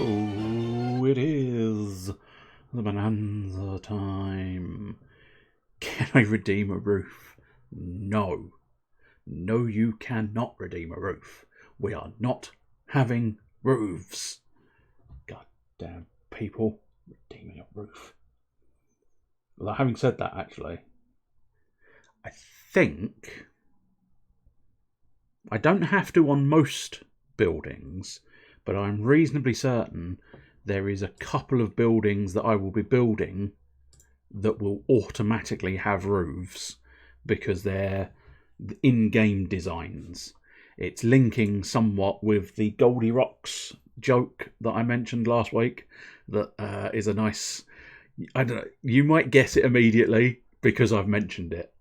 Oh, it is the Bonanza time. Can I redeem a roof? No. No, you cannot redeem a roof. We are not having roofs. Goddamn people redeeming a roof. Well, having said that, actually, I think I don't have to on most buildings, but I'm reasonably certain there is a couple of buildings that I will be building that will automatically have roofs because they're in-game designs. It's linking somewhat with the Goldilocks joke that I mentioned last week. That is a nice... I don't know, you might guess it immediately because I've mentioned it,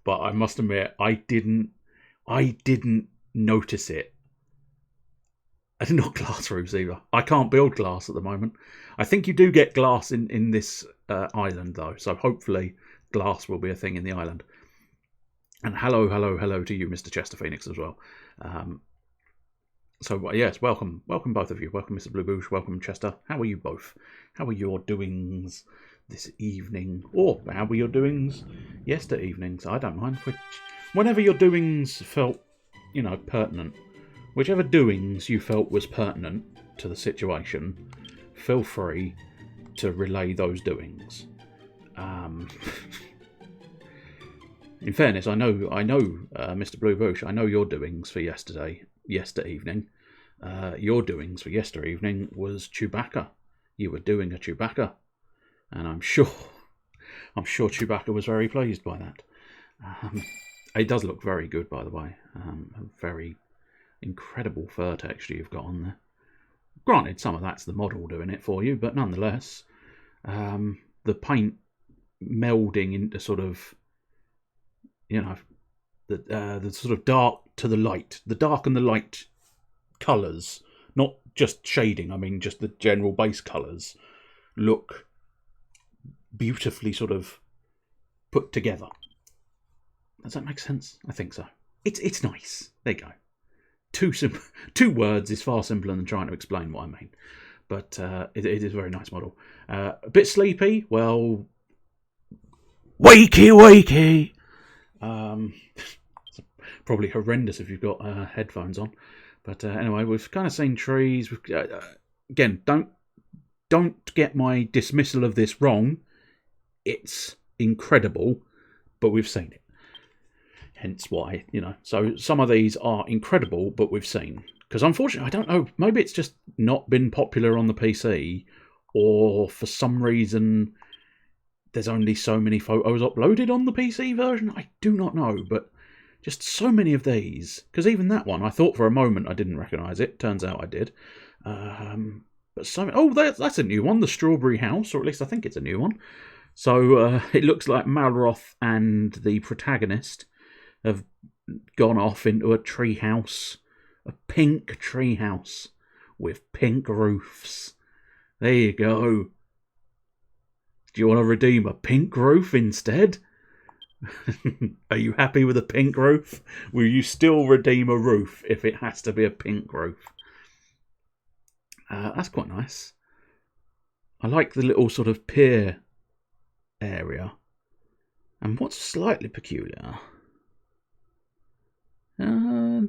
but I must admit I didn't notice it. And not glass roofs either. I can't build glass at the moment. I think you do get glass in this island though, so hopefully glass will be a thing in the island. And hello to you, Mr. Chester Phoenix, as well. So yes, welcome both of you. Welcome, Mr. Blue Boosh. Welcome, Chester. How are you both? How are your doings this evening? Or how were your doings yesterday evenings? I don't mind. Whenever your doings felt, pertinent. Whichever doings you felt was pertinent to the situation, feel free to relay those doings. In fairness, I know, Mr. Blue Bush, I know your doings for yesterday evening. Your doings for yesterday evening was Chewbacca. You were doing a Chewbacca, and I'm sure Chewbacca was very pleased by that. It does look very good, by the way. A very incredible fur texture you've got on there. Granted, some of that's the model doing it for you, but nonetheless, the paint melding into sort of, the sort of dark to the light, the dark and the light colours, not just shading, I mean just the general base colours, look beautifully sort of put together. Does that make sense? I think so. It's nice. There you go. Two words is far simpler than trying to explain what I mean. But it is a very nice model. A bit sleepy. Well, wakey. It's probably horrendous if you've got headphones on. But anyway, we've kind of seen trees. Again, don't get my dismissal of this wrong. It's incredible, but we've seen it. Hence why, so some of these are incredible, but we've seen. Because unfortunately, I don't know, maybe it's just not been popular on the PC, or for some reason, there's only so many photos uploaded on the PC version. I do not know, but just so many of these. Because even that one, I thought for a moment I didn't recognise it. Turns out I did. But so many, that's a new one, the Strawberry House, or at least I think it's a new one. So it looks like Malroth and the protagonist have gone off into a treehouse, a pink treehouse with pink roofs. There you go. Do you want to redeem a pink roof instead? Are you happy with a pink roof? Will you still redeem a roof if it has to be a pink roof? That's quite nice. I like the little sort of pier area. And what's slightly peculiar...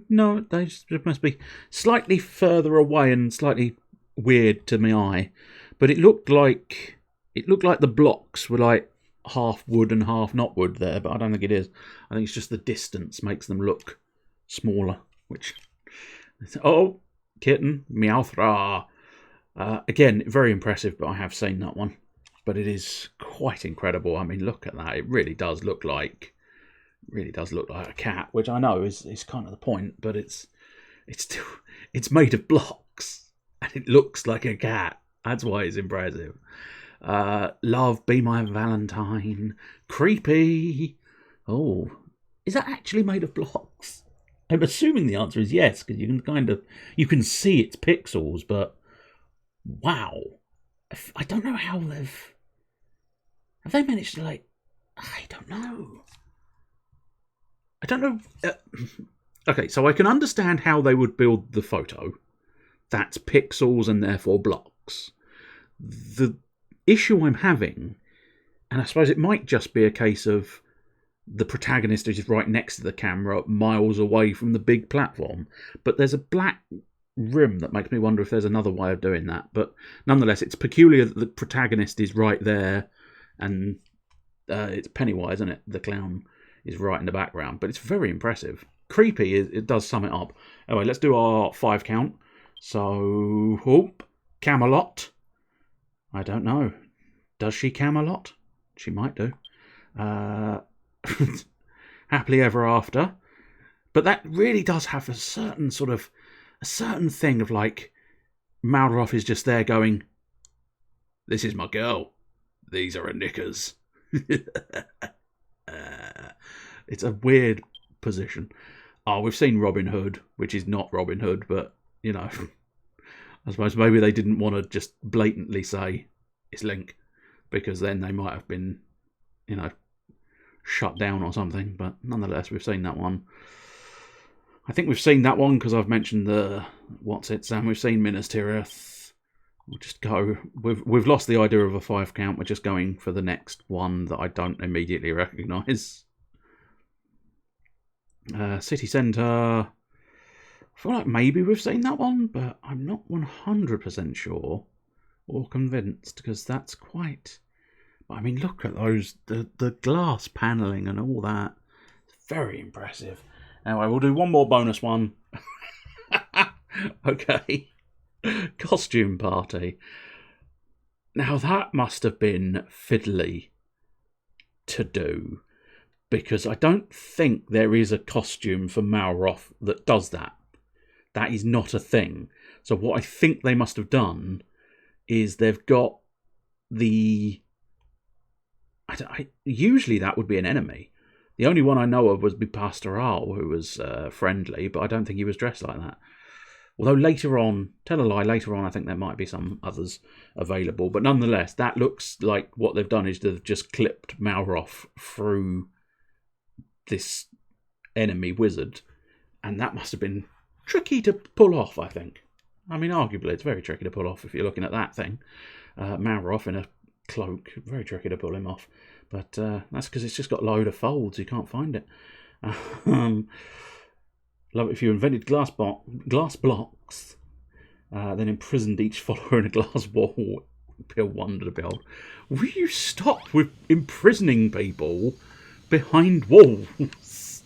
no, they must be slightly further away and slightly weird to my eye. But it looked like the blocks were like half wood and half not wood there, but I don't think it is. I think it's just the distance makes them look smaller. Which, oh, kitten, meowth, again, very impressive. But I have seen that one. But it is quite incredible. I mean, look at that. It really does look like a cat, which I know is kind of the point, but it's made of blocks and it looks like a cat. That's why it's impressive. Love, be my Valentine. Creepy. Oh, is that actually made of blocks? I'm assuming the answer is yes, because you can see its pixels, but wow, I don't know how have they managed to I don't know. Okay, so I can understand how they would build the photo. That's pixels and therefore blocks. blocks. The issue I'm having, and I suppose it might just be a case of the protagonist is right next to the camera, miles away from the big platform, but there's a black rim that makes me wonder if there's another way of doing that. But nonetheless, it's peculiar that the protagonist is right there, and it's Pennywise, isn't it? The clown is right in the background, but it's very impressive. Creepy, it does sum it up. Anyway, let's do our 5 count. So, Camelot. I don't know. Does she Camelot? She might do. Happily Ever After. But that really does have a certain thing of like, Malroth is just there going, "This is my girl. These are her knickers." It's a weird position. Oh, we've seen Robin Hood, which is not Robin Hood, but, you know, I suppose maybe they didn't want to just blatantly say it's Link, because then they might have been, you know, shut down or something. But nonetheless, we've seen that one. I think we've seen that one because I've mentioned the and we've seen Minas Tirith. We'll just go. We've lost the idea of a 5 count. We're just going for the next one that I don't immediately recognise. City Centre. I feel like maybe we've seen that one, but I'm not 100% sure or convinced, because that's quite... I mean, look at those, the glass panelling and all that. It's very impressive. Anyway, we'll do one more bonus one. Okay. Costume party. Now, that must have been fiddly to do, because I don't think there is a costume for Malroth that does that. That is not a thing. So what I think they must have done is they've got the... usually that would be an enemy. The only one I know of was Pastoral, who was friendly, but I don't think he was dressed like that. Although later on, I think there might be some others available. But nonetheless, that looks like what they've done is they've just clipped Malroth through this enemy wizard. And that must have been tricky to pull off, I think. I mean, arguably, it's very tricky to pull off if you're looking at that thing. Malroth in a cloak, very tricky to pull him off. But that's because it's just got a load of folds. You can't find it. Love it if you invented glass blocks, then imprisoned each follower in a glass wall. Pure wonder to behold. Will you stop with imprisoning people behind walls? Fuck's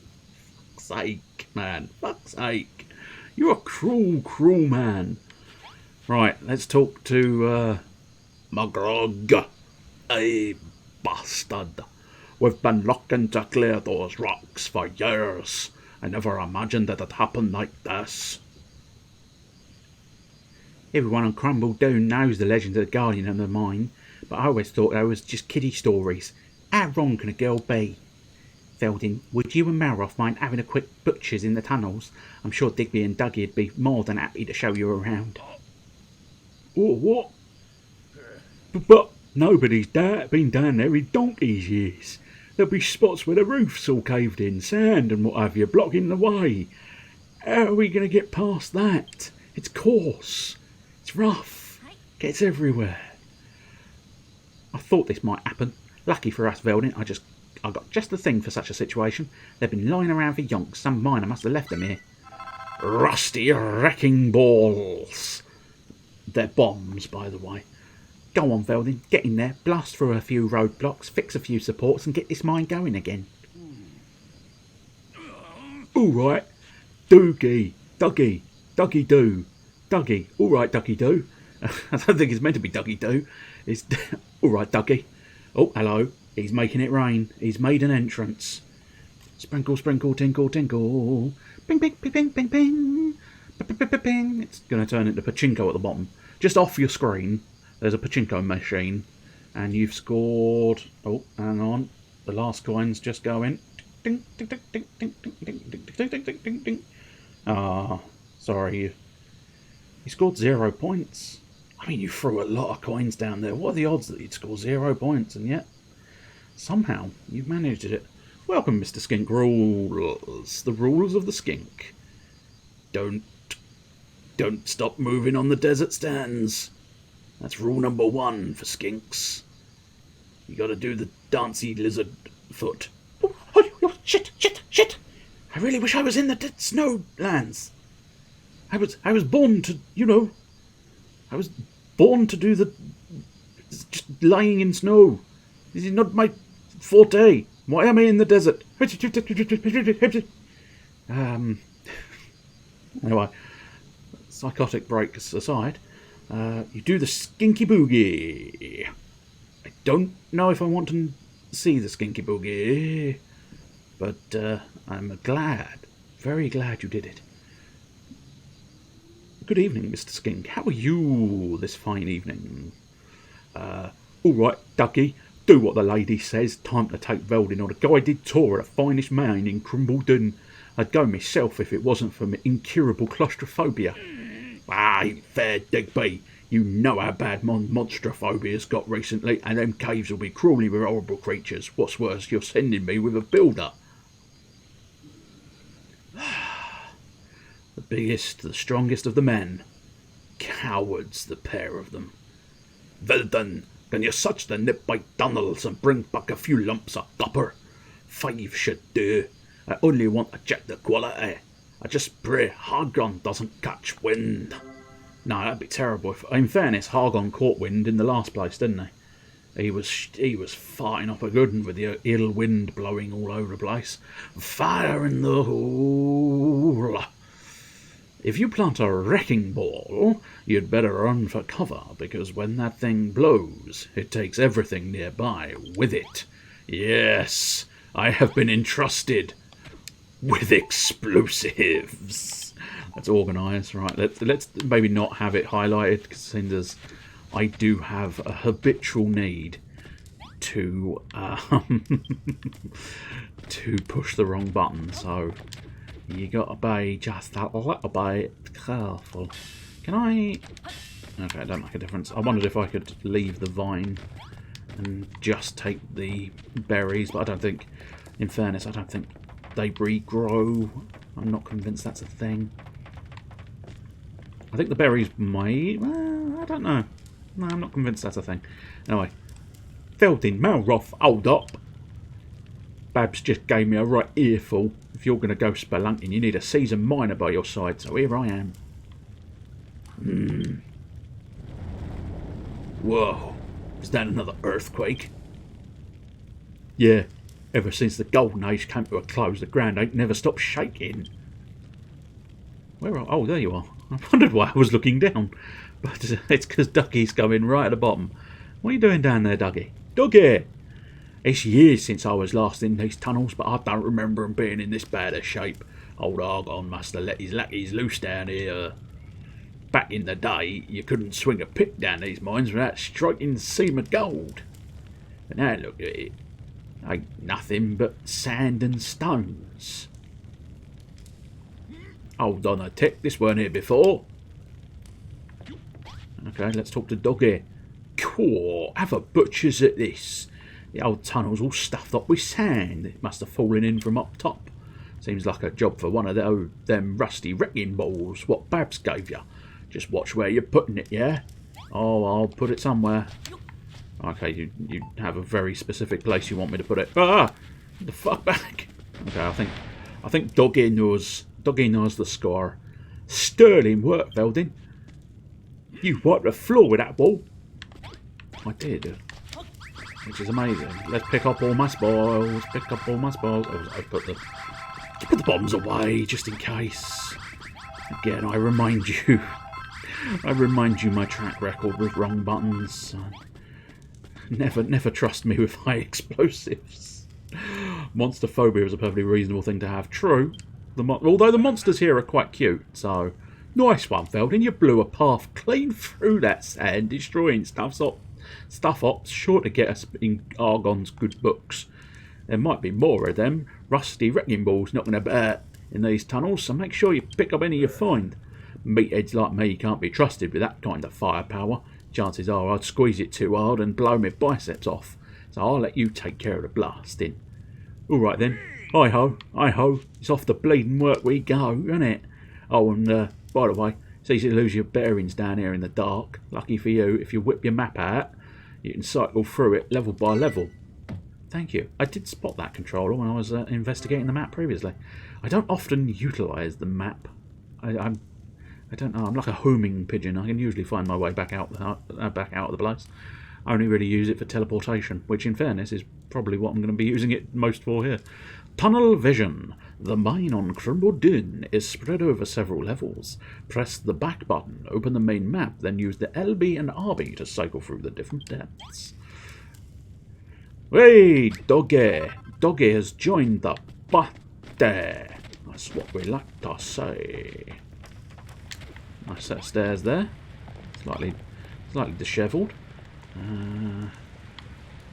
sake, man. Fuck's sake. You're a cruel, cruel man. Right, let's talk to Magrog. Hey, bastard. We've been looking to clear those rocks for years. I never imagined that it'd happen like this. Everyone on Crumble Down knows the legend of the Guardian of the Mine, but I always thought they was just kiddie stories. How wrong can a girl be? Veldin, would you and Malroth mind having a quick butchers in the tunnels? I'm sure Digby and Dougie'd be more than happy to show you around. Oh, what? But nobody's been down there in donkey's years. There'll be spots where the roof's all caved in, sand and what have you, blocking the way. How are we going to get past that? It's coarse. It's rough. Gets everywhere. I thought this might happen. Lucky for us, Veldin, I got just the thing for such a situation. They've been lying around for yonks. Some miner must have left them here. Rusty wrecking balls. They're bombs, by the way. Go on, Veldin, get in there, blast through a few roadblocks, fix a few supports and get this mine going again. Alright, Dougie, Dougie Doo. Alright, Dougie Doo. I don't think it's meant to be Dougie Doo. It's alright, Dougie. Oh, hello. He's making it rain. He's made an entrance. Sprinkle, sprinkle, tinkle, tinkle. Bing, bing, bing, bing, bing, bing. Bing, bing, bing, bing. It's going to turn into pachinko at the bottom. Just off your screen. There's a pachinko machine, and you've scored. Oh, hang on, the last coin's just going. Ding, ding, ding, ding, ding, ding, ding, ding, ding, ding, ding, ding, ding. Ah, sorry, you scored 0 points. I mean, you threw a lot of coins down there. What are the odds that you'd score 0 points, and yet somehow you've managed it? Welcome, Mr. Skink Rules. The rules of the skink. Don't stop moving on the desert stands. That's rule number 1 for skinks. You got to do the dancy lizard foot. Oh, shit! I really wish I was in the dead snow lands. I was born to, I was born to do the just lying in snow. This is not my forte. Why am I in the desert? Anyway, psychotic breaks aside, you do the skinky boogie. I don't know if I want to see the skinky boogie, but I'm very glad you did it. Good evening, Mr. Skink. How are you this fine evening? All right, Ducky. Do what the lady says. Time to take Veldin on a guided tour of the finest mine in Crimbledon. I'd go myself if it wasn't for my incurable claustrophobia. Ain't fair, Digby. You know how bad monstrophobia's got recently, and them caves will be cruelly with horrible creatures. What's worse, you're sending me with a builder. The biggest, the strongest of the men. Cowards, the pair of them. Well done. Can you search the nip-bite tunnels and bring back a few lumps of copper? 5 should do. I only want to check the quality. I just pray Hargon doesn't catch wind. No, that'd be terrible. In fairness, Hargon caught wind in the last place, didn't he? He was farting up a good one with the ill wind blowing all over the place. Fire in the hole. If you plant a wrecking ball, you'd better run for cover, because when that thing blows, it takes everything nearby with it. Yes, I have been entrusted with explosives. That's organised, right? Let's maybe not have it highlighted, because I do have a habitual need to to push the wrong button, so you gotta be just a little bit careful. Can I? Okay, it don't make a difference. I wondered if I could leave the vine and just take the berries, but I don't think, in fairness, I don't think they regrow. I'm not convinced that's a thing. I think the berries might. Well, I don't know. No, I'm not convinced that's a thing. Anyway, Veldin, Malroth, hold up. Babs just gave me a right earful. If you're going to go spelunking, you need a seasoned miner by your side, so here I am. Whoa, is that another earthquake? Yeah, ever since the Golden Age came to a close, the ground ain't never stopped shaking. Oh, there you are. I wondered why I was looking down, but it's because Ducky's going right at the bottom. What are you doing down there, Ducky? Ducky! It's years since I was last in these tunnels, but I don't remember them being in this bad a shape. Old Argon must have let his lackeys loose down here. Back in the day, you couldn't swing a pick down these mines without striking the seam of gold. But now look at it. Ain't nothing but sand and stones. Hold on a tick, this weren't here before. Okay, let's talk to Doggy. Cool, have a butcher's at this. The old tunnel's all stuffed up with sand. It must have fallen in from up top. Seems like a job for one of them rusty wrecking balls what Babs gave you. Just watch where you're putting it, yeah? Oh, I'll put it somewhere. Okay, you have a very specific place you want me to put it. Ah! The fuck back! Okay, I think Doggy knows the score. Sterling work, Veldin. You wiped the floor with that ball. I did. Which is amazing. Let's pick up all my spoils. Pick up all my spoils. Oh, I put the bombs away just in case. Again, I remind you my track record with wrong buttons. Never trust me with high explosives. Monster phobia is a perfectly reasonable thing to have. True. Although the monsters here are quite cute, so nice one, Veldin. You blew a path clean through that sand, destroying stuff op's sure to get us in Argon's good books. There might be more of them rusty wrecking balls knocking about in these tunnels, so make sure you pick up any you find. Meatheads like me can't be trusted with that kind of firepower. Chances are I'd squeeze it too hard and blow my biceps off, so I'll let you take care of the blasting. Alright then, hi ho, it's off the bleeding work we go, isn't it? Oh, and by the way, It's easy to lose your bearings down here in the dark. Lucky for you, if you whip your map out, you can cycle through it level by level. Thank you. I did spot that controller when I was investigating the map previously. I don't often utilise the map. I don't know. I'm like a homing pigeon. I can usually find my way back out of the place. I only really use it for teleportation, which in fairness is probably what I'm going to be using it most for here. Tunnel vision. The mine on Crumbled Dune is spread over several levels. Press the back button, open the main map, then use the LB and RB to cycle through the different depths. Hey, Doggy! Doggy has joined the party. That's what we like to say. Nice set of stairs there. Slightly dishevelled.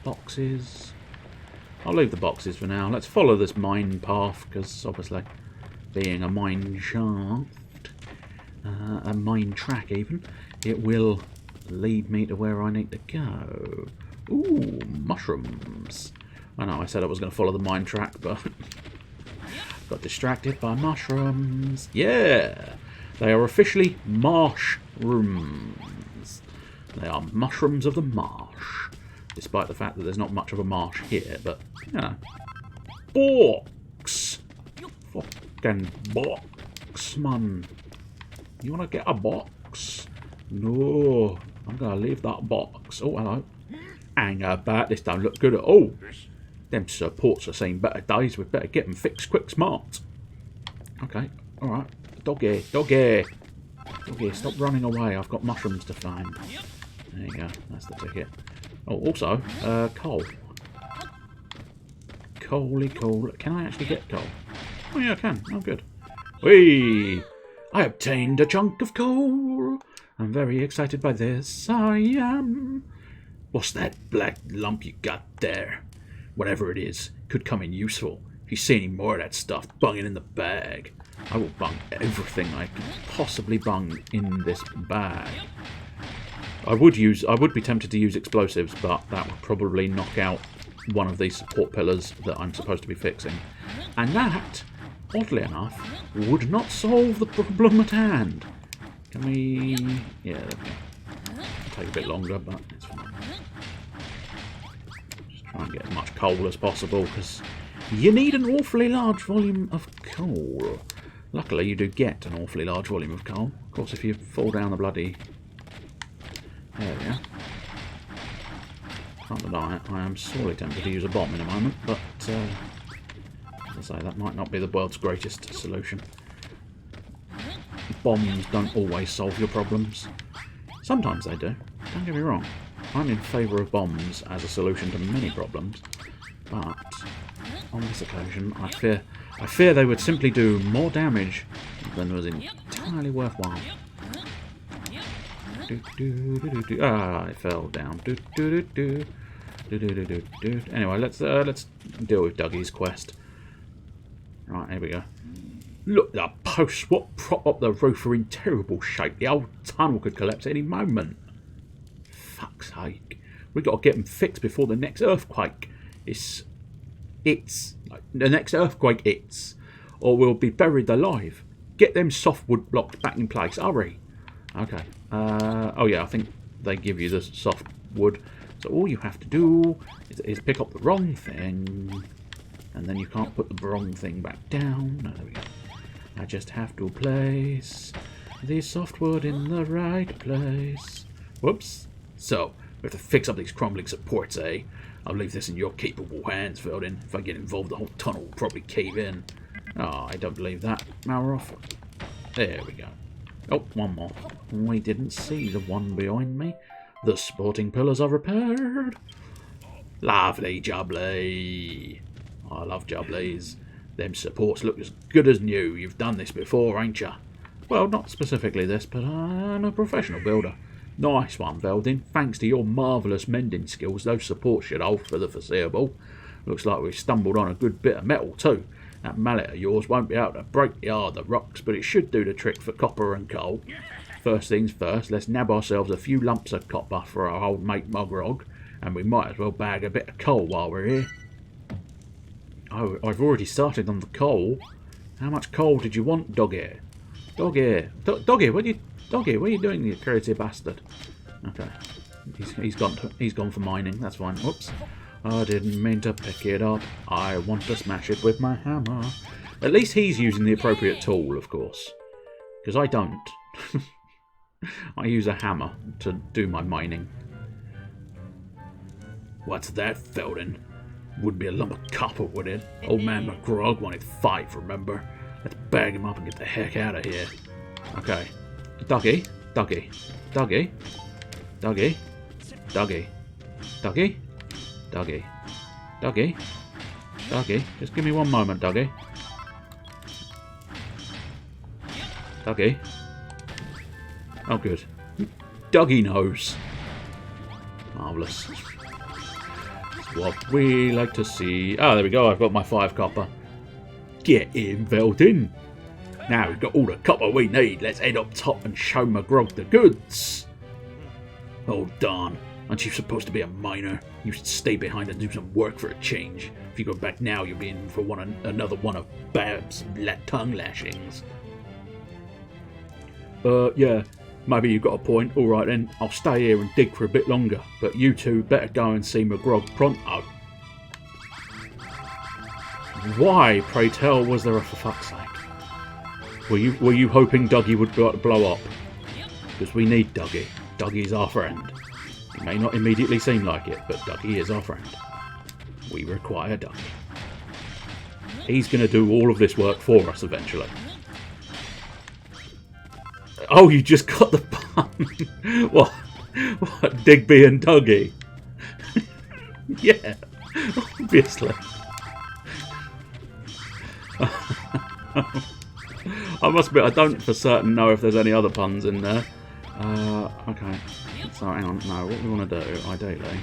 Boxes. I'll leave the boxes for now. Let's follow this mine path, because obviously, being a mine shaft, a mine track even, it will lead me to where I need to go. Ooh, mushrooms. I know I said I was going to follow the mine track, but got distracted by mushrooms. Yeah! They are officially marsh-rooms. They are mushrooms of the marsh. Despite the fact that there's not much of a marsh here, but, you know. Box! Fucking box, man. You want to get a box? No. I'm going to leave that box. Oh, hello. Hang about. This don't look good at all. Them supports are seeing better days. We better get them fixed quick smart. Okay. Alright. Doggy. Doggy. Doggy, stop running away. I've got mushrooms to find. There you go. That's the ticket. Oh, also, coal. Coaly coal. Can I actually get coal? Oh, yeah, I can. Oh, good. Whee! I obtained a chunk of coal. I'm very excited by this. I am. What's that black lump you got there? Whatever it is, could come in useful. If you see any more of that stuff, bung it in the bag. I will bung everything I can possibly bung in this bag. I would be tempted to use explosives, but that would probably knock out one of these support pillars that I'm supposed to be fixing. And that, oddly enough, would not solve the problem at hand. Can we... yeah, there we go. It'll take a bit longer, but it's fine. Just try and get as much coal as possible, because you need an awfully large volume of coal. Luckily, you do get an awfully large volume of coal. Of course, if you fall down the bloody... there we are. Can't deny it. I am sorely tempted to use a bomb in a moment, but as I say, that might not be the world's greatest solution. Bombs don't always solve your problems. Sometimes they do. Don't get me wrong. I'm in favour of bombs as a solution to many problems, but on this occasion, I fear they would simply do more damage than was entirely worthwhile. Ah, it fell down. Anyway, let's deal with Dougie's quest. Right, here we go. Look, the posts what prop up the roof are in terrible shape. The old tunnel could collapse at any moment. Fuck's sake. We've got to get them fixed before the next earthquake. It's the next earthquake or we'll be buried alive. Get them softwood blocks back in place. Hurry. Okay. Oh yeah, I think they give you the soft wood. So all you have to do is pick up the wrong thing, and then you can't put the wrong thing back down. No, there we go. I just have to place the softwood in the right place. Whoops. So, we have to fix up these crumbling supports, eh? I'll leave this in your capable hands, Feldin. If I get involved, the whole tunnel will probably cave in. Oh, I don't believe that. Malroth. There we go. Oh, one more. We didn't see the one behind me. The supporting pillars are repaired. Lovely jubbly. I love jubblies. Them supports look as good as new. You've done this before, ain't ya? Well, not specifically this, but I'm a professional builder. Nice one, Veldin. Thanks to your marvellous mending skills, those supports should hold for the foreseeable. Looks like we've stumbled on a good bit of metal, too. That mallet of yours won't be able to break the harder rocks, but it should do the trick for copper and coal. First things first, let's nab ourselves a few lumps of copper for our old mate Mogrog, and we might as well bag a bit of coal while we're here. Oh, I've already started on the coal. How much coal did you want, Doggy? Doggy, what are you Doggy, what are you doing, you crazy bastard? Okay. He's gone for mining, that's fine. Whoops. I didn't mean to pick it up. I want to smash it with my hammer. At least he's using the appropriate tool, of course. Because I don't. I use a hammer to do my mining. What's that, Felden? Wouldn't be a lump of copper, would it? Old man McGrog wanted 5, remember? Let's bag him up and get the heck out of here. Okay. Doggy. Doggy. Doggy. Doggy. Doggy. Doggy. Doggy. Doggy. Doggy. Just give me one moment, Doggy. Doggy. Oh, good. Doggy knows. Marvellous. That's what we like to see. Oh, there we go. I've got my 5 copper. Get in, Velden. Now we've got all the copper we need. Let's head up top and show McGrog the goods. Oh, darn. Aren't you supposed to be a miner? You should stay behind and do some work for a change. If you go back now, you'll be in for another one of Bab's tongue lashings. Yeah, maybe you've got a point. Alright then, I'll stay here and dig for a bit longer. But you two better go and see McGrog pronto. Why, pray tell, was there a for fuck's sake? Were you hoping Dougie would blow up? Because we need Dougie. Dougie's our friend. It may not immediately seem like it, but Dougie is our friend. We require Dougie. He's going to do all of this work for us eventually. Oh, you just got the pun. What? Digby and Dougie? Yeah, obviously. I must admit, I don't for certain know if there's any other puns in there. Okay. So, hang on. No, what we want to do, ideally...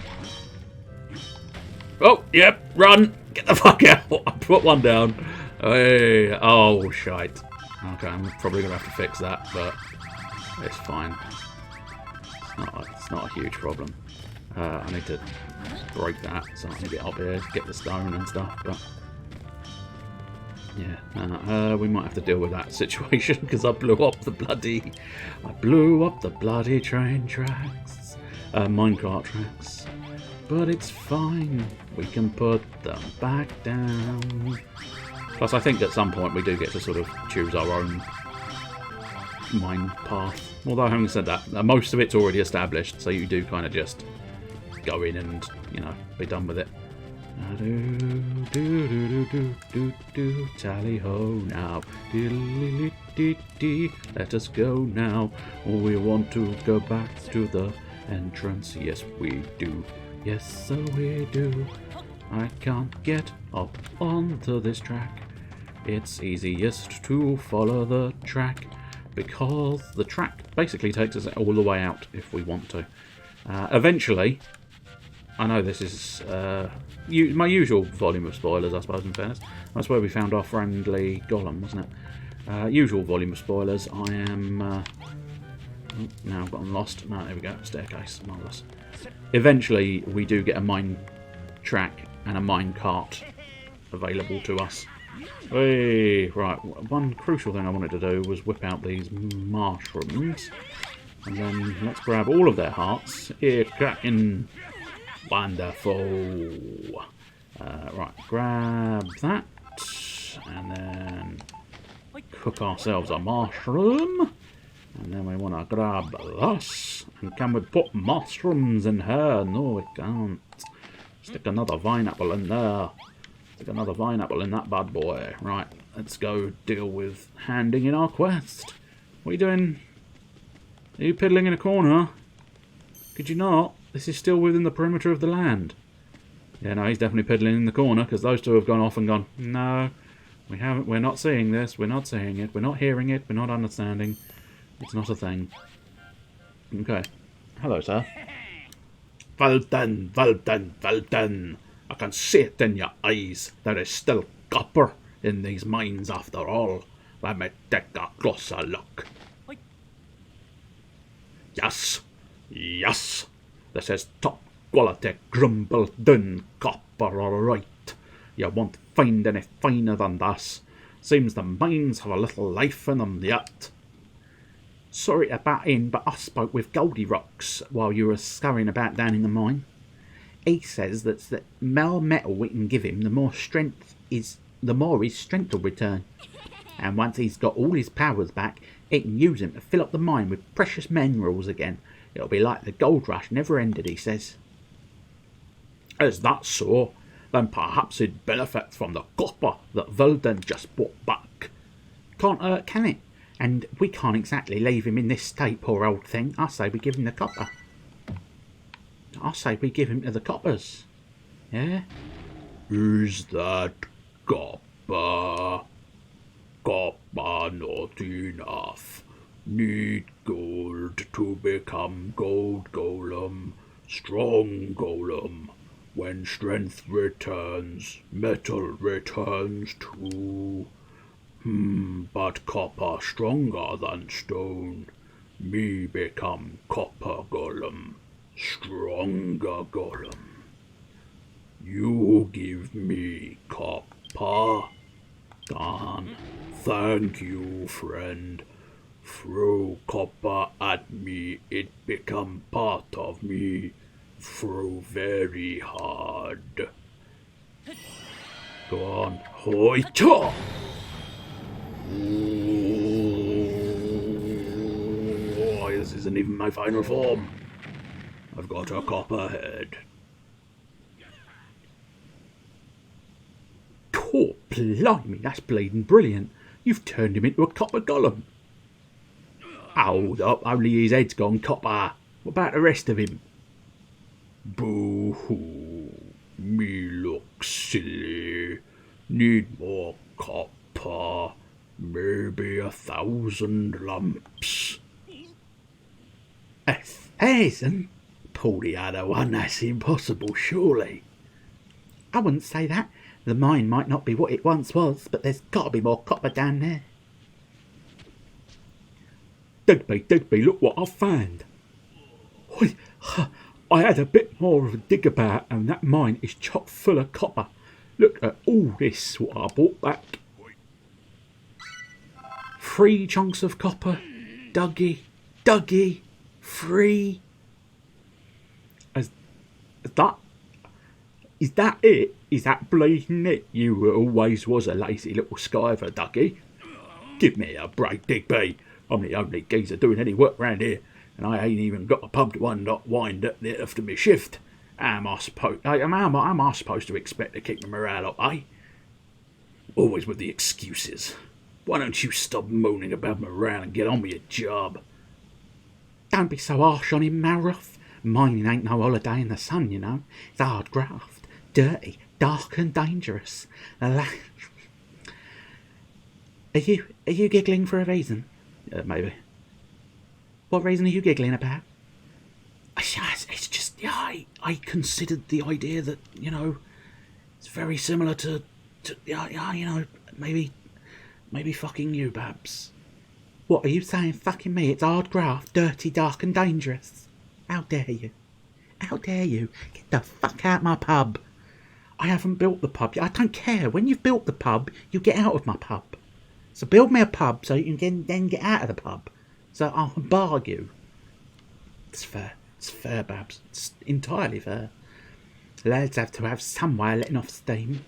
Oh, yep, run! Get the fuck out! I put one down. Hey, oh, shite. Okay, I'm probably going to have to fix that, but it's fine. It's not a huge problem. I need to break that so I can get up here, get the stone and stuff, but... Yeah, we might have to deal with that situation because I blew up the bloody train tracks, minecart tracks. But it's fine, we can put them back down. Plus, I think at some point we do get to sort of choose our own mine path. Although, having said that, most of it's already established, so you do kind of just go in and, you know, be done with it. Tally ho now. Let us go now. We want to go back to the entrance. Yes, we do. Yes, so we do. I can't get up onto this track. It's easiest to follow the track because the track basically takes us all the way out if we want to. Eventually, I know this is my usual volume of spoilers, I suppose, in fairness. That's where we found our friendly golem, wasn't it? Usual volume of spoilers. I am... now I've gotten lost. No, there we go. Staircase. Marvellous. Eventually, we do get a mine track and a mine cart available to us. Hey, right. One crucial thing I wanted to do was whip out these mushrooms. And then let's grab all of their hearts. Here, cracking... Wonderful. Right, grab that, and then cook ourselves a mushroom, and then we want to grab this, and can we put mushrooms in here? No, we can't. Stick another pineapple in there. Stick another pineapple in that bad boy. Right, let's go deal with handing in our quest. What are you doing? Are you piddling in a corner? Could you not? This is still within the perimeter of the land. Yeah, no, he's definitely piddling in the corner because those two have gone off and gone, no, we haven't, we're not seeing this, we're not seeing it, we're not hearing it, we're not understanding. It's not a thing. Okay. Hello, sir. Well done, well done, well done. I can see it in your eyes. There is still copper in these mines after all. Let me take a closer look. Yes, yes. This is top quality Grumbledon copper, alright. You won't find any finer than this. Seems the mines have a little life in them yet. Sorry to butt in, but I spoke with Goldie Rocks while you were scurrying about down in the mine. He says that the more metal we can give him, the more his strength will return. And once he's got all his powers back, he can use them to fill up the mine with precious minerals again. It'll be like the gold rush never ended, he says. Is that so? Then perhaps he'd benefit from the copper that Velden just brought back. Can't hurt, can it? And we can't exactly leave him in this state, poor old thing. I say we give him the copper. I say we give him to the coppers. Yeah? Is that copper? Copper not enough. Need gold to become gold golem, strong golem. When strength returns, metal returns too. But copper stronger than stone. Me become copper golem, stronger golem. You give me copper. Gone. Thank you, friend. Throw copper at me, it become part of me. Throw very hard. Go on. Hoita! Oh, this isn't even my final form. I've got a copper head. Oh, blimey, that's bleeding brilliant. You've turned him into a copper golem. Hold up, only his head's gone copper. What about the rest of him? Boo-hoo. Me look silly. Need more copper. Maybe 1,000 lumps. 1,000? Pull the other one, that's impossible, surely. I wouldn't say that. The mine might not be what it once was, but there's got to be more copper down there. Digby, look what I found. I had a bit more of a dig about, and that mine is chock full of copper. Look at all this, what I brought back. 3 chunks of copper. Dougie, 3. Is that it? Is that bleeding it? You always was a lazy little skiver, Dougie. Give me a break, Digby. I'm the only geezer doing any work round here, and I ain't even got a pub to wind up there after my shift. Am I supposed to expect to keep my morale up, eh? Always with the excuses. Why don't you stop moaning about morale and get on with your job? Don't be so harsh on him, Malroth. Mining ain't no holiday in the sun, you know. It's hard graft. Dirty, dark and dangerous. Are you giggling for a reason? Maybe. What reason are you giggling about? It's just, I considered the idea that, it's very similar to maybe fucking you, Babs. What are you saying, fucking me? It's hard graft, dirty, dark and dangerous. How dare you? How dare you? Get the fuck out my pub. I haven't built the pub yet. I don't care. When you've built the pub, you get out of my pub. So build me a pub so you can then get out of the pub. So I'll bar you. It's fair. It's fair, Babs. It's entirely fair. Lads have to have some way of letting off steam.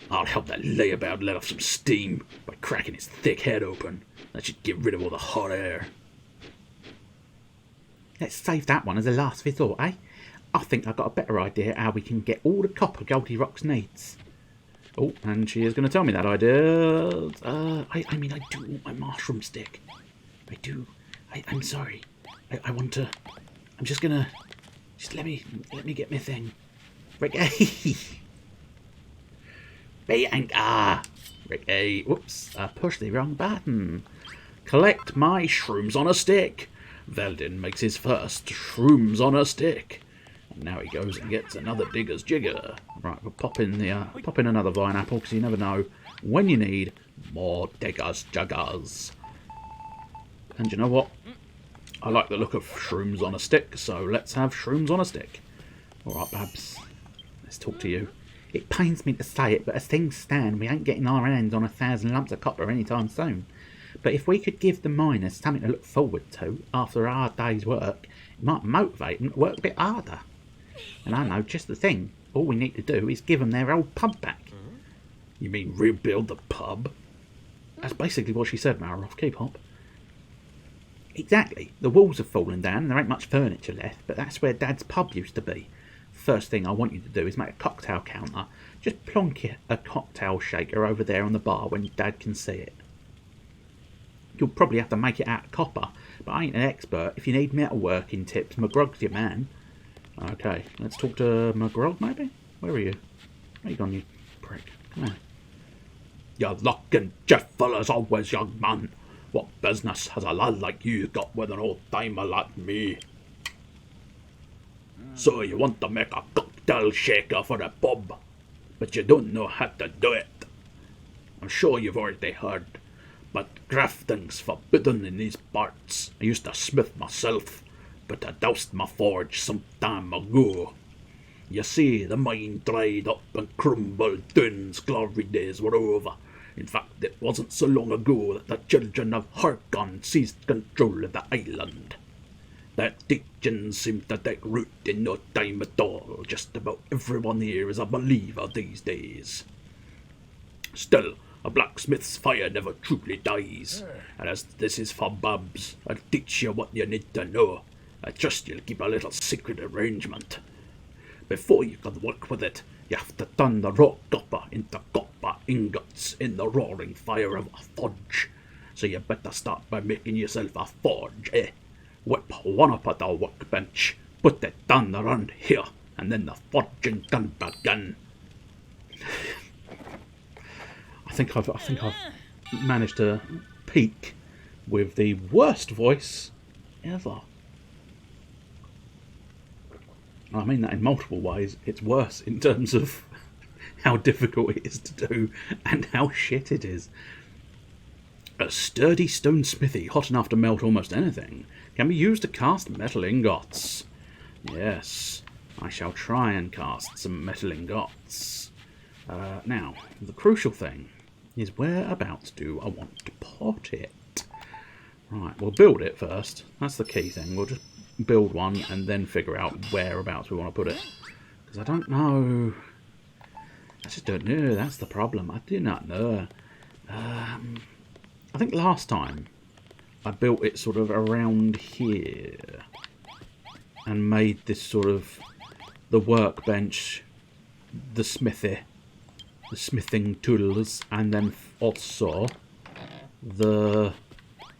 I'll help that layabout let off some steam by cracking his thick head open. That should get rid of all the hot air. Let's save that one as a last resort, eh? I think I've got a better idea how we can get all the copper Goldie Rocks needs. Oh, and she is going to tell me that idea. I do want my mushroom stick. I do. I'm sorry. I want to. I'm just gonna. Just let me get my thing. Ricky. Ricky. Whoops! I pushed the wrong button. Collect my shrooms on a stick. Veldin makes his first shrooms on a stick. And now he goes and gets another digger's jigger. Right, we'll pop in another vine apple because you never know when you need more digger's juggers. And you know what? I like the look of shrooms on a stick, so let's have shrooms on a stick. Alright, Babs, let's talk to you. It pains me to say it, but as things stand, we ain't getting our hands on 1,000 lumps of copper anytime soon. But if we could give the miners something to look forward to after a hard day's work, it might motivate them to work a bit harder. And I know just the thing. All we need to do is give them their old pub back. You mean rebuild the pub? That's basically what she said, Maroff. Keep up. Exactly. The walls have fallen down and there ain't much furniture left, but that's where Dad's pub used to be. First thing I want you to do is make a cocktail counter. Just plonk a cocktail shaker over there on the bar when Dad can see it. You'll probably have to make it out of copper, but I ain't an expert. If you need metalworking tips, McGrog's your man. Okay, let's talk to McGrog, maybe? Where are you? Where you gone, you prick? Come on. You're looking cheerful as always, young man. What business has a lad like you got with an old timer like me? So you want to make a cocktail shaker for the pub, but you don't know how to do it. I'm sure you've already heard, but grafting's forbidden in these parts. I used to smith myself, but I doused my forge some time ago. You see, the mine dried up and crumbled, Dun's glory days were over. In fact, it wasn't so long ago that the children of Harkon seized control of the island. Their teachings seem to take root in no time at all. Just about everyone here is a believer these days. Still, a blacksmith's fire never truly dies, and as this is for Babs, I'll teach you what you need to know. I trust you'll keep a little secret arrangement. Before you can work with it, you have to turn the raw copper into copper ingots in the roaring fire of a forge. So you better start by making yourself a forge, eh? Whip one up at the workbench, put it down around here, and then the forging can begin. I think I've managed to peak with the worst voice ever. I mean that in multiple ways. It's worse in terms of how difficult it is to do and how shit it is. A sturdy stone smithy, hot enough to melt almost anything, can be used to cast metal ingots. Yes, I shall try and cast some metal ingots. Now, the crucial thing is whereabouts do I want to put it? Right, we'll build it first. That's the key thing. We'll just build one and then figure out whereabouts we want to put it. Because I don't know. I just don't know. That's the problem. I do not know. I think last time I built it sort of around here and made this sort of the workbench, the smithy, the smithing tools, and then also the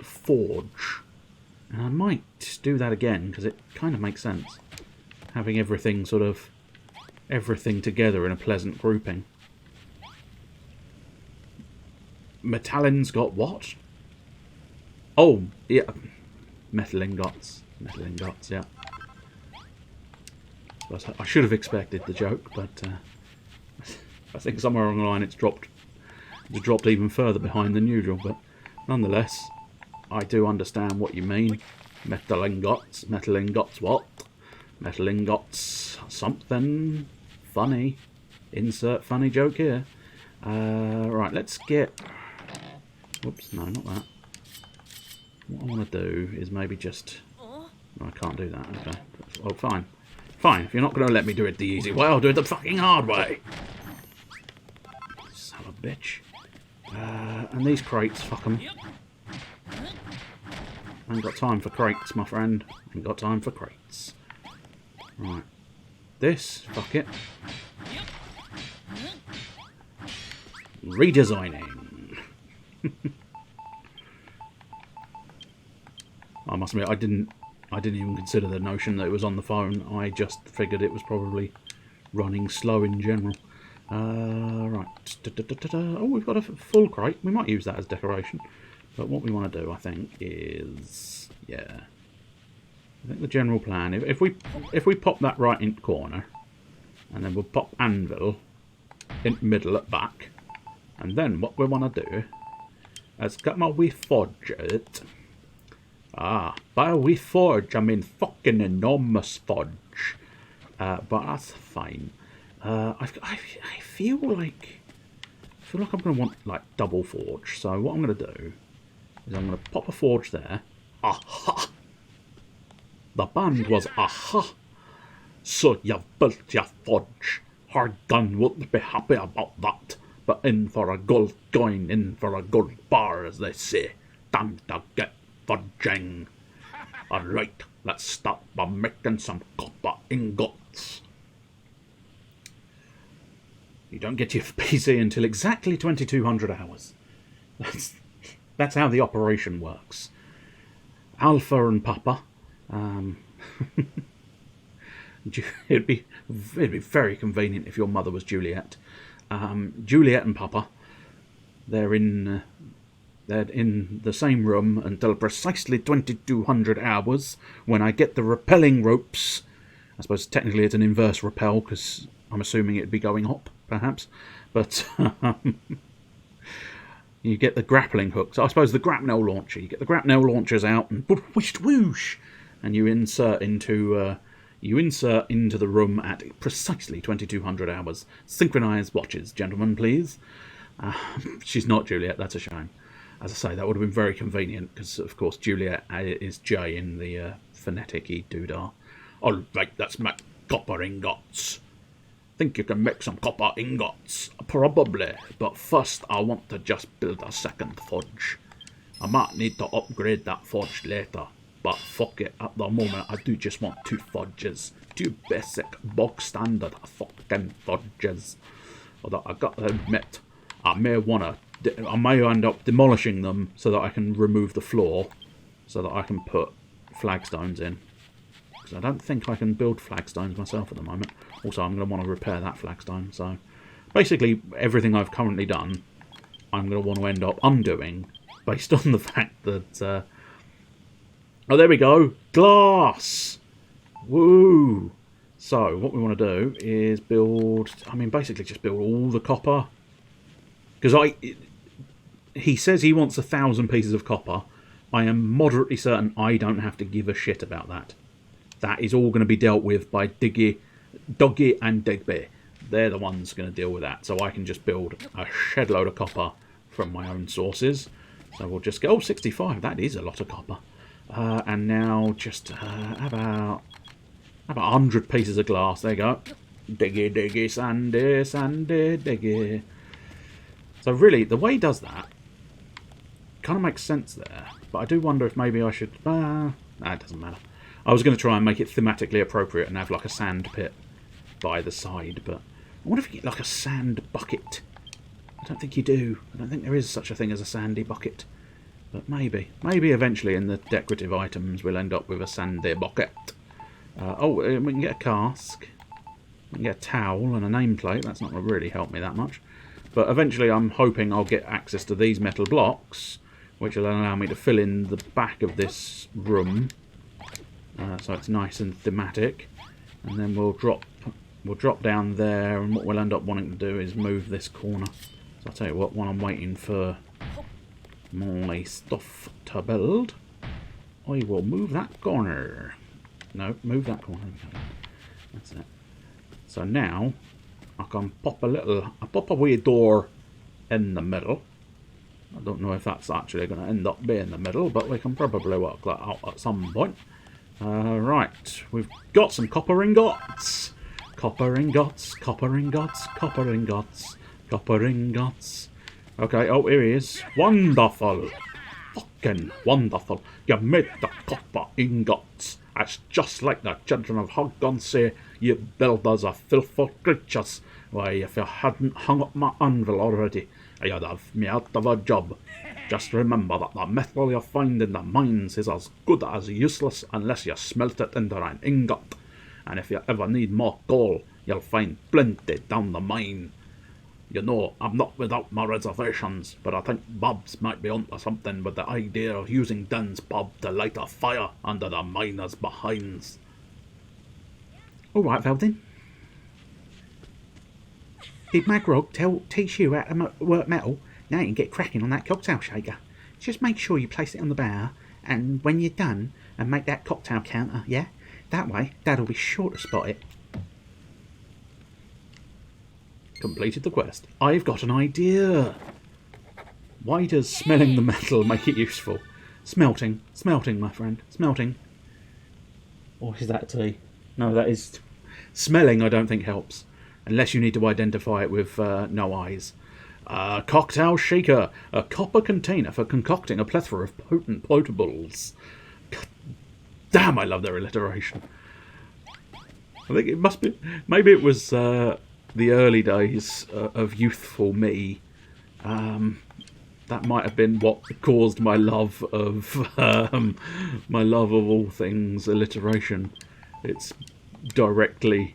forge. And I might do that again because it kind of makes sense, having everything together in a pleasant grouping. Metallin's got what? Oh, yeah. Metal ingots. Metal ingots, yeah. But I should have expected the joke, but I think somewhere along the line it's dropped even further behind than usual. But nonetheless, I do understand what you mean. Metal ingots what? Metal ingots something funny. Insert funny joke here. Right, let's get... Whoops, no, not that. What I want to do is maybe just... No, I can't do that, okay. Oh, fine. Fine, if you're not going to let me do it the easy way, I'll do it the fucking hard way. Son of a bitch. And these crates, fuck them. I ain't got time for crates, my friend. Ain't got time for crates. Right. This, fuck it. Redesigning. I must admit, I didn't even consider the notion that it was on the phone. I just figured it was probably running slow in general. Right. Oh, we've got a full crate. We might use that as decoration. But what we want to do, I think, is... Yeah. I think the general plan... If we pop that right in the corner, and then we'll pop anvil in the middle at back, and then what we want to do is get my wee forge out. By a wee forge, I mean fucking enormous forge. But that's fine. I feel like I'm going to want like double forge. So what I'm going to do is I'm going to pop a forge there. Aha! The band was aha! So you've built your forge. Hardgun wouldn't be happy about that. But in for a gold coin, in for a gold bar, as they say. Time to get forging. Alright, let's start by making some copper ingots. You don't get your PC until exactly 2200 hours. That's how the operation works. Alpha and Papa. It'd be very convenient if your mother was Juliet. Juliet and Papa, they're in the same room until precisely 2200 hours, when I get the rappelling ropes. I suppose technically it's an inverse rappel, because I'm assuming it'd be going up, perhaps. But you get the grappling hooks. I suppose the grapnel launcher. You get the grapnel launchers out and whoosh whoosh, and you insert into the room at precisely 2200 hours. Synchronized watches, gentlemen, please. She's not Juliet. That's a shame. As I say, that would have been very convenient, because of course Juliet is J in the phonetic-y doodah. All right, let's make copper ingots. Think you can make some copper ingots? Probably, but first I want to just build a second forge. I might need to upgrade that forge later, but fuck it, at the moment I do just want 2 forges. 2 basic, bog standard fucking forges. Although I got to admit, I may end up demolishing them so that I can remove the floor, so that I can put flagstones in. Because I don't think I can build flagstones myself at the moment. Also, I'm going to want to repair that flagstone. So, basically, everything I've currently done, I'm going to want to end up undoing, based on the fact that... oh, there we go! Glass! Woo! So, what we want to do is build... I mean, basically just build all the copper. Because he says he wants 1,000 pieces of copper. I am moderately certain I don't have to give a shit about that. That is all going to be dealt with by Doggy and Digby. They're the ones going to deal with that. So I can just build a shed load of copper from my own sources. So we'll just go... oh, 65. That is a lot of copper. And now just about 100 pieces of glass. There you go. Diggy, diggy, sandy, sandy, diggy. So really, the way he does that kind of makes sense there. But I do wonder if maybe I should... it doesn't matter. I was going to try and make it thematically appropriate and have like a sand pit by the side, but I wonder if you get like a sand bucket. I don't think you do. I don't think there is such a thing as a sandy bucket. But maybe. Maybe eventually in the decorative items we'll end up with a sandy bucket. We can get a cask. We can get a towel and a nameplate. That's not going to really help me that much. But eventually I'm hoping I'll get access to these metal blocks, which will allow me to fill in the back of this room. So it's nice and thematic. And then we'll drop down there, and what we'll end up wanting to do is move this corner. So I'll tell you what, while I'm waiting for my stuff to build, I will move that corner. No, move that corner. That's it. So now I can pop a wee door in the middle. I don't know if that's actually going to end up being the middle, but we can probably work that out at some point. Right, we've got some copper ingots. Copper ingots, copper ingots, copper ingots, copper ingots. Okay, oh, here he is. Wonderful. Fucking wonderful. You made the copper ingots. That's just like the children of Hoggon say, you builders are filthy creatures. Why, if you hadn't hung up my anvil already, you'd have me out of a job. Just remember that the metal you find in the mines is as good as useless unless you smelt it into an ingot. And if you ever need more coal, you'll find plenty down the mine. You know, I'm not without my reservations, but I think Bob's might be onto something with the idea of using Dan's Bob to light a fire under the miners' behinds. All right, Veldin. Did Magrog teach you how to work metal? Now you can get cracking on that cocktail shaker. Just make sure you place it on the bar, and when you're done, and make that cocktail counter, yeah? That way, Dad'll be sure to spot it. Completed the quest. I've got an idea. Why does smelling the metal make it useful? Smelting, my friend, smelting. Or is that tea? No, that is... Smelling I don't think helps. Unless you need to identify it with no eyes. Cocktail shaker. A copper container for concocting a plethora of potent potables. God damn, I love their alliteration. I think it must be... Maybe it was the early days of youthful me. That might have been what caused my love of all things alliteration. It's directly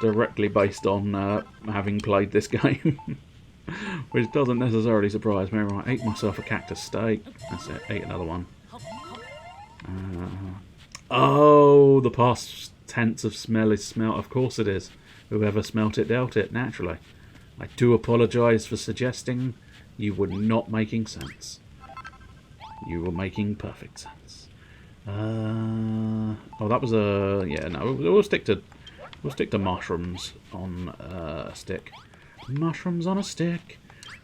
based on having played this game, which doesn't necessarily surprise me. Right, ate myself a cactus steak. That's it. Ate another one. Oh, the past tense of smell is smelt. Of course it is. Whoever smelt it dealt it. Naturally. I do apologise for suggesting you were not making sense. You were making perfect sense. Oh, that was a... Yeah, no, we'll stick to mushrooms on a stick. Mushrooms on a stick.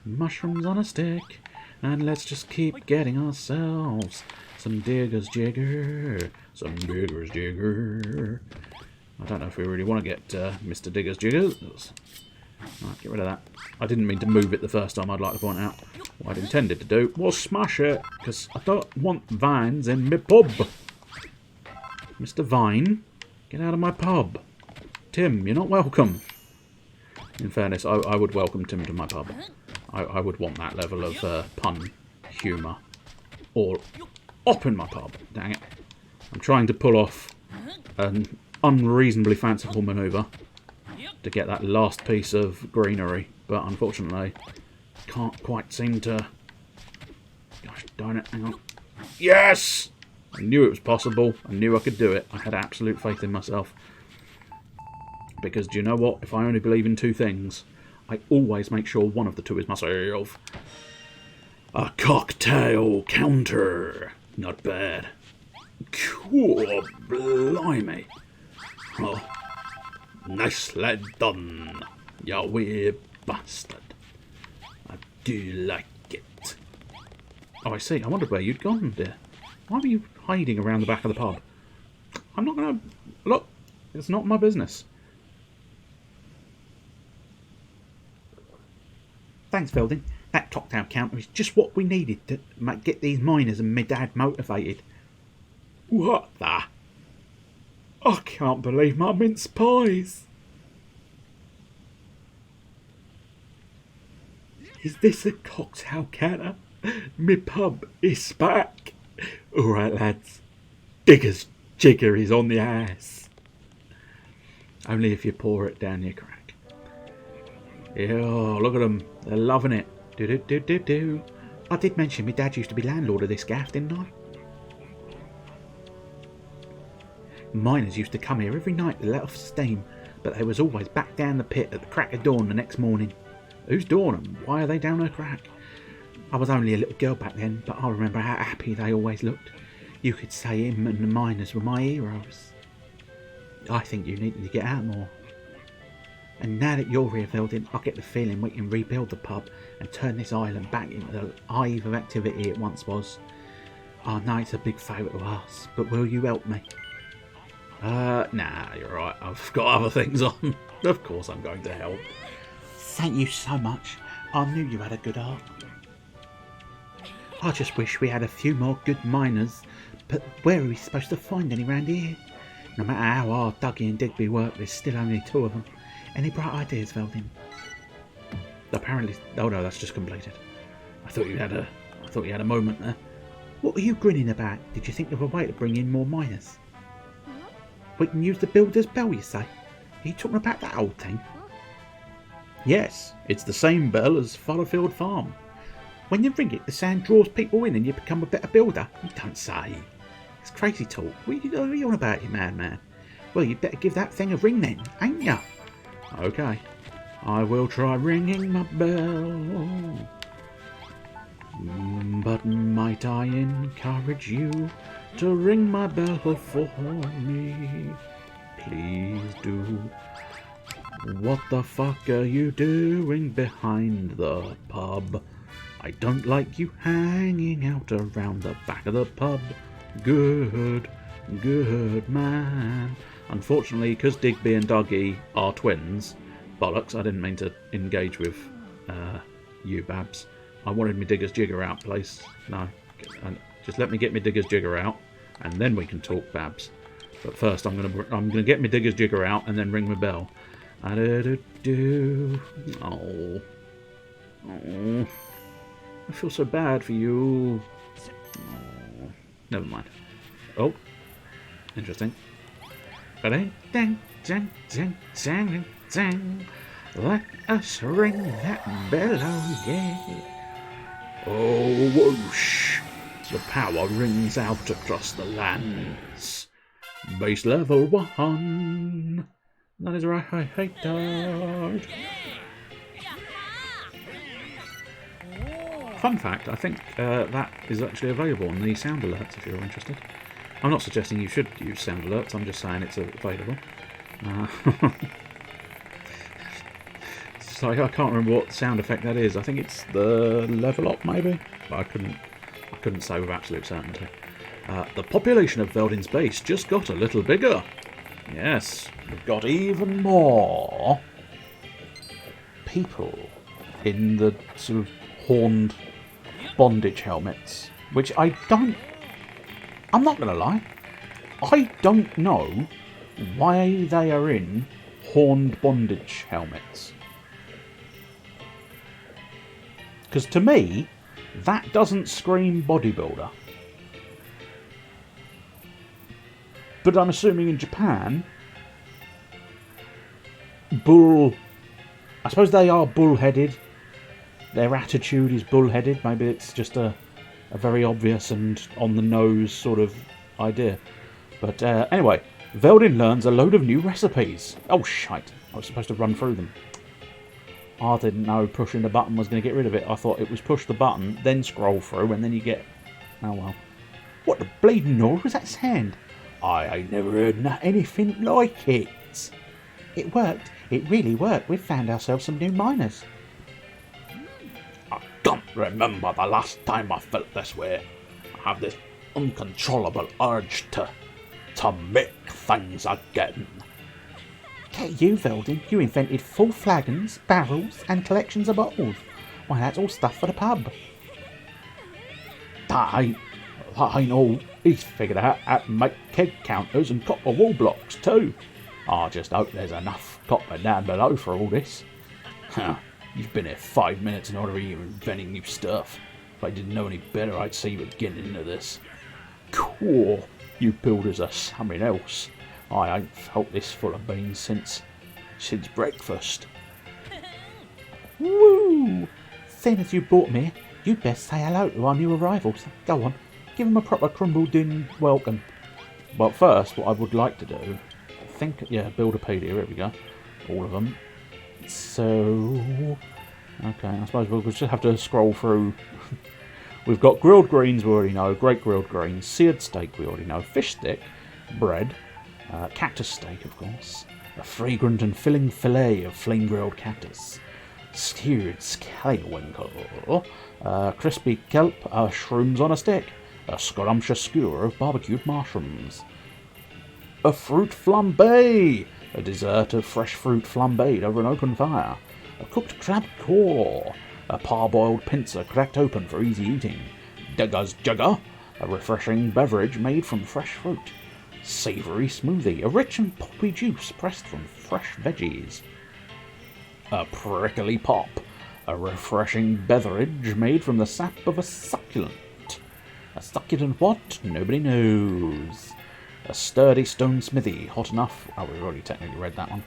Mushrooms on a stick. And let's just keep getting ourselves some Digger's Jigger. Some Digger's Jigger. I don't know if we really want to get Mr. Digger's Jiggers. Right, get rid of that. I didn't mean to move it the first time, I'd like to point out. What I'd intended to do was smash it, because I don't want vines in my pub. Mr. Vine, get out of my pub. Tim, you're not welcome. In fairness, I would welcome Tim to my pub. I would want that level of pun humour. Or up in my pub. Dang it. I'm trying to pull off an unreasonably fanciful manoeuvre to get that last piece of greenery, but unfortunately can't quite seem to... Gosh darn it, hang on. Yes! I knew it was possible. I knew I could do it. I had absolute faith in myself. Because do you know what? If I only believe in two things, I always make sure one of the two is myself. A cocktail counter. Not bad. Cool, blimey. Oh. Nicely done, you wee bastard. I do like it. Oh, I see. I wondered where you'd gone, dear. Why were you hiding around the back of the pub? I'm not going to... Look, it's not my business. Thanks, Felding. That cocktail counter is just what we needed to get these miners and my dad motivated. What the... I can't believe my mince pies. Is this a cocktail counter? My pub is back. Alright, lads. Digger's Jigger is on the ass. Only if you pour it down your crack. Yeah, look at them. They're loving it. Do-do-do-do-do. I did mention my dad used to be landlord of this gaff, didn't I? Miners used to come here every night to let off steam, but they was always back down the pit at the crack of dawn the next morning. Who's dawn and why are they down her crack? I was only a little girl back then, but I remember how happy they always looked. You could say him and the miners were my heroes. I think you need to get out more. And now that you're here, Veldin, I get the feeling we can rebuild the pub and turn this island back into the hive of activity it once was. I know it's a big favourite of ours, but will you help me? Nah, you're right. I've got other things on. Of course I'm going to help. Thank you so much. I knew you had a good heart. I just wish we had a few more good miners, but where are we supposed to find any round here? No matter how hard Dougie and Digby work, there's still only two of them. Any bright ideas, Veldin? Apparently... Oh no, that's just completed. I thought you had a moment there. What are you grinning about? Did you think of a way to bring in more miners? We can use the builder's bell, you say? Are you talking about that old thing? Yes, it's the same bell as Fallowfield Farm. When you ring it, the sound draws people in and you become a better builder. You don't say. It's crazy talk. What are you on about, you madman? Well, you'd better give that thing a ring then, ain't ya? Okay. I will try ringing my bell. But might I encourage you to ring my bell for me? Please do. What the fuck are you doing behind the pub? I don't like you hanging out around the back of the pub. Good, good man. Unfortunately, because Digby and Dougie are twins, bollocks, I didn't mean to engage with you, Babs. I wanted me Digger's Jigger out, please. No, just let me get me Digger's Jigger out, and then we can talk, Babs. But first, I'm gonna get me Digger's Jigger out and then ring my bell. Oh, I feel so bad for you. Oh, never mind. Oh, interesting. Dang, dang, dang, dang, dang. Let us ring that bell, oh yeah. Oh, whoosh. The power rings out across the lands. Base level 1. That is right, I hate that. Fun fact, I think that is actually available on the sound alerts if you're interested. I'm not suggesting you should use sound alerts, I'm just saying it's available. So I can't remember what sound effect that is. I think it's the level up, maybe? But I couldn't say with absolute certainty. The population of Veldin's base just got a little bigger. Yes, we've got even more people in the sort of horned bondage helmets, which I'm not going to lie, I don't know why they are in horned bondage helmets. Because to me, that doesn't scream bodybuilder. But I'm assuming in Japan, I suppose they are bull-headed. Their attitude is bull-headed. Maybe it's just a very obvious and on-the-nose sort of idea. But anyway, Veldin learns a load of new recipes. Oh, shite. I was supposed to run through them. I didn't know pushing the button was going to get rid of it. I thought it was push the button, then scroll through, and then you get... Oh, well. What the bleeding noise was that sound? I ain't never heard anything like it. It worked. It really worked. We've found ourselves some new miners. I don't remember the last time I felt this way. I have this uncontrollable urge to make things again. Get you, Veldin. You invented full flagons, barrels, and collections of bottles. Why, that's all stuff for the pub. That ain't all. He's figured out how to make keg counters and copper wall blocks too. I just hope there's enough copper down below for all this. You've been here 5 minutes and already inventing new stuff. If I didn't know any better, I'd see you getting into this. Cool. You builders are something else. I ain't felt this full of beans since breakfast. Woo! Seeing as you brought me, you best say hello to our new arrivals. Go on, give them a proper crumbled-in welcome. But first, what I would like to do, Builderpedia, here we go. All of them. So, okay, I suppose we'll just have to scroll through. We've got grilled greens, we already know. Great grilled greens. Seared steak, we already know. Fish stick. Bread. Cactus steak, of course. A fragrant and filling fillet of flame-grilled cactus. Stewed scallywinkel. Crispy kelp. Shrooms on a stick. A scrumptious skewer of barbecued mushrooms. A fruit flambé. A dessert of fresh fruit flambéed over an open fire. A cooked crab core. A parboiled pincer cracked open for easy eating. Digger's Jigger. A refreshing beverage made from fresh fruit. Savoury smoothie. A rich and poppy juice pressed from fresh veggies. A prickly pop. A refreshing beverage made from the sap of a succulent. A succulent what? Nobody knows. A sturdy stone smithy, hot enough. Oh, we've already technically read that one.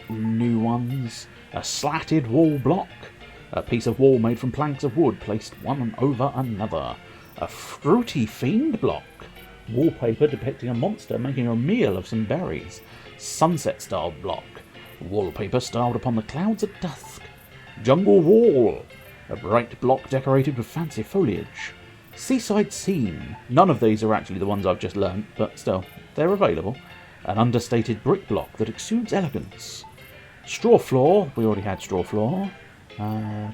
New ones. A slatted wall block. A piece of wall made from planks of wood placed one over another. A fruity fiend block. Wallpaper depicting a monster making a meal of some berries. Sunset-style block. Wallpaper styled upon the clouds at dusk. Jungle wall. A bright block decorated with fancy foliage. Seaside scene. None of these are actually the ones I've just learnt, but still, they're available. An understated brick block that exudes elegance. Straw floor. We already had straw floor. A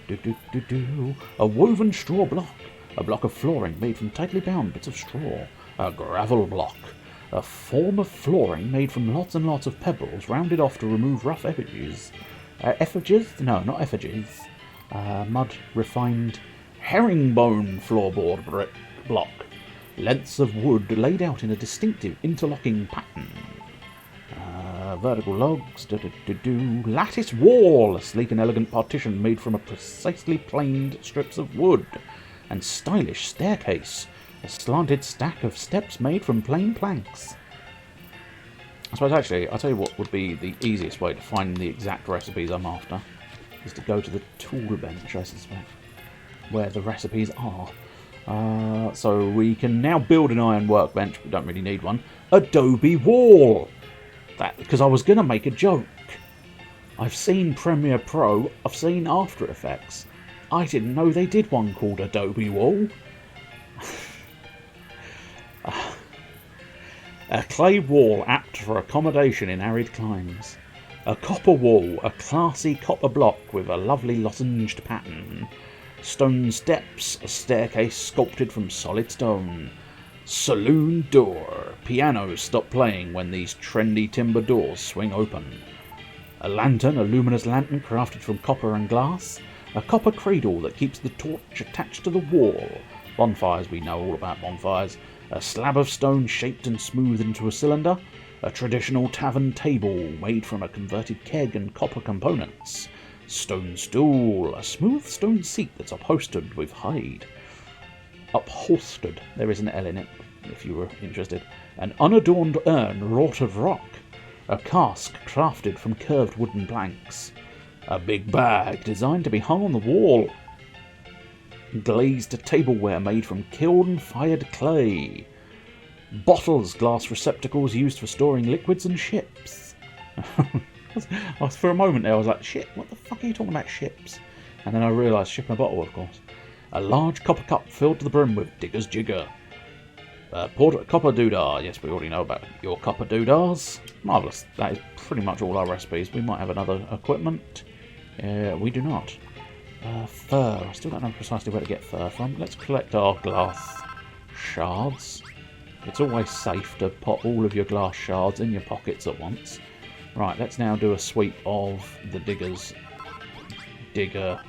woven straw block. A block of flooring made from tightly bound bits of straw. A gravel block. A form of flooring made from lots and lots of pebbles rounded off to remove rough effigies. Effigies? No, not effigies. Mud refined herringbone floorboard block. Lengths of wood laid out in a distinctive interlocking pattern. Vertical logs. Lattice wall. A sleek and elegant partition made from a precisely planed strips of wood. And stylish staircase. A slanted stack of steps made from plain planks. I suppose actually, I'll tell you what would be the easiest way to find the exact recipes I'm after. Is to go to the tool bench, I suspect. Where the recipes are. So we can now build an iron workbench. We don't really need one. Adobe wall. That because I was going to make a joke. I've seen Premiere Pro. I've seen After Effects. I didn't know they did one called Adobe wall. A clay wall apt for accommodation in arid climes. A copper wall, a classy copper block with a lovely lozenged pattern. Stone steps, a staircase sculpted from solid stone. Saloon door. Pianos stop playing when these trendy timber doors swing open. A lantern, a luminous lantern crafted from copper and glass. A copper cradle that keeps the torch attached to the wall. Bonfires, we know all about bonfires. A slab of stone shaped and smoothed into a cylinder. A traditional tavern table made from a converted keg and copper components. Stone stool, a smooth stone seat that's upholstered with hide. Upholstered, there is an L in it, if you were interested. An unadorned urn wrought of rock. A cask crafted from curved wooden planks. A big bag designed to be hung on the wall. Glazed tableware made from kiln-fired clay. Bottles, glass receptacles used for storing liquids and ships. For a moment there I was like, shit, what the fuck are you talking about ships? And then I realised ship and a bottle, of course. A large copper cup filled to the brim with digger's jigger. Copper doodah. Yes, we already know about your copper doodahs. Marvellous. That is pretty much all our recipes. We might have another equipment. We do not. Fur. I still don't know precisely where to get fur from. Let's collect our glass shards. It's always safe to put all of your glass shards in your pockets at once. Right, let's now do a sweep of the digger's jigger.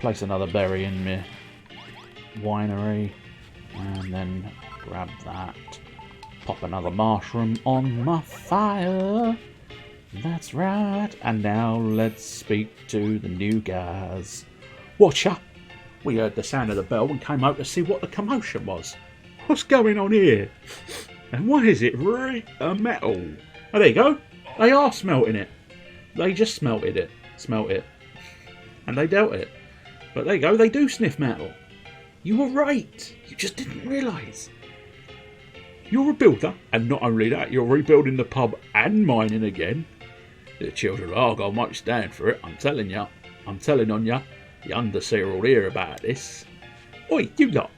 Place another berry in my winery. And then grab that. Pop another mushroom on my fire. That's right. And now let's speak to the new guys. Watcher, we heard the sound of the bell and came out to see what the commotion was. What's going on here? And why is it metal? Oh, there you go. They are smelting it. They just smelt it. And they dealt it. But there you go. They do sniff metal. You were right. You just didn't realise. You're a builder, and not only that, you're rebuilding the pub and mining again. The children of Argyle won't stand for it, I'm telling ya. I'm telling on ya. The underseer will hear about this. Oi, you lot.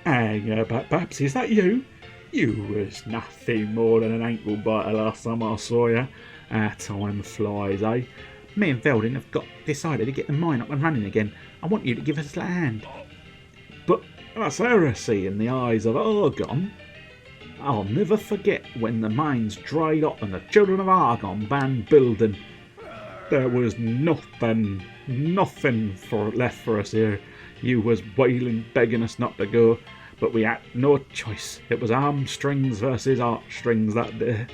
Hang about, Babs, is that you? You was nothing more than an ankle biter last time I saw ya. Time flies, eh? Me and Veldin have decided to get the mine up and running again. I want you to give us a hand. But that's heresy in the eyes of Argon. I'll never forget when the mines dried up and the children of Argon banned building. There was nothing left for us here. You was wailing, begging us not to go, but we had no choice. It was arm strings versus art strings that day.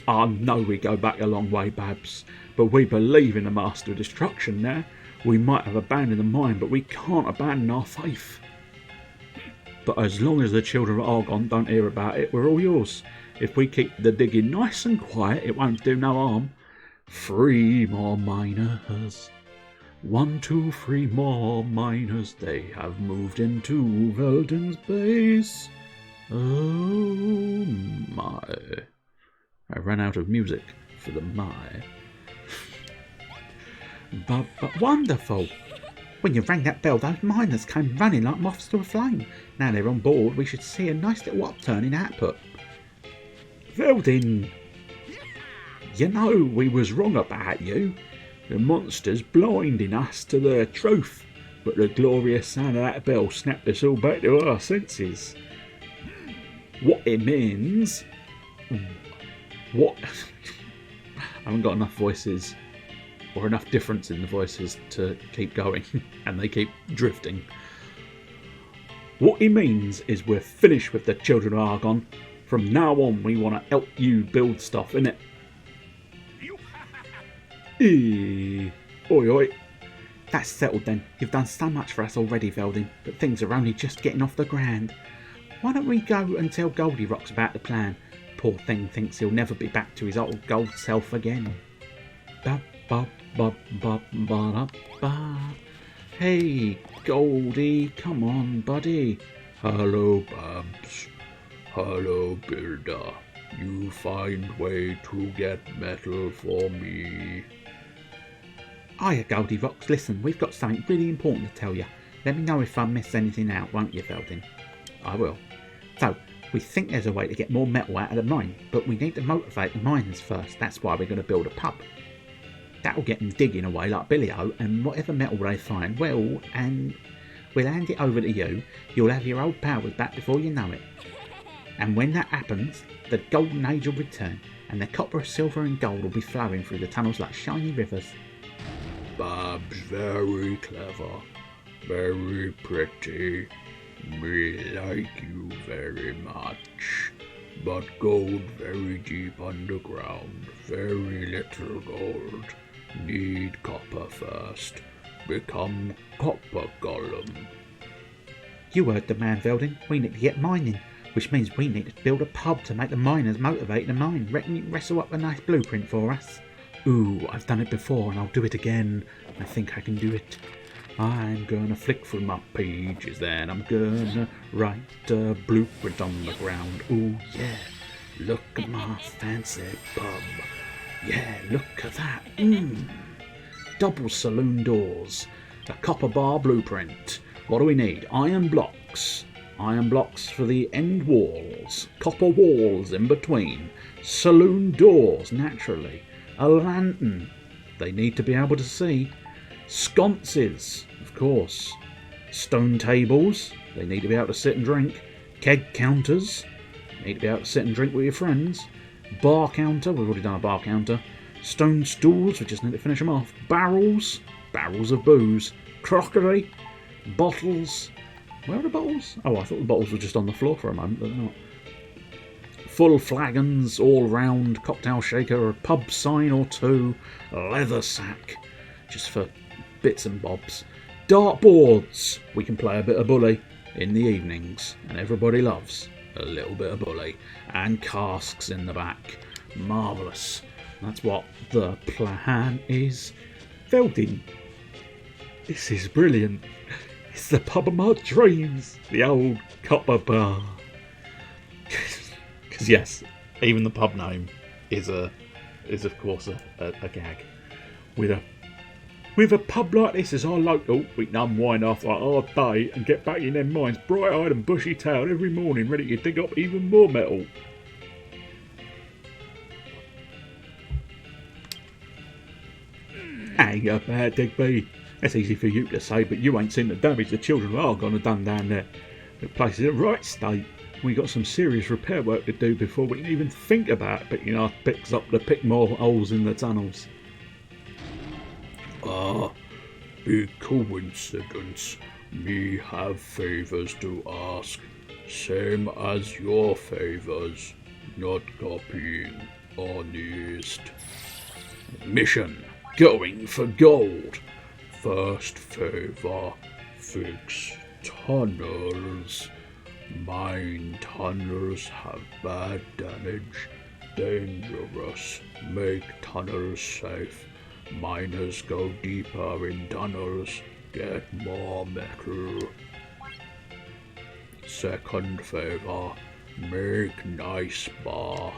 I know we go back a long way, Babs, but we believe in the Master of Destruction now. We might have abandoned the mine, but we can't abandon our faith. But as long as the children of Argon don't hear about it, we're all yours. If we keep the digging nice and quiet, it won't do no harm. 3 more miners. 1, 2, 3 more miners. They have moved into Veldin's base. Oh my. I ran out of music for the my. But wonderful. When you rang that bell, those miners came running like moths to a flame. Now they're on board, we should see a nice little upturn in output. Veldin! You know, we was wrong about you. The monster's blinding us to the truth, but the glorious sound of that bell snapped us all back to our senses. What it means... What... I haven't got enough voices, or enough difference in the voices to keep going, and they keep drifting. What he means is we're finished with the Children of Argon. From now on, we want to help you build stuff, innit? Oi, oi. That's settled then. You've done so much for us already, Veldin, but things are only just getting off the ground. Why don't we go and tell Goldie Rocks about the plan? Poor thing thinks he'll never be back to his old gold self again. Ba ba ba ba ba ba. Hey, Goldie, come on, buddy. Hello, Babs. Hello, Builder. You find way to get metal for me. Hiya, Goldie Rocks. Listen, we've got something really important to tell you. Let me know if I miss anything out, won't you, Veldin? I will. So, we think there's a way to get more metal out of the mine, but we need to motivate the miners first. That's why we're going to build a pub. That'll get them digging away like Billy-O, and whatever metal they find, we'll hand it over to you. You'll have your old powers back before you know it. And when that happens, the golden age will return, and the copper, silver and gold will be flowing through the tunnels like shiny rivers. Babs very clever, very pretty. Me like you very much. But gold very deep underground, very little gold. Need copper first. Become copper golem. You heard the man, Veldin. We need to get mining, which means we need to build a pub to make the miners motivate to mine. Reckon you can wrestle up a nice blueprint for us? Ooh, I've done it before and I'll do it again. I think I can do it. I'm gonna flick through my pages then. I'm gonna write a blueprint on the ground. Ooh, yeah. Look at my fancy pub. Yeah, look at that. Double saloon doors. A copper bar blueprint. What do we need? Iron blocks. Iron blocks for the end walls. Copper walls in between. Saloon doors, naturally. A lantern. They need to be able to see. Sconces, of course. Stone tables. They need to be able to sit and drink. Keg counters. Need to be able to sit and drink with your friends. Bar counter. We've already done a bar counter. Stone stools. We just need to finish them off. Barrels. Barrels of booze. Crockery. Bottles. Where are the bottles? Oh, I thought the bottles were just on the floor for a moment, but they're not. Full flagons, all round, cocktail shaker, a pub sign or two, a leather sack, just for bits and bobs. Dartboards, we can play a bit of bully in the evenings, and everybody loves a little bit of bully. And casks in the back, marvellous. That's what the plan is. Veldin, this is brilliant. It's the pub of my dreams, the old copper bar. Because yes, even the pub name is of course a gag. With a pub like this as our local, we can unwind after a hard day and get back in them mines bright-eyed and bushy-tailed every morning, ready to dig up even more metal. Hang up there, Digby. That's easy for you to say, but you ain't seen the damage the Children of Argon have done down there. The place is in a right state. We got some serious repair work to do before we can even think about picking our picks up to pick more holes in the tunnels. Ah, big coincidence. Me have favours to ask. Same as your favours. Not copying. Honest. Mission. Going for gold. First favour. Fix tunnels. Mine tunnels have bad damage. Dangerous. Make tunnels safe. Miners go deeper in tunnels. Get more metal. Second favour. Make nice bar.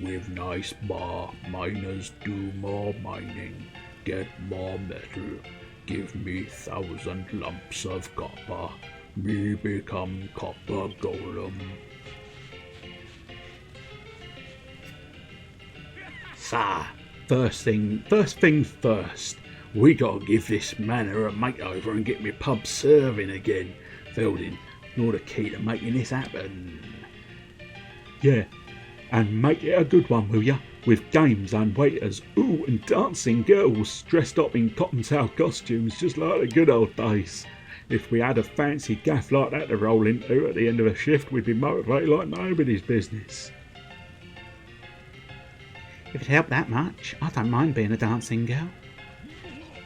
With nice bar, miners do more mining. Get more metal. Give me 1,000 lumps of copper. Me become copper golem. Sir, first thing first. We gotta give this manor a makeover and get me pub serving again. Veldin, you're the key to making this happen. Yeah, and make it a good one, will ya? With games and waiters, ooh, and dancing girls dressed up in cottontail costumes just like the good old days. If we had a fancy gaff like that to roll into at the end of a shift, we'd be motivated like nobody's business. If it helped that much, I don't mind being a dancing girl.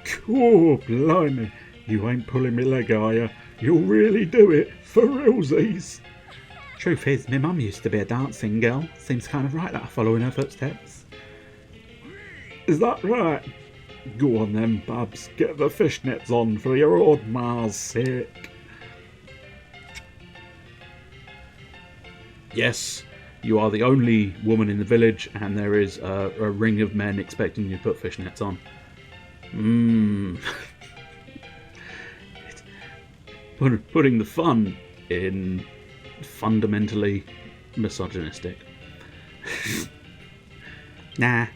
Cool, blimey, you ain't pulling me leg, are ya? You'll really do it, for realsies. Truth is, my mum used to be a dancing girl. Seems kind of right that I follow in her footsteps. Is that right? Go on then, Babs, get the fishnets on for your old ma's sake. Yes, you are the only woman in the village, and there is a ring of men expecting you to put fishnets on. Putting the fun in fundamentally misogynistic. Nah.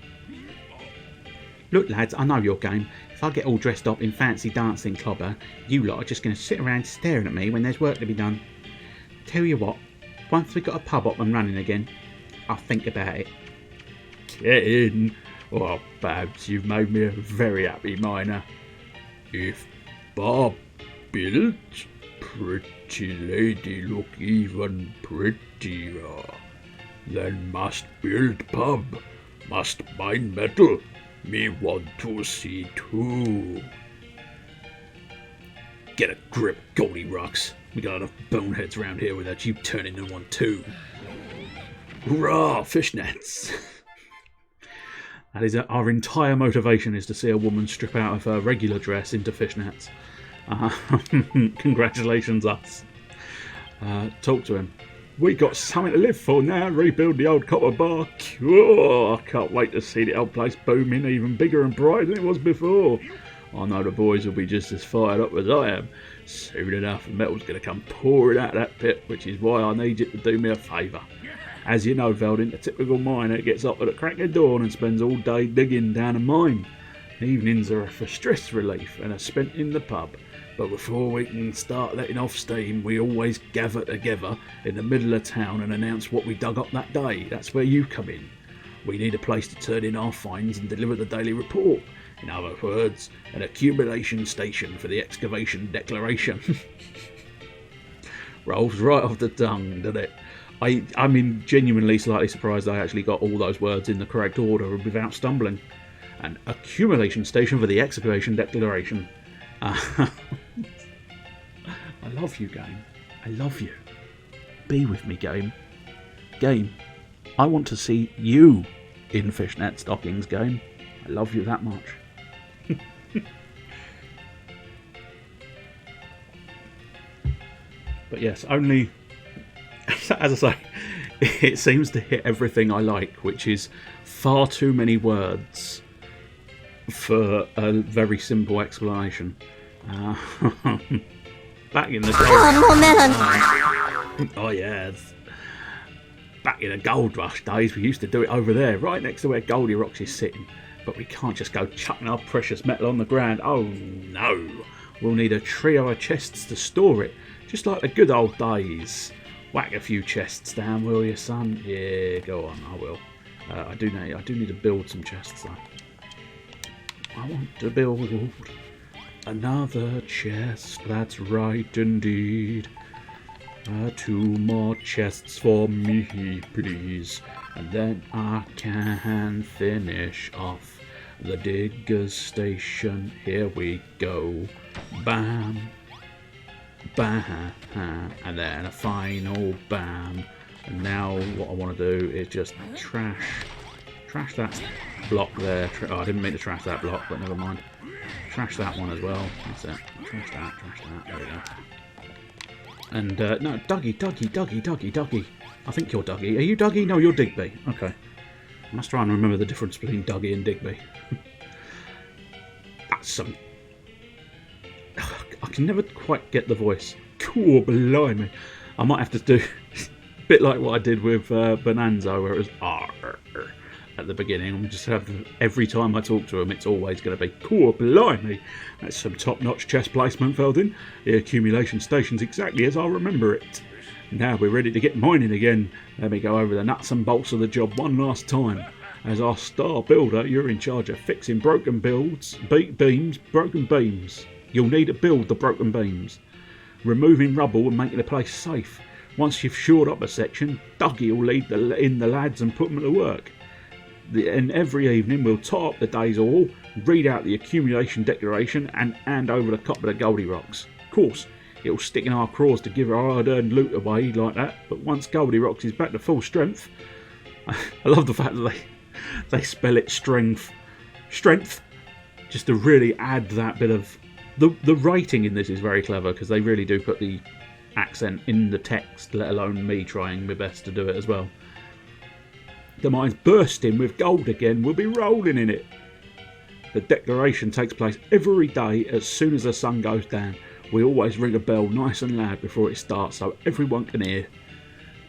Look, lads, I know your game. If I get all dressed up in fancy dancing clobber, you lot are just going to sit around staring at me when there's work to be done. Tell you what, once we've got a pub up and running again, I'll think about it. Get in. Oh, Babs, you've made me a very happy miner. If Bob built, pretty lady look even prettier. Then must build pub, must mine metal. Me want to see too. Get a grip, Goldie Rocks. We got enough boneheads around here without you turning into one too. Hurrah, fishnets! That is our entire motivation, is to see a woman strip out of her regular dress into fishnets. Congratulations, us. Talk to him. We got something to live for now, rebuild the old copper bar. Oh, I can't wait to see the old place booming even bigger and brighter than it was before. I know the boys will be just as fired up as I am. Soon enough, metal's going to come pouring out of that pit, which is why I need you to do me a favour. As you know, Veldin, the typical miner gets up at the crack of dawn and spends all day digging down a mine. Evenings are for stress relief and are spent in the pub. But before we can start letting off steam, we always gather together in the middle of town and announce what we dug up that day. That's where you come in. We need a place to turn in our finds and deliver the daily report. In other words, an accumulation station for the excavation declaration. Rolls right off the tongue, doesn't it? I mean, genuinely slightly surprised I actually got all those words in the correct order without stumbling. An accumulation station for the excavation declaration. I love you, game. I love you. Be with me, game. Game, I want to see you in fishnet stockings, game. I love you that much. But yes, only, as I say, it seems to hit everything I like, which is far too many words for a very simple explanation. Back in the oh yes, back in the gold rush days, we used to do it over there, right next to where Goldie Rocks is sitting. But we can't just go chucking our precious metal on the ground. Oh no, we'll need a trio of chests to store it, just like the good old days. Whack a few chests down, will you, son? Yeah, go on, I will. I do need to build some chests though. I want to build another chest, that's right indeed. 2 more chests for me, please. And then I can finish off the digger's station. Here we go. Bam. Bam. And then a final bam. And now what I want to do is just trash that block there. Oh, I didn't mean to trash that block, but never mind. Trash that one as well. That's it. Trash that. There we go. And, no, Dougie. I think you're Dougie. Are you Dougie? No, you're Digby. Okay. I must try and remember the difference between Dougie and Digby. That's some... I can never quite get the voice. Cool, blimey. I might have to do a bit like what I did with Bonanza, where it was at the beginning. I'm just every time I talk to him, it's always going to be, cool, blimey, that's some top-notch chest placement, Feldin. The accumulation station's exactly as I remember it. Now we're ready to get mining again. Let me go over the nuts and bolts of the job one last time. As our star builder, you're in charge of fixing broken beams. You'll need to build the broken beams, removing rubble and making the place safe. Once you've shored up a section, Dougie will lead in the lads and put them to work. And every evening we'll tie up the day's haul, read out the accumulation declaration and hand over the copper to Goldie Rocks. Of course, it'll stick in our craws to give our hard-earned loot away like that, but once Goldie Rocks is back to full strength... I love the fact that they spell it strength, just to really add that bit of... The writing in this is very clever, because they really do put the accent in the text, let alone me trying my best to do it as well. The mine's bursting with gold again, we'll be rolling in it. The declaration takes place every day as soon as the sun goes down. We always ring a bell nice and loud before it starts so everyone can hear.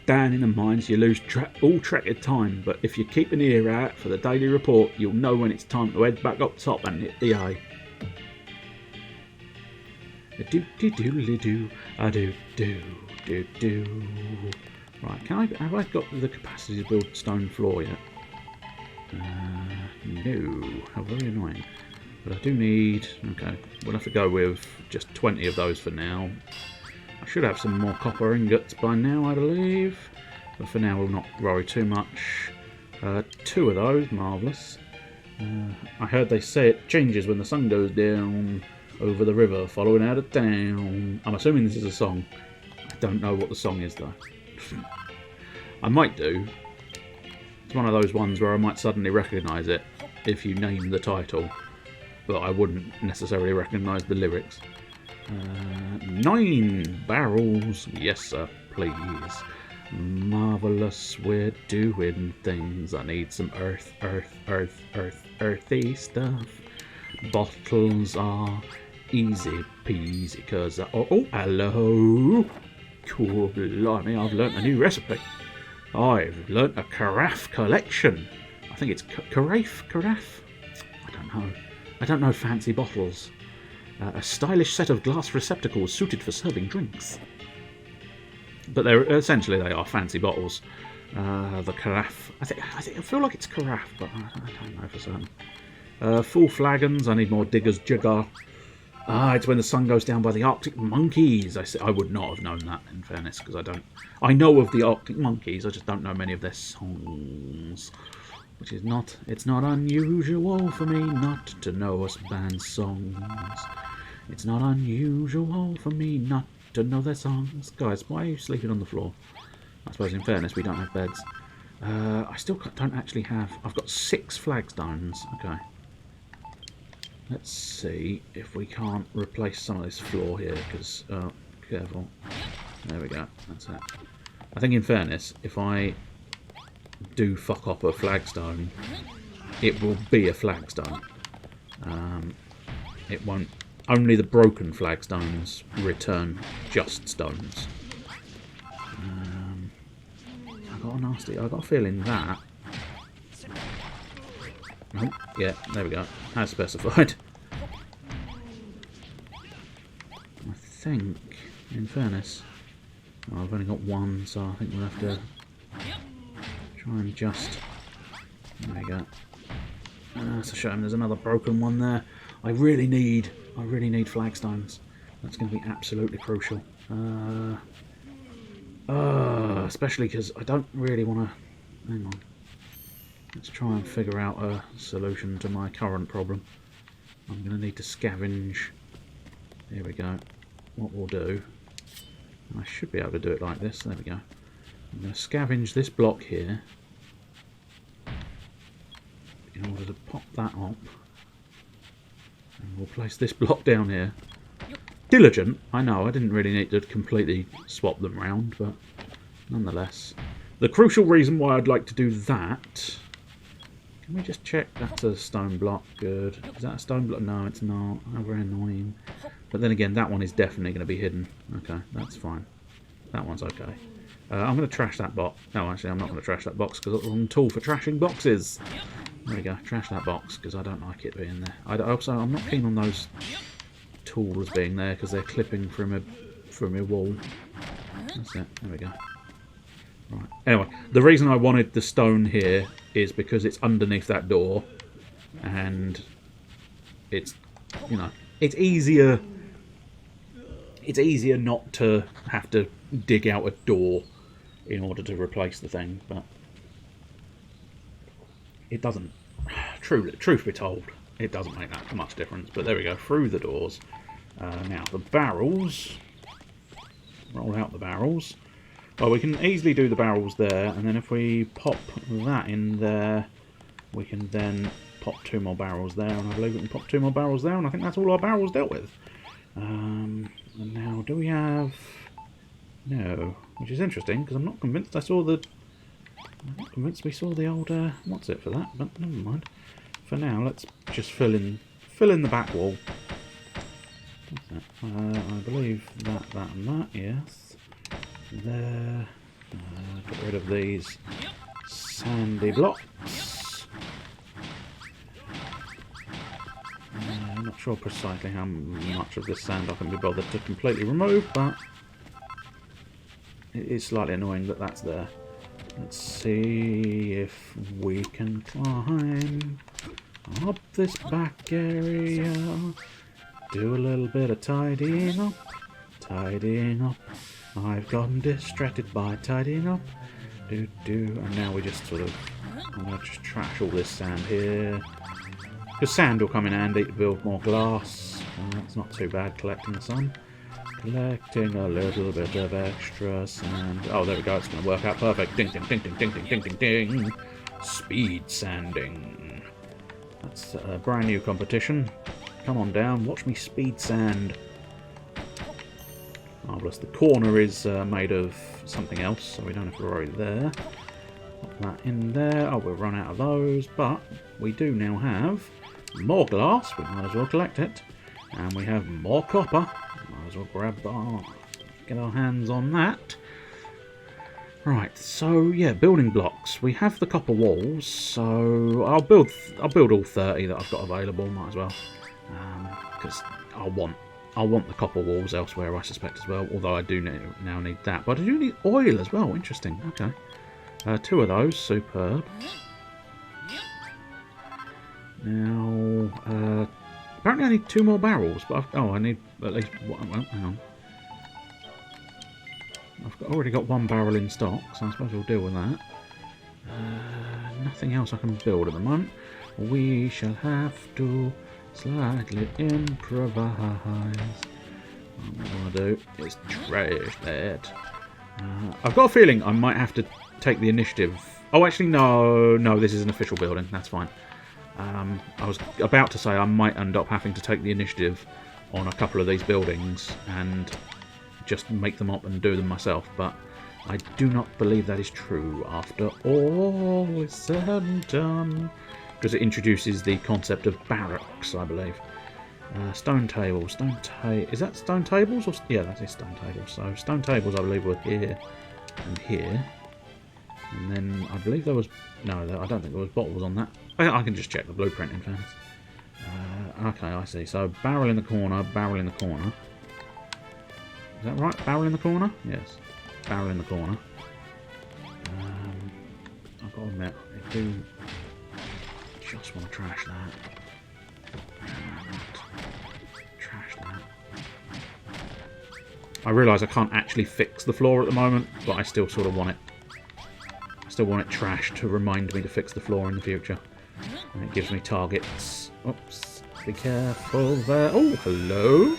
Down in the mines you lose all track of time, but if you keep an ear out for the daily report, you'll know when it's time to head back up top and hit the A. Right, have I got the capacity to build stone floor yet? No, how very annoying. But I do need... Okay, we'll have to go with just 20 of those for now. I should have some more copper ingots by now, I believe. But for now, we'll not worry too much. 2 of those, marvellous. I heard they say it changes when the sun goes down over the river, following out of town. I'm assuming this is a song. I don't know what the song is, though. I might do. It's one of those ones where I might suddenly recognise it if you name the title, but I wouldn't necessarily recognise the lyrics. 9 barrels, yes sir, please. Marvellous, we're doing things. I need some earthy stuff. Bottles are easy peasy, cause oh, hello. Cool, blimey, I've learnt a new recipe. I've learnt a carafe collection. I think it's carafe? I don't know fancy bottles. A stylish set of glass receptacles suited for serving drinks. But essentially they are fancy bottles. The carafe. I feel like it's carafe, but I don't know for certain. Full flagons. I need more Digger's Jigger. It's when the sun goes down by the Arctic Monkeys. I would not have known that, in fairness, because I know of the Arctic Monkeys. I just don't know many of their songs. Which is it's not unusual for me not to know a band's songs. It's not unusual for me not to know their songs. Guys, why are you sleeping on the floor? I suppose in fairness we don't have beds. I still don't actually have... I've got 6 flagstones. Okay. Let's see if we can't replace some of this floor here, because... careful. There we go. That's it. I think in fairness, if I do fuck up a flagstone, it will be a flagstone. It won't... Only the broken flagstones return just stones. I got a feeling that... Oh, yeah, there we go. As specified. I think, in fairness... Well, I've only got 1, so I think we'll have to try and just... There we go. That's a shame, there's another broken one there. I really need flagstones. That's going to be absolutely crucial. Especially because I don't really want to... Hang on. Let's try and figure out a solution to my current problem. I'm going to need to scavenge. Here we go. What we'll do... I should be able to do it like this. There we go. I'm going to scavenge this block here in order to pop that up. And we'll place this block down here. Diligent, I know, I didn't really need to completely swap them round, but nonetheless. The crucial reason why I'd like to do that... Can we just check? That's a stone block, good. Is that a stone block? No, it's not. How very annoying. But then again, that one is definitely going to be hidden. Okay, that's fine. That one's okay. I'm going to trash that box. No, actually, I'm not going to trash that box because I've got the wrong tool for trashing boxes. There we go. Trash that box because I don't like it being there. I'm not keen on those tools being there because they're clipping from a wall. That's it. There we go. Right. Anyway, the reason I wanted the stone here is because it's underneath that door, and it's, you know, it's easier. It's easier not to have to dig out a door in order to replace the thing, but it doesn't. Truth be told, it doesn't make that much difference. But there we go, through the doors. Now the barrels. Roll out the barrels. Well, we can easily do the barrels there, and then if we pop that in there, we can then pop 2 more barrels there, and I believe we can pop 2 more barrels there, and I think that's all our barrels dealt with. And now, do we have... No, which is interesting, because I'm not convinced I'm not convinced we saw the old, what's it for that, but never mind. For now, let's just fill in the back wall. What's that? I believe that, and that, yes. There. Get rid of these sandy blocks. I'm not sure precisely how much of this sand I can be bothered to completely remove, but it is slightly annoying that that's there. Let's see if we can climb up this back area. Do a little bit of tidying up. Tidying up. I've gotten distracted by tidying up. And now we just sort of... I'm going to just trash all this sand here. Because sand will come in handy to build more glass. It's not too bad collecting some. Collecting a little bit of extra sand. Oh, there we go. It's going to work out perfect. Ding, ding, ding, ding, ding, ding, ding, ding, ding. Speed sanding. That's a brand new competition. Come on down. Watch me speed sand. Marvellous. The corner is made of something else, so we don't have to worry there. Pop that in there. Oh, we'll run out of those, but we do now have more glass. We might as well collect it. And we have more copper. Might as well get our hands on that. Right, so yeah, building blocks. We have the copper walls, so I'll build all 30 that I've got available. Might as well, because I want the copper walls elsewhere, I suspect, as well. Although I do now need that, but I do need oil as well. Interesting. Okay, 2 of those, superb. Now, apparently I need 2 more barrels, but I need at least one. Well, hang on. I've already got 1 barrel in stock, so I suppose we'll deal with that. Nothing else I can build at the moment. We shall have to slightly improvise. What I want to do is trash that. I've got a feeling I might have to take the initiative. Oh, actually, no, this is an official building. That's fine. I was about to say I might end up having to take the initiative on a couple of these buildings and just make them up and do them myself, but I do not believe that is true after all is said and done, because it introduces the concept of barracks, I believe. Stone tables. Is that stone tables? Or... Yeah, that is stone tables. So stone tables, I believe, were here and here. And then I believe there was... No, I don't think there was bottles on that. I can just check the blueprint, in fairness. Okay, I see. So barrel in the corner, barrel in the corner. Is that right? Barrel in the corner? Yes. Barrel in the corner. I've got to admit, I do just want to trash that. Trash that. I realise I can't actually fix the floor at the moment, but I still sort of want it. I still want it trashed to remind me to fix the floor in the future. And it gives me targets. Oops. Be careful there. Oh, hello.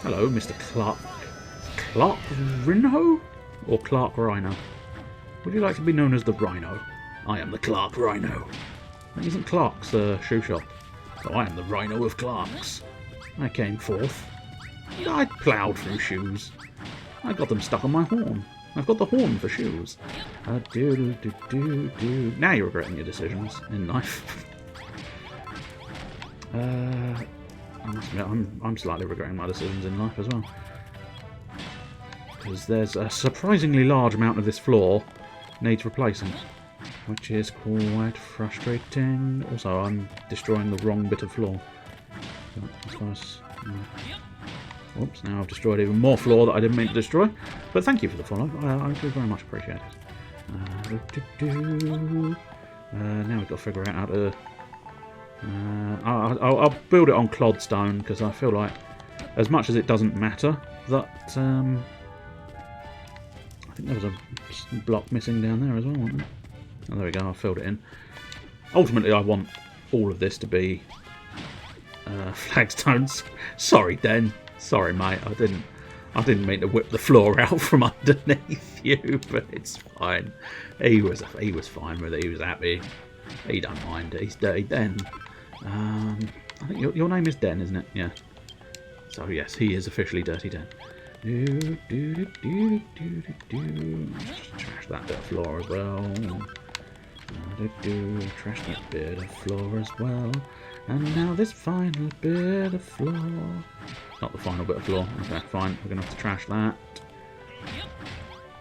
Hello, Mr. Clark. Clark Rhino? Or Clark Rhino? Would you like to be known as the Rhino? I am the Clark Rhino. That isn't Clark's shoe shop. So I am the Rhino of Clark's. I came forth. I ploughed through shoes. I got them stuck on my horn. I've got the horn for shoes. Now you're regretting your decisions in life. I must admit, I'm slightly regretting my decisions in life as well. because there's a surprisingly large amount of this floor needs replacing, which is quite frustrating. Also, I'm destroying the wrong bit of floor. I suppose, oops, now I've destroyed even more floor that I didn't mean to destroy. But thank you for the follow. I do very much appreciate it. Now we've got to figure out how to... I'll build it on clodstone, because I feel like, as much as it doesn't matter, that... I think there was a block missing down there as well, wasn't there? Oh, there we go, I filled it in. Ultimately, I want all of this to be flagstones. Sorry, Den. Sorry, mate. I didn't mean to whip the floor out from underneath you, but it's fine. He was fine with it. He was happy. He don't mind. He's Dirty Den. I think your name is Den, isn't it? Yeah. So yes, he is officially Dirty Den. Trash that bit of floor as well. Trash that bit of floor as well. And now this final bit of floor. Not the final bit of floor. Okay, fine. We're going to have to trash that.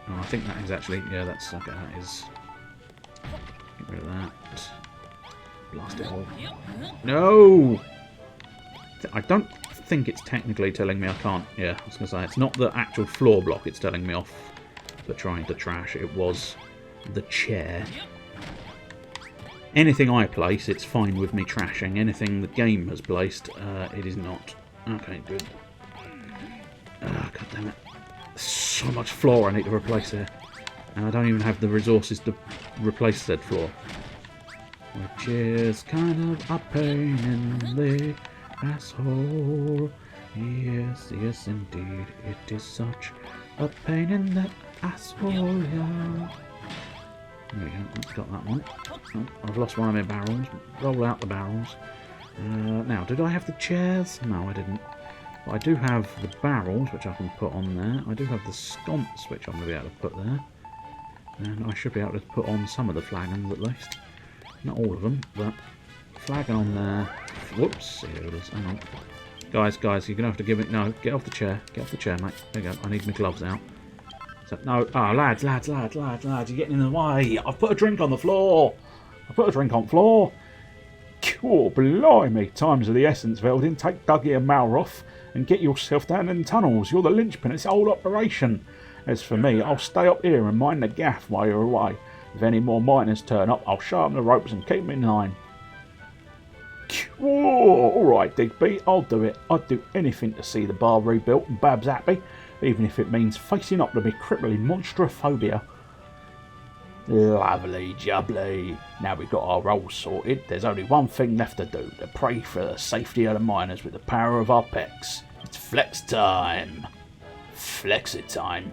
Oh, I think that is actually... Yeah, that's... Okay, that is... Get rid of that. Blast it all. No! I don't think it's technically telling me I can't... Yeah, I was going to say, it's not the actual floor block it's telling me off for trying to trash. It was the chair. Anything I place, it's fine with me trashing. Anything the game has placed, it is not. Okay, good. God damn it. So much floor I need to replace here. And I don't even have the resources to replace said floor. Which is kind of a pain in the asshole. Yes, yes indeed. It is such a pain in the asshole, yeah. There we go, that's got that one. Oh, I've lost one of my barrels. Roll out the barrels. Now, did I have the chairs? No, I didn't. But I do have the barrels, which I can put on there. I do have the sconce, which I'm going to be able to put there. And I should be able to put on some of the flagons at least. Not all of them, but flagon on there. Whoops, here it is. Hang on. Guys, you're going to have to give it... No, get off the chair. Get off the chair, mate. There you go. I need my gloves out. So, no. Oh, lads, you're getting in the way. I've put a drink on the floor. Oh, blimey. Time's of the essence, Veldin. Take Dougie and Malroth and get yourself down in the tunnels. You're the linchpin. It's the whole operation. As for me, I'll stay up here and mind the gaff while you're away. If any more miners turn up, I'll sharpen the ropes and keep them in line. Oh, alright, Digby, I'll do it. I'd do anything to see the bar rebuilt and Babs happy, even if it means facing up to my crippling monstrophobia. Lovely jubbly. Now we've got our roles sorted, there's only one thing left to do, to pray for the safety of the miners with the power of our pecs. It's flex time. Flexit time.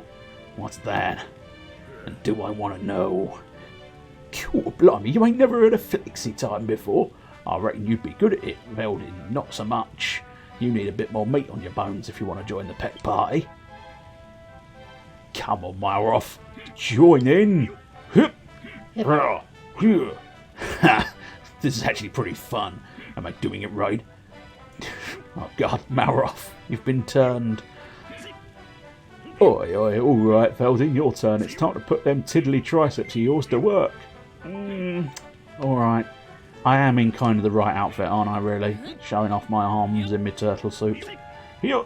What's that? And do I want to know? Oh, blimey, you ain't never heard of flexi time before? I reckon you'd be good at it, Veldin. Not so much. You need a bit more meat on your bones if you want to join the pet party. Come on, Malroth. Join in. This is actually pretty fun. Am I doing it right? Oh God, Malroth, you've been turned. Oi, alright, Veldin, your turn. It's time to put them tiddly triceps of yours to work. Alright. I am in kind of the right outfit, aren't I, really? Showing off my arms in my turtle suit. Here,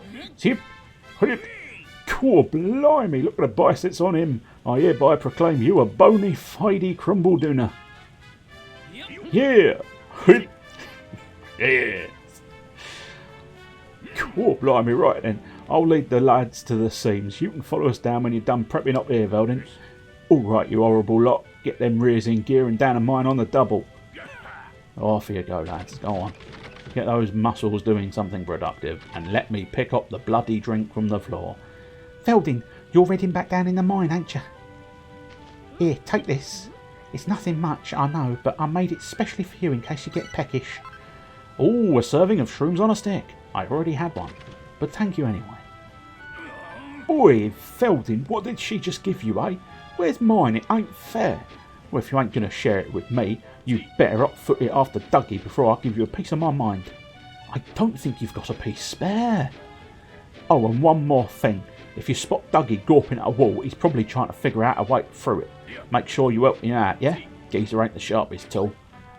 cool, blimey, look at the biceps on him. I hereby proclaim you a bony, fidey crumble-dooner. Yeah! Yeah! Cool, blimey, right then. I'll lead the lads to the seams. You can follow us down when you're done prepping up here, Veldin. Alright, you horrible lot. Get them rears in gear and down a mine on the double. Off you go, lads. Go on. Get those muscles doing something productive and let me pick up the bloody drink from the floor. Veldin, you're heading back down in the mine, ain't you? Here, take this. It's nothing much, I know, but I made it specially for you in case you get peckish. Oh, a serving of shrooms on a stick. I've already had one, but thank you anyway. Oi, Veldin, what did she just give you, eh? Where's mine? It ain't fair. Well, if you ain't going to share it with me, you'd better upfoot it after Dougie before I give you a piece of my mind. I don't think you've got a piece spare. Oh, and one more thing. If you spot Dougie gawping at a wall, he's probably trying to figure out a way through it. Make sure you help me out, yeah? Geezer ain't the sharpest tool.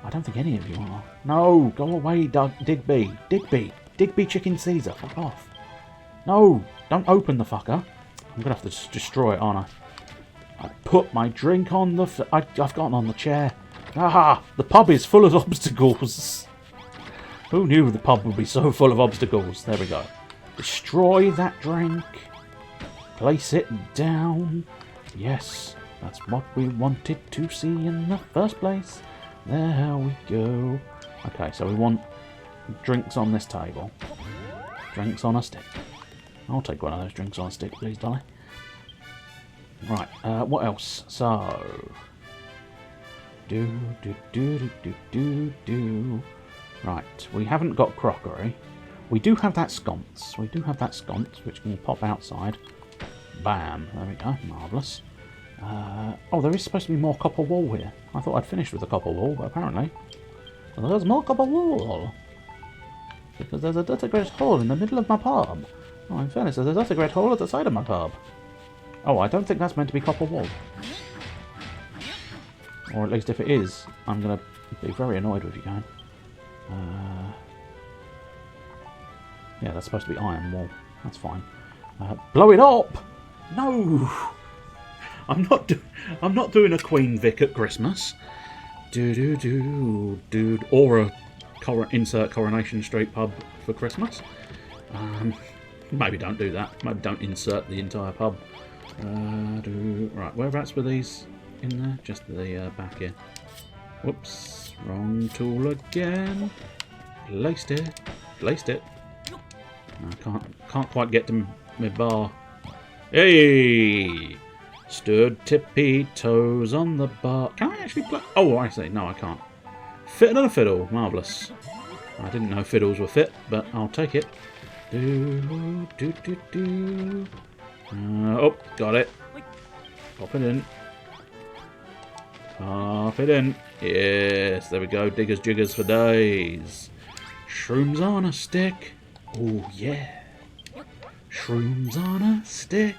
I don't think any of you are. No, go away, Digby. Digby Chicken Caesar, fuck off. No, don't open the fucker. I'm gonna have to just destroy it, aren't I? I put my drink on the... I've gotten on the chair. Ah, the pub is full of obstacles. Who knew the pub would be so full of obstacles? There we go. Destroy that drink. Place it down. Yes, that's what we wanted to see in the first place. There we go. Okay, so we want drinks on this table. Drinks on a stick. I'll take one of those drinks on a stick, please, Dolly. Right, what else? So... Right, we haven't got crockery. We do have that sconce. Which can pop outside. Bam, there we go, marvellous. Oh, there is supposed to be more copper wool here. I thought I'd finished with the copper wool, but apparently there's more copper wool. Because there's a dirty great hole in the middle of my pub. Oh, in fairness, there's a dirty great hole at the side of my pub. Oh, I don't think that's meant to be copper wool. Or at least if it is, I'm going to be very annoyed with you going. Yeah, that's supposed to be iron wool. That's fine. Blow it up! No! I'm not doing a Queen Vic at Christmas. Dude. Or a insert Coronation Street pub for Christmas. Maybe don't do that. Maybe don't insert the entire pub. Right, whereabouts were these in there? Just the back here. Whoops, wrong tool again. Placed it. I can't quite get to my bar. Hey! Stood tippy toes on the bar. Can I actually play? Oh, I see. No, I can't. Fitted on a fiddle. Marvellous. I didn't know fiddles were fit, but I'll take it. Oh, got it. Pop it in. Yes, there we go. Diggers jiggers for days. Shrooms on a stick. Oh, yeah. Shrooms on a stick.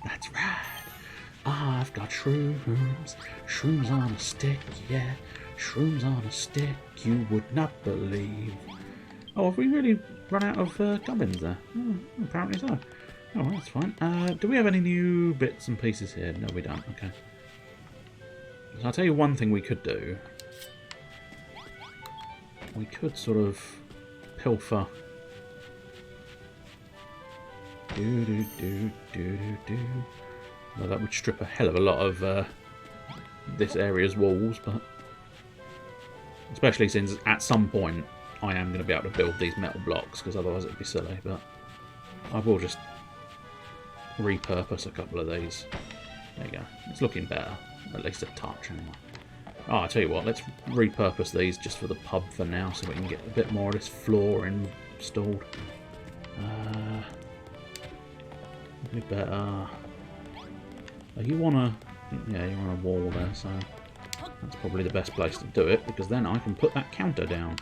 That's right. I've got shrooms. Shrooms on a stick, yeah. Shrooms on a stick, you would not believe. Oh, have we really run out of gubbins there? Oh, apparently so. Oh, well, that's fine. Do we have any new bits and pieces here? No, we don't. Okay. So I'll tell you one thing we could do. We could sort of pilfer. Well, that would strip a hell of a lot of this area's walls, but especially since at some point I am going to be able to build these metal blocks, because otherwise it would be silly. But I will just repurpose a couple of these. There you go. It's looking better, at least a touch anyway. Oh, I'll tell you what, let's repurpose these just for the pub for now, so we can get a bit more of this floor installed. Be better. You want a wall there, so that's probably the best place to do it, because then I can put that counter down.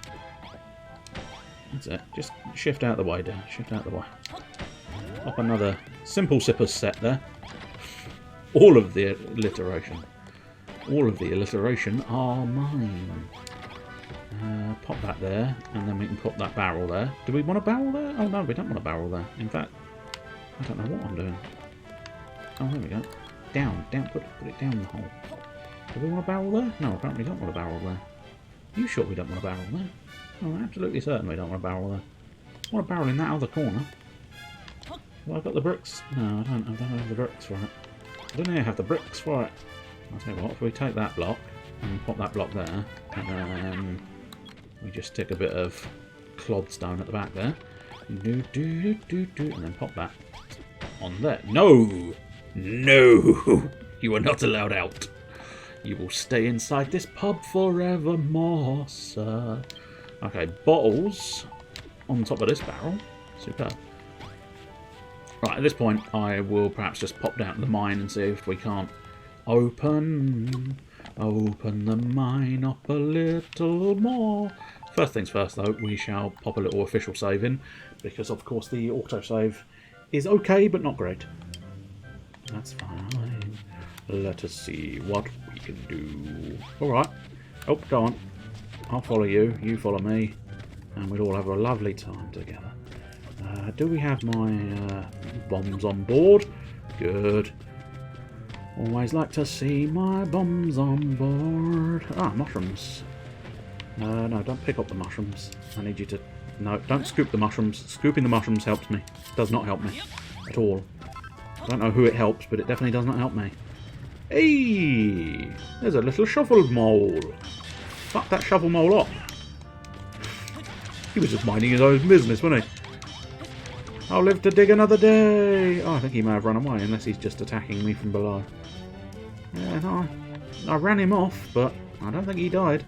That's it. Just shift out the way, Dan. Shift out the way. Pop another simple sippers set there. All of the alliteration are mine. Pop that there, and then we can pop that barrel there. Do we want a barrel there? Oh no, we don't want a barrel there. In fact, I don't know what I'm doing. Oh, there we go. Down, put it down the hole. Do we want a barrel there? No, apparently we don't want a barrel there. You sure we don't want a barrel there? Oh, I'm absolutely certain we don't want a barrel there. I want a barrel in that other corner. Have I got the bricks? No, I don't have the bricks for it. I don't have the bricks for it. I'll tell you what, if we take that block and pop that block there, and then we just stick a bit of clodstone at the back there, and then pop that on there. No! No! You are not allowed out. You will stay inside this pub forevermore, sir. Okay, bottles on top of this barrel. Superb. Right, at this point, I will perhaps just pop down to the mine and see if we can't open the mine up a little more. First things first, though, we shall pop a little official save in, because of course the autosave is okay, but not great. That's fine. Let us see what we can do. Alright. Oh, go on. I'll follow you. You follow me. And we'll all have a lovely time together. Do we have my bombs on board? Good. Always like to see my bombs on board. Ah, mushrooms. No, don't pick up the mushrooms. I need you to... No, don't scoop the mushrooms. Scooping the mushrooms helps me. Does not help me. At all. I don't know who it helps, but it definitely does not help me. Hey! There's a little shovel mole. Fuck that shovel mole up. He was just minding his own business, wasn't he? I'll live to dig another day. Oh, I think he may have run away, unless he's just attacking me from below. Yeah, no, I ran him off, but I don't think he died.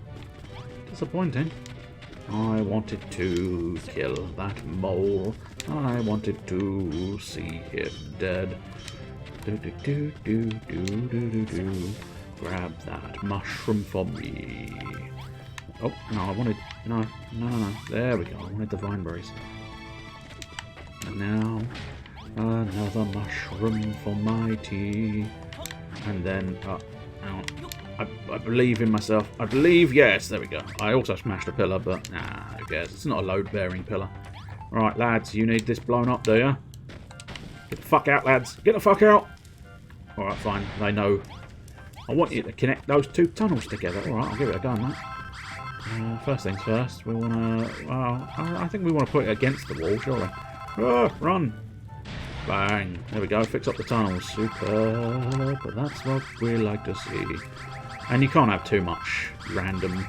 Disappointing. I wanted to kill that mole. I wanted to see him dead. Do. Grab that mushroom for me. Oh, no, I wanted... No. There we go. I wanted the vine berries. And now, another mushroom for my tea. And then, I believe in myself. I believe, yes, there we go. I also smashed a pillar, but, who cares? It's not a load-bearing pillar. Right, lads, you need this blown up, do you? Get the fuck out, lads. Get the fuck out! Alright, fine. They know. I want you to connect those two tunnels together. Alright, I'll give it a go, mate. First things first, we want to... Well, I think we want to put it against the wall, surely. Run! Bang! There we go, fix up the tunnels. Superb, but that's what we like to see. And you can't have too much random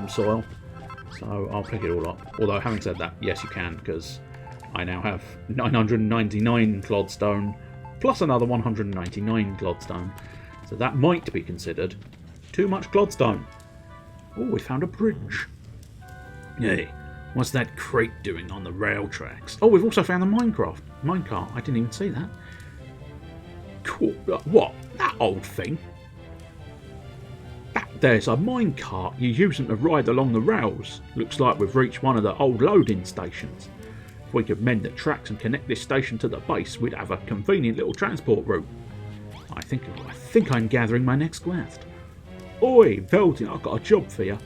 soil. So I'll pick it all up. Although, having said that, yes you can, because I now have 999 clodstone, plus another 199 clodstone. So that might be considered too much clodstone. Oh, we found a bridge. Hey, what's that crate doing on the rail tracks? Oh, we've also found the minecart. I didn't even see that. Cool. What? That old thing? There's a minecart you're using to ride along the rails. Looks like we've reached one of the old loading stations. If we could mend the tracks and connect this station to the base, we'd have a convenient little transport route. I think I'm gathering my next quest. Oi, Veldin, I've got a job for you.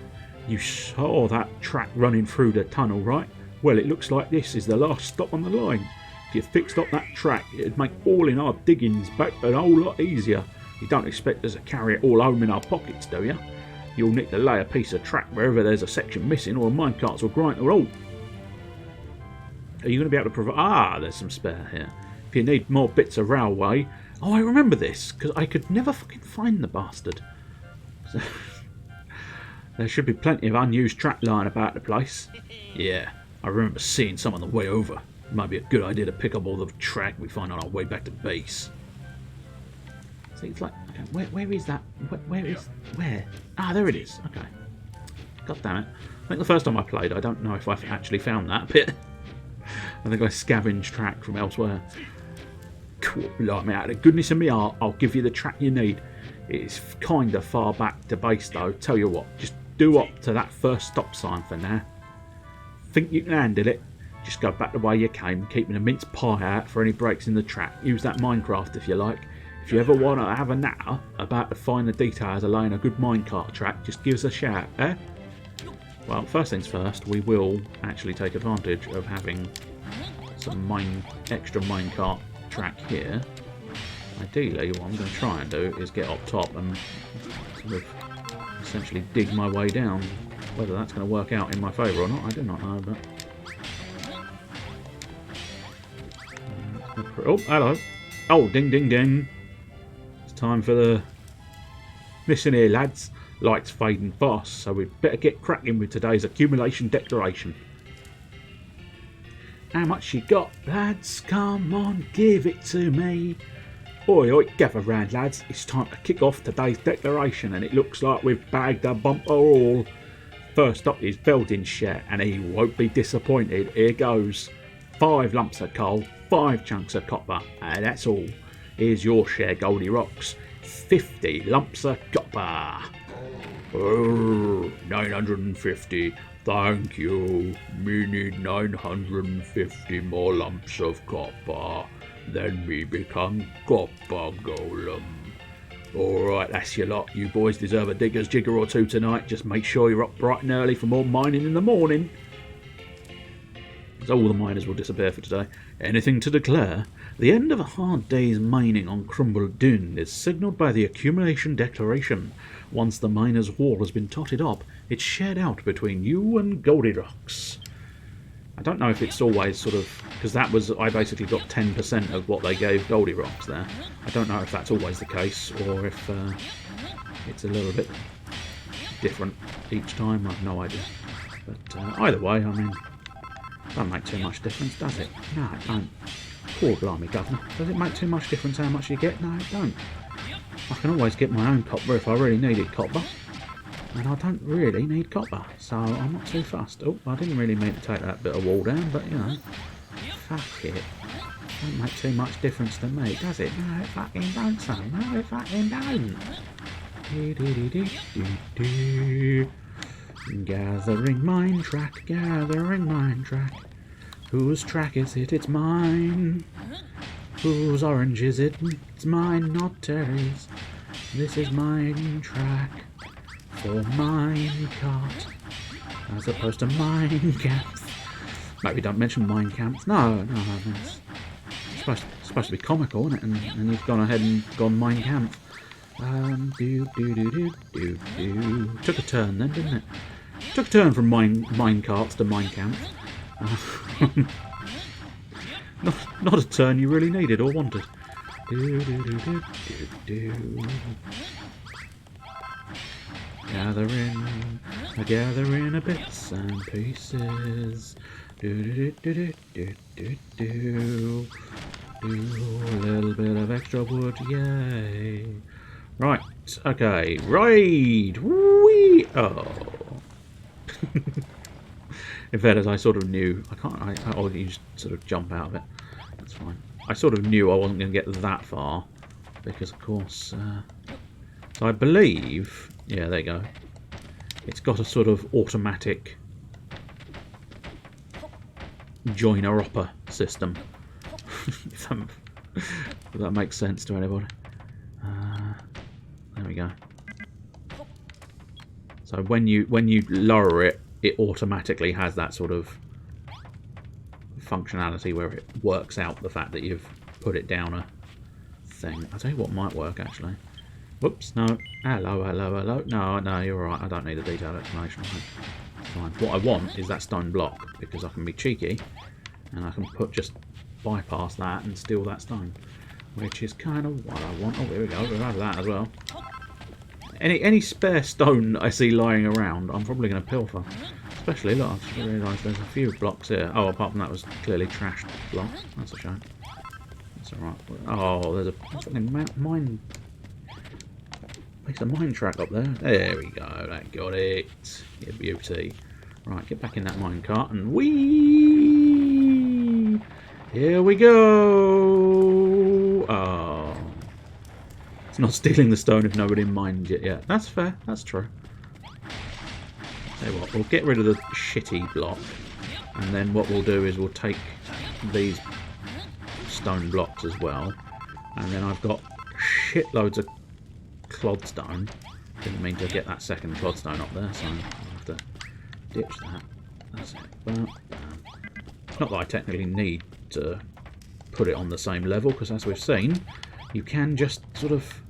You saw that track running through the tunnel, right? Well, it looks like this is the last stop on the line. If you fixed up that track, it'd make hauling our diggings back a whole lot easier. You don't expect us to carry it all home in our pockets, do you? You'll need to lay a piece of track wherever there's a section missing, or minecarts will grind it all. Are you going to be able to provide... Ah, there's some spare here. If you need more bits of railway... Oh, I remember this, because I could never fucking find the bastard. So, there should be plenty of unused track lying about the place. Yeah, I remember seeing some on the way over. It might be a good idea to pick up all the track we find on our way back to base. See, it's like... Okay, where is that? Where? Ah, there it is. Okay. God damn it. I think the first time I played, I don't know if I actually found that bit. I think I scavenged track from elsewhere. Cool. Like me, out of the goodness of me heart, I'll give you the track you need. It's kind of far back to base though. Tell you what, just do up to that first stop sign for now. Think you can handle it? Just go back the way you came, keeping a mince pie out for any breaks in the track. Use that Minecraft if you like. If you ever want to have a natter about the finer details of laying a good minecart track, just give us a shout, eh? Well, first things first, we will actually take advantage of having some extra minecart track here. Ideally, what I'm going to try and do is get up top and sort of essentially dig my way down. Whether that's going to work out in my favour or not, I do not know, but... Oh, hello. Oh, ding, ding, ding. It's time for the... Listen here, lads. Light's fading fast, so we'd better get cracking with today's accumulation declaration. How much you got, lads? Come on, give it to me. Oi, gather round, lads. It's time to kick off today's declaration, and it looks like we've bagged a bumper all. First up is Veldin's share, and he won't be disappointed. Here goes. 5 lumps of coal, 5 chunks of copper, and that's all. Here's your share, Goldie Rocks. 50 lumps of copper. Oh, 950. Thank you. Me need 950 more lumps of copper. Then me become copper golem. Alright, that's your lot. You boys deserve a digger's jigger or two tonight. Just make sure you're up bright and early for more mining in the morning. So all the miners will disappear for today. Anything to declare? The end of a hard day's mining on Crumbled Dune is signalled by the accumulation declaration. Once the miner's wall has been totted up, it's shared out between you and Goldilocks. I don't know if it's always sort of... because that was... I basically got 10% of what they gave Goldilocks there. I don't know if that's always the case, or if it's a little bit different each time. I have no idea. But either way, I mean... don't make too much difference, does it? No, it don't. Poor blimey, Governor. Does it make too much difference how much you get? No, it don't. I can always get my own copper if I really needed copper. And I don't really need copper, so I'm not too fussed. Oh, I didn't really mean to take that bit of wall down, but, you know, fuck it. Don't make too much difference to me, does it? No, it fucking don't, son. No, it fucking don't. Gathering mine track, gathering mine track. Whose track is it? It's mine. Whose orange is it? It's mine, not Terry's. This is mine track for mine cart, as opposed to mine camps. Maybe don't mention mine camps. No, it's supposed to be comical, isn't it? And you've gone ahead and gone mine camp. Took a turn then, didn't it? Took a turn from mine carts to mine camp. Not a turn you really needed or wanted. Gathering a bits and pieces. A little bit of extra wood, yay. Right, okay, raid! Whee! Oh. In fairness, I sort of knew. Oh, you just sort of jump out of it. That's fine. I sort of knew I wasn't going to get that far. Because, of course... so I believe... yeah, there you go. It's got a sort of automatic joiner-upper system. if that makes sense to anybody. There we go. So when you lower it, it automatically has that sort of functionality where it works out the fact that you've put it down a thing. I'll tell you what might work actually. Whoops, no. Hello. No, you're right. I don't need a detailed explanation. Fine. What I want is that stone block, because I can be cheeky and I can just bypass that and steal that stone, which is kind of what I want. Oh, there we go. We'll have that as well. Any spare stone I see lying around, I'm probably going to pilfer. Especially, look, I've just realised there's a few blocks here. Oh, apart from that was clearly trashed blocks. That's a shame. That's alright. Oh, there's a fucking mine... piece of mine track up there. There we go. That got it. Yeah, beauty. Right, get back in that mine cart and whee! Here we go! Oh. It's not stealing the stone if nobody mined it yet. That's fair. That's true. Tell you what, we'll get rid of the shitty block. And then what we'll do is we'll take these stone blocks as well. And then I've got shitloads of clodstone. Didn't mean to get that second clodstone up there, so I'll have to ditch that. That's it. Bam, bam. Not that I technically need to put it on the same level, because as we've seen, you can just sort of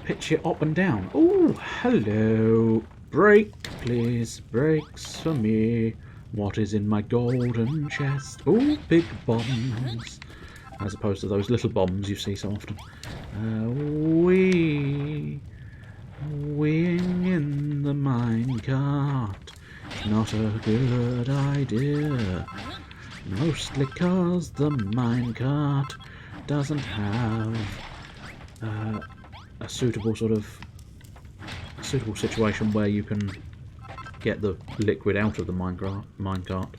pitch it up and down. Oh, hello. Break, please. Breaks for me. What is in my golden chest? Oh, big bombs. As opposed to those little bombs you see so often. Weeing in the minecart. Not a good idea. Mostly cause the minecart doesn't have a suitable situation where you can get the liquid out of the minecart.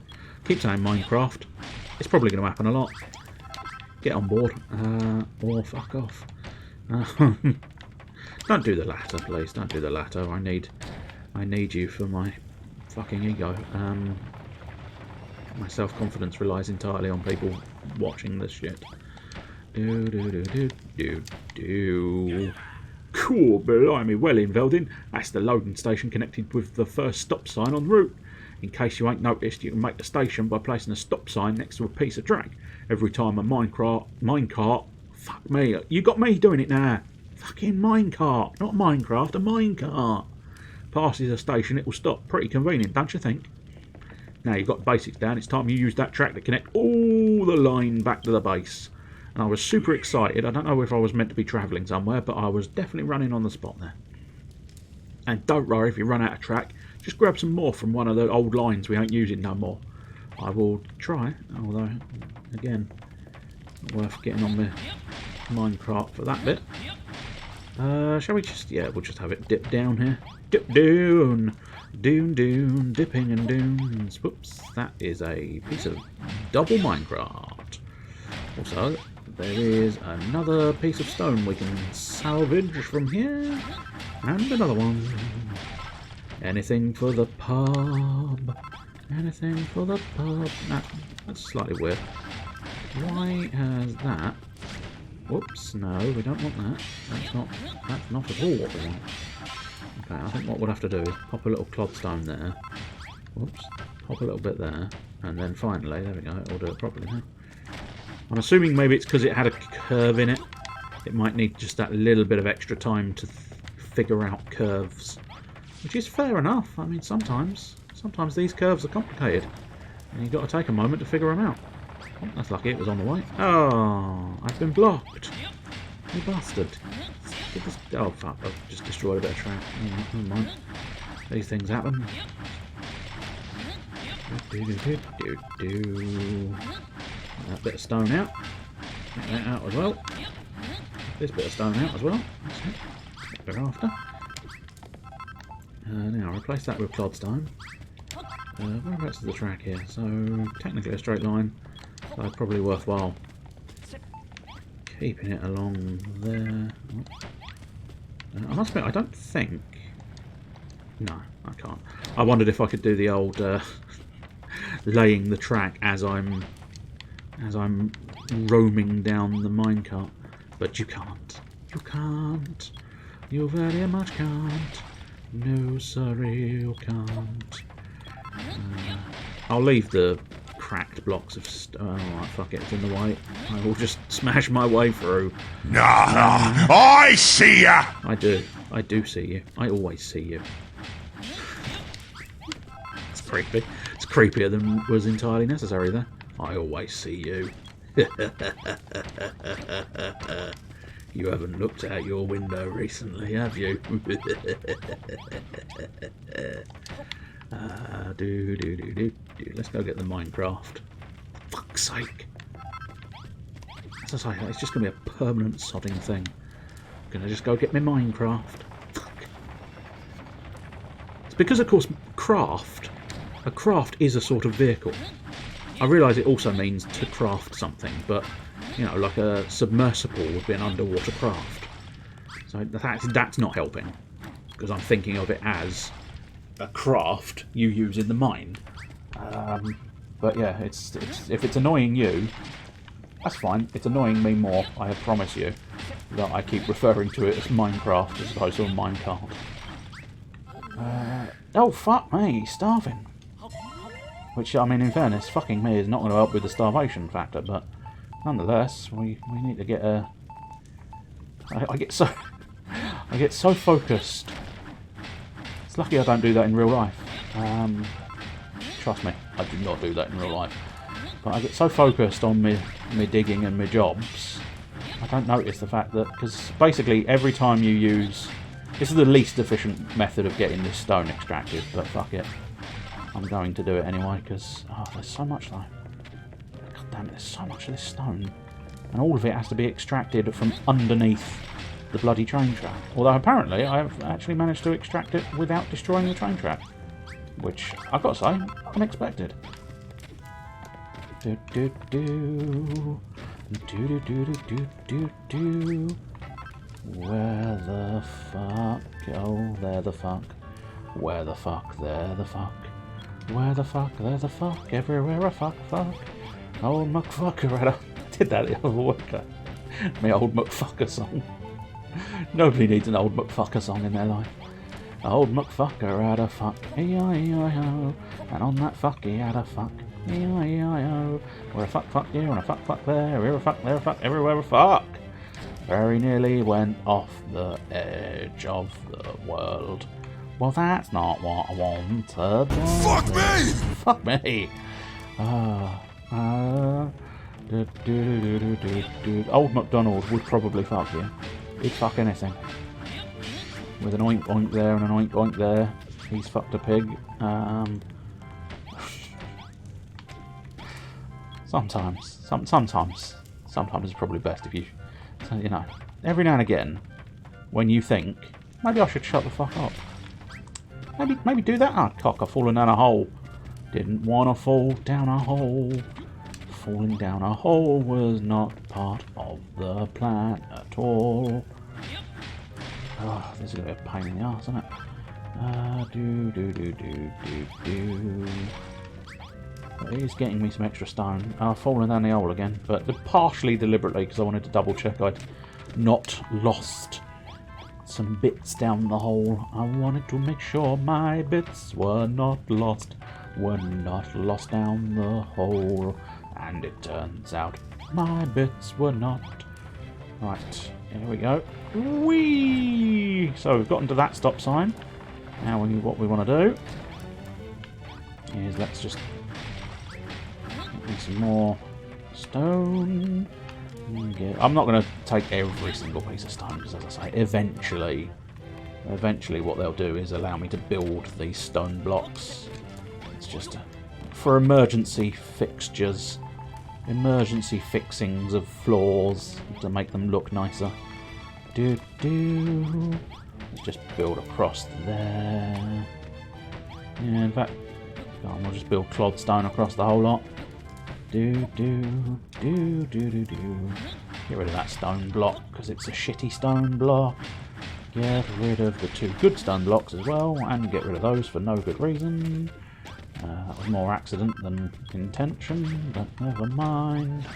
Keep saying Minecraft. It's probably going to happen a lot. Get on board, or fuck off. Don't do the latter, please. Don't do the latter. I need you for my fucking ego. My self-confidence relies entirely on people watching this shit. Do. Cool, blimey, well in, Veldin. That's the loading station connected with the first stop sign on the route. In case you ain't noticed, you can make the station by placing a stop sign next to a piece of track. Every time a minecart... Fuck me, you got me doing it now. Fucking minecart, not Minecraft, a minecart. Passes a station, it will stop. Pretty convenient, don't you think? Now you've got the basics down, it's time you use that track to connect all the line back to the base. And I was super excited. I don't know if I was meant to be travelling somewhere, but I was definitely running on the spot there. And don't worry, if you run out of track, just grab some more from one of the old lines we ain't using no more. I will try, although, again, not worth getting on my minecart for that bit. Shall we just... Yeah, we'll just have it dip down here. Dip down! Doon, dipping and dunes. Whoops, that is a piece of double minecart. Also, there is another piece of stone we can salvage from here. And another one. Anything for the pub. Anything for the pub. That's slightly weird. Why has that... Whoops, no, we don't want that. That's not at all what we want. Okay, I think what we'll have to do is pop a little clodstone there. Whoops. Pop a little bit there. And then finally, there we go, it'll do it properly now. I'm assuming maybe it's because it had a curve in it. It might need just that little bit of extra time to figure out curves. Which is fair enough. I mean, sometimes these curves are complicated. And you've got to take a moment to figure them out. Oh, that's lucky it was on the way. Oh, I've been blocked. You bastard. Oh fuck, I've just destroyed a bit of track. Oh, never mind. These things happen. Get that bit of stone out. Get that out as well. This bit of stone out as well. That's it. What we're after. Now, replace that with clodstone. Whereabouts is the track here? So, technically a straight line. So, probably worthwhile keeping it along there. I must admit, I don't think... No, I can't. I wondered if I could do the old laying the track as I'm roaming down the minecart, but you can't. You can't. You very much can't. No, sorry, you can't. I'll leave the cracked blocks of stone. Oh, right, fuck it, it's in the way. I will just smash my way through. Nah, I see ya! I do see you. I always see you. It's creepy. It's creepier than was entirely necessary there. I always see you. You haven't looked out your window recently, have you? Let's go get the Minecraft. Fuck's sake. As I say, it's just going to be a permanent sodding thing. I'm going to just go get my Minecraft. Fuck. It's because, of course, a craft is a sort of vehicle. I realise it also means to craft something, but, you know, like a submersible would be an underwater craft. So that's not helping, because I'm thinking of it as a craft you use in the mine. But yeah, it's if it's annoying you, that's fine. It's annoying me more, I promise you, that I keep referring to it as Minecraft as opposed to a minecart. Oh fuck me, he's starving. Which, I mean, in fairness, fucking me is not going to help with the starvation factor, but nonetheless, we need to get a... I get so focused. It's lucky I don't do that in real life. Trust me, I do not do that in real life. But I get so focused on me digging and my jobs, I don't notice the fact that... Because basically, every time you use... This is the least efficient method of getting this stone extracted, but fuck it. I'm going to do it anyway, because there's so much though. God damn it, there's so much of this stone. And all of it has to be extracted from underneath the bloody train track. Although apparently I've actually managed to extract it without destroying the train track. Which, I've got to say, unexpected. Where the fuck? Oh, there the fuck. Where the fuck? There the fuck. Where the fuck? There's a fuck everywhere. A fuck. Old McFucker. I did that the other week. My old McFucker song. Nobody needs an old McFucker song in their life. Old McFucker had a fuck, E-I-E-I-O, and on that fuck he had a fuck, E-I-E-I-O. Where a fuck here and a fuck there, here a fuck, there a fuck, everywhere a fuck. Very nearly went off the edge of the world. Well, that's not what I wanted. Fuck me! Fuck me! Old MacDonald would probably fuck you. He'd fuck anything. With an oink oink there and an oink oink there. He's fucked a pig. Sometimes it's probably best if you, you know, every now and again, when you think, maybe I should shut the fuck up. Maybe do that. Ah, cock, I've fallen down a hole. Didn't want to fall down a hole. Falling down a hole was not part of the plan at all. Oh, this is going to be a pain in the arse, isn't it? It is getting me some extra stone. I've fallen down the hole again, but partially deliberately because I wanted to double check I'd not lost some bits down the hole. I wanted to make sure my bits were not lost down the hole. And it turns out my bits were not. Right, here we go. Whee! So we've gotten to that stop sign. Now what we want to do is let's just get me some more stone. I'm not going to take every single piece of stone because, as I say, eventually what they'll do is allow me to build these stone blocks. It's just for emergency fixtures. Emergency fixings of floors to make them look nicer. Let's just build across there. Yeah, in fact, we'll just build clod stone across the whole lot. Get rid of that stone block because it's a shitty stone block. Get rid of the 2 good stone blocks as well, and get rid of those for no good reason. That was more accident than intention, but never mind.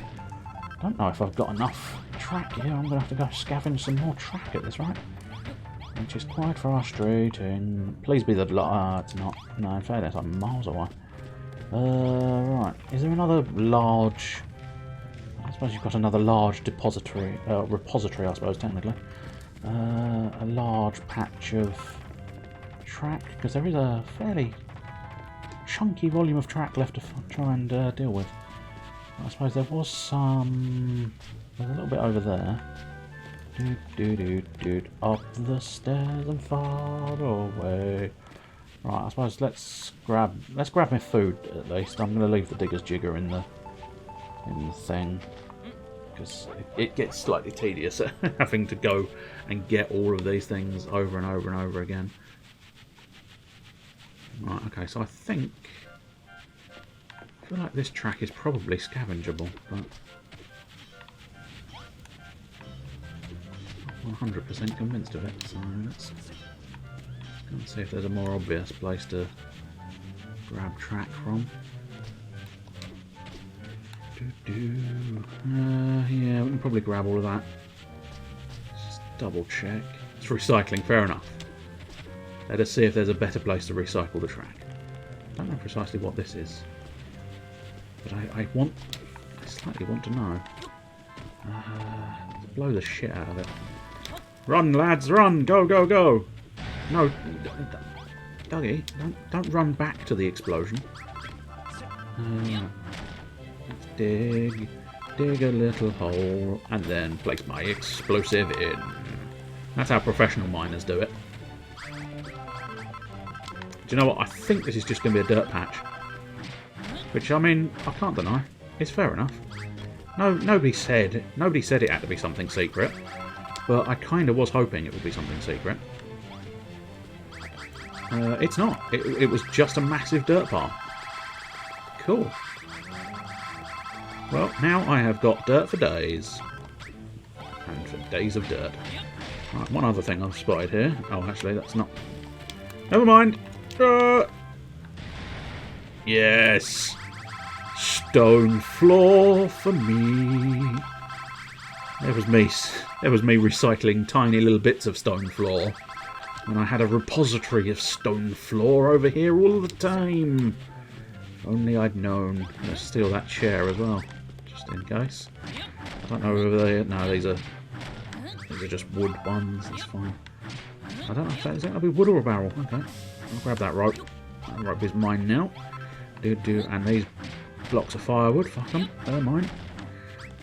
Don't know if I've got enough track here. I'm going to have to go scavenge some more track at this rate. Which is quite frustrating. Please be the... it's not. No, in fairness, I'm miles away. Right. Is there another large... I suppose you've got another large repository, I suppose, technically. A large patch of track, because there is a fairly chunky volume of track left to try and deal with. I suppose there was some... There's a little bit over there. Up the stairs and far away. Right, I suppose let's grab my food at least. I'm going to leave the digger's jigger in the thing because it gets slightly tedious having to go and get all of these things over and over and over again. Right, okay, so I feel like this track is probably scavengeable, but I'm 100% convinced of it, so let's see if there's a more obvious place to grab track from. Yeah, we can probably grab all of that. Just double check. It's recycling, fair enough. Let us see if there's a better place to recycle the track. I don't know precisely what this is, but I slightly want to know. Let's blow the shit out of it. Run, lads, run! Go, go, go! No, Dougie, don't run back to the explosion. Let's dig a little hole, and then place my explosive in. That's how professional miners do it. Do you know what? I think this is just going to be a dirt patch. Which, I mean, I can't deny. It's fair enough. No, nobody said it had to be something secret. But I kind of was hoping it would be something secret. It's not. It was just a massive dirt path. Cool. Well, now I have got dirt for days. And for days of dirt. Right, one other thing I've spotted here. Oh, actually, that's not... Never mind. Yes. Stone floor for me. There was me recycling tiny little bits of stone floor. And I had a repository of stone floor over here all the time. If only I'd known. I'm going to steal that chair as well, just in case. I don't know whether they... No, these are just wood ones. That's fine. I don't know if is that going to be wood or a barrel. Okay, I'll grab that rope. That rope is mine now. And these blocks of firewood, fuck them, they're mine.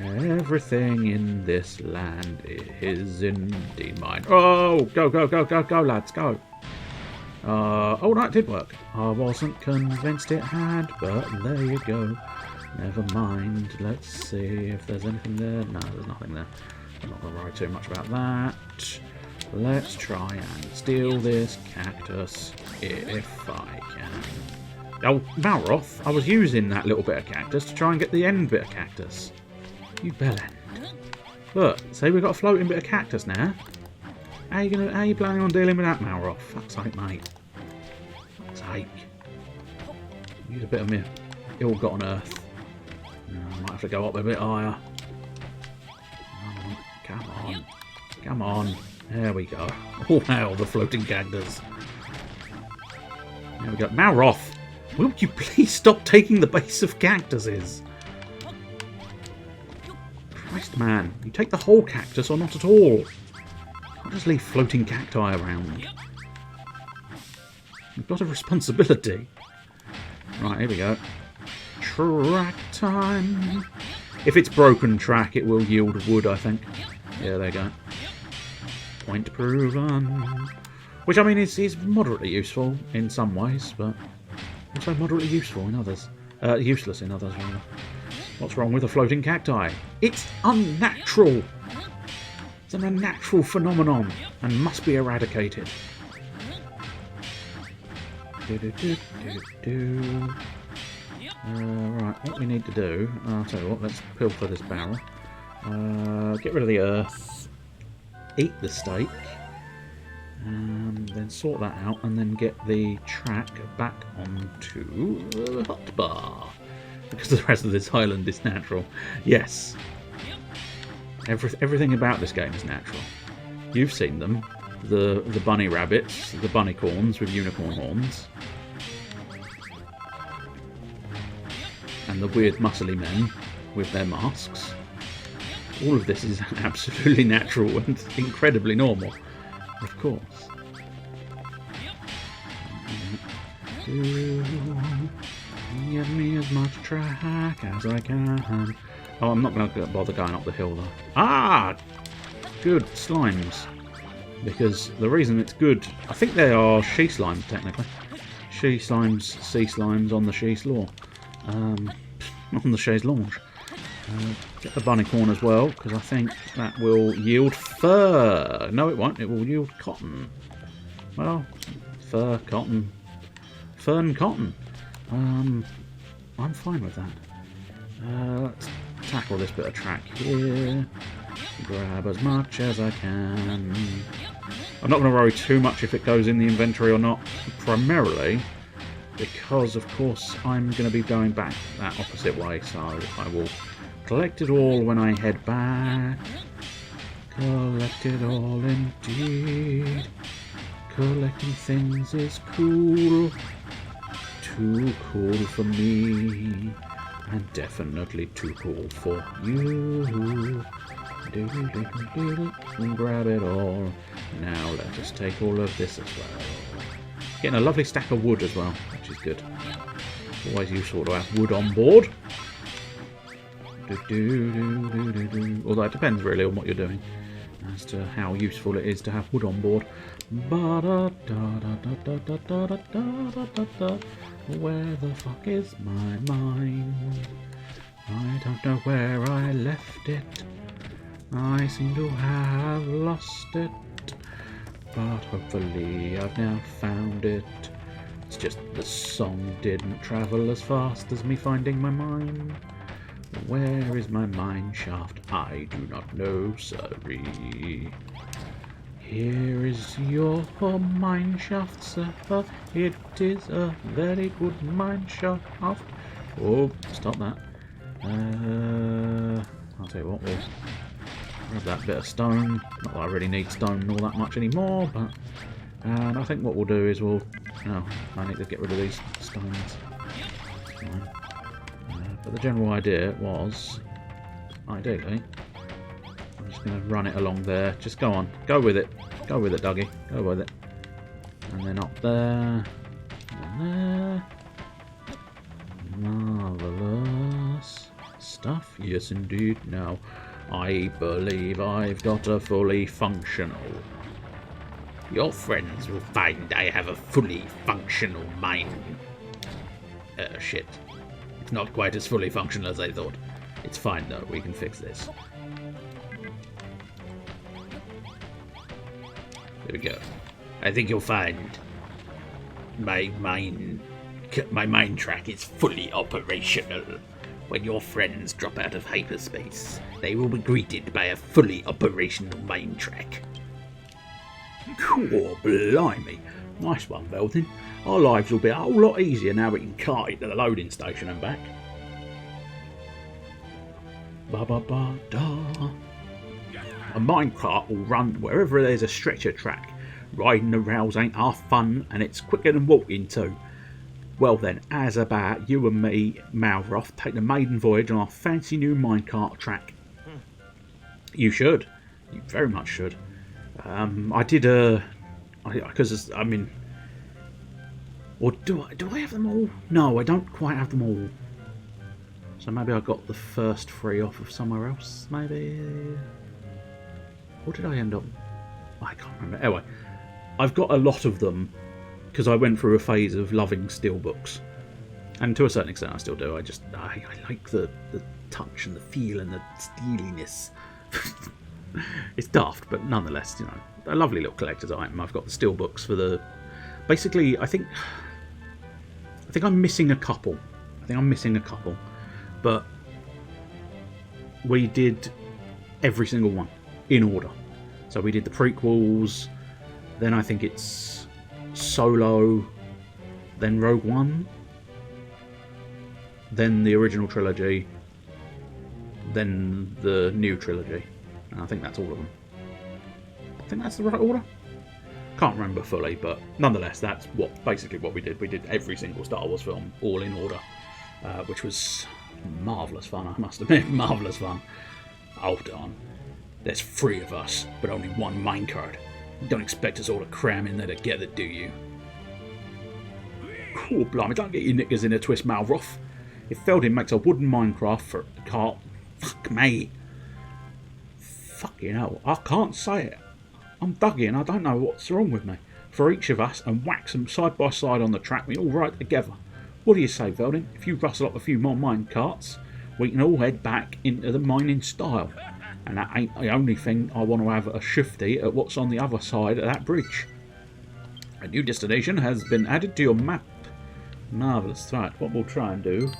Everything in this land is indeed mine. Oh, go, lads, go. Oh, no, it did work. I wasn't convinced it had, but there you go. Never mind. Let's see if there's anything there. No, there's nothing there. I'm not going to worry too much about that. Let's try and steal this cactus if I can. Oh, Malroth, I was using that little bit of cactus to try and get the end bit of cactus. You bellend. Look, see we've got a floating bit of cactus now. How you planning on dealing with that, Malroth? Fuck's sake, mate. Fuck's sake. Use a bit of me ill-gotten earth. I might have to go up a bit higher. Come on. Come on. There we go. Oh, wow, the floating cactus. There we go. Malroth, will you please stop taking the base of cactuses? Christ, man. You take the whole cactus or not at all. You can't just leave floating cacti around. You've got a responsibility. Right, here we go. Track time. If it's broken track, it will yield wood, I think. Yeah, there you go. Point proven. Which, I mean, is moderately useful in some ways, but also moderately useful in others. Useless in others, rather. What's wrong with a floating cacti? It's unnatural! It's an unnatural phenomenon and must be eradicated. Right, what we need to do... I'll tell you what, let's pilfer this barrel. Get rid of the earth. Eat the steak. Then sort that out and then get the track back onto the hotbar. Because the rest of this island is natural. Yes. Everything about this game is natural. You've seen them. The bunny rabbits, the bunny corns with unicorn horns. And the weird muscly men with their masks. All of this is absolutely natural and incredibly normal. Of course. Give me as much track as I can. Oh, I'm not going to bother going up the hill though. Ah! Good slimes. Because the reason it's good... I think they are she slimes, technically. She slimes, sea slimes on the She's Law. On the Chaise Lounge. Get the bunny corn as well, because I think that will yield fur. No, it won't. It will yield cotton. Well, fur, cotton. Fern cotton. I'm fine with that. Let's tackle this bit of track here. Grab as much as I can. I'm not going to worry too much if it goes in the inventory or not. Primarily because, of course, I'm going to be going back that opposite way, so I will collect it all when I head back. Collect it all indeed. Collecting things is cool. Too cool for me. And definitely too cool for you. Grab it all. Now let us take all of this as well. Getting a lovely stack of wood as well, which is good. Always useful to have wood on board. Although it depends really on what you're doing as to how useful it is to have wood on board. Where the fuck is my mind? I don't know where I left it. I seem to have lost it. But hopefully I've now found it. It's just the song didn't travel as fast as me finding my mind. Where is my mine shaft? I do not know, sorry. Here is your mine shaft, sir. It is a very good mine shaft. Oh, stop that. I'll tell you what, we'll grab that bit of stone. Not that I really need stone all that much anymore, but... And I think what we'll do is we'll... Oh, I need to get rid of these stones. Fine. But the general idea was... Ideally... I'm just going to run it along there. Just go on. Go with it. Go with it, Dougie. Go with it. And then up there. And there. Marvellous stuff. Yes, indeed. Now, I believe I've got a fully functional. Your friends will find I have a fully functional mind. Shit. It's not quite as fully functional as I thought. It's fine though, we can fix this. There we go. I think you'll find my mind track is fully operational. When your friends drop out of hyperspace, they will be greeted by a fully operational mind track. Cool, blimey. Nice one, Veldin. Our lives will be a whole lot easier now we can cart it to the loading station and back. Ba-ba-ba-da. A minecart will run wherever there's a stretcher track. Riding the rails ain't half fun, and it's quicker than walking too. Well then, as about you and me, Malroth, take the maiden voyage on our fancy new minecart track. You should. You very much should. I did because I mean, or do I have them all? No, I don't quite have them all. So maybe I got the first 3 off of somewhere else. Maybe. Or did I end up? I can't remember. Anyway, I've got a lot of them because I went through a phase of loving steelbooks, and to a certain extent I still do. I like the touch and the feel and the steeliness. It's daft, but nonetheless, you know, a lovely little collector's item. I've got the steelbooks for the. Basically, I think I'm missing a couple. But we did every single one in order. So we did the prequels, then I think it's Solo, then Rogue One, then the original trilogy, then the new trilogy. And I think that's all of them. I think that's the right order. Can't remember fully, but nonetheless, that's basically what we did. We did every single Star Wars film all in order, which was marvellous fun, I must admit. Marvellous fun. Hold on. There's 3 of us, but only 1 minecart. Don't expect us all to cram in there together, do you? Oh, blimey, don't get your knickers in a twist, Malroth. If Feldin makes a wooden minecraft for a cart, fuck me. Fucking hell, I can't say it. I'm Dougie and I don't know what's wrong with me. For each of us and whack them side by side on the track, we all ride together. What do you say, Veldin? If you rustle up a few more mine carts, we can all head back into the mining style. And that ain't the only thing. I want to have a shifty at what's on the other side of that bridge. A new destination has been added to your map. Marvellous. Right, what we'll try and do...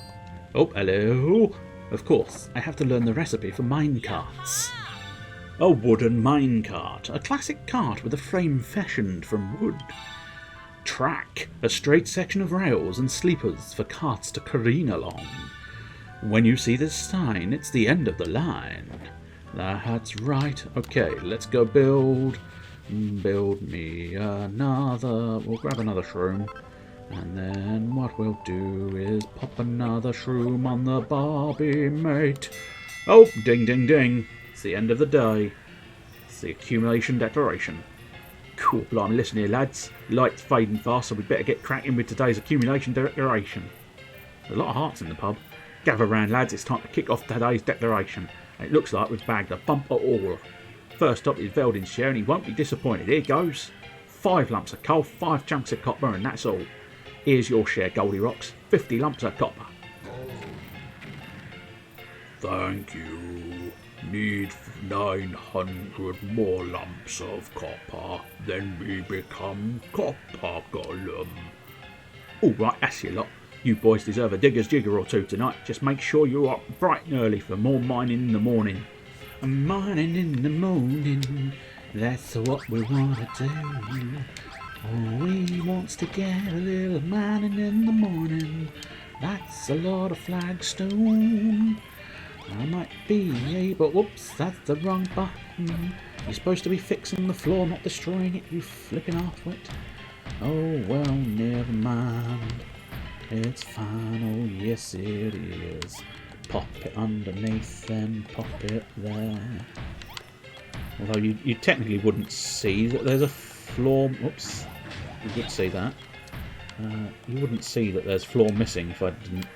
Oh, hello. Of course, I have to learn the recipe for mine carts. A wooden minecart, a classic cart with a frame fashioned from wood. Track, a straight section of rails and sleepers for carts to careen along. When you see this sign, it's the end of the line. That's right. Okay, let's go build me another... We'll grab another shroom. And then what we'll do is pop another shroom on the Barbie mate. Oh, ding, ding, ding. It's the end of the day. It's the accumulation declaration. Cool, blimey, listen here, lads. Light's fading fast, so we better get cracking with today's accumulation declaration. There's a lot of hearts in the pub. Gather round, lads, it's time to kick off today's declaration. And it looks like we've bagged a bumper all. First up is Veldin's share, and he won't be disappointed. Here goes. 5 lumps of coal, 5 chunks of copper, and that's all. Here's your share, Goldilocks. 50 lumps of copper. Thank you. Need 900 more lumps of copper. Then we become Copper Golem. All right, that's your lot. You boys deserve a digger's jigger or 2 tonight. Just make sure you're up bright and early for more mining in the morning. And mining in the morning That's what we want to do. Oh, we wants to get a little mining in the morning. That's a lot of flagstone. I might be able... Whoops, that's the wrong button. You're supposed to be fixing the floor, not destroying it, you flipping halfwit. Oh, well, never mind. It's fine, oh yes it is. Pop it underneath, then pop it there. Although you technically wouldn't see that there's a floor... Whoops. You would see that. You wouldn't see that there's floor missing if I didn't...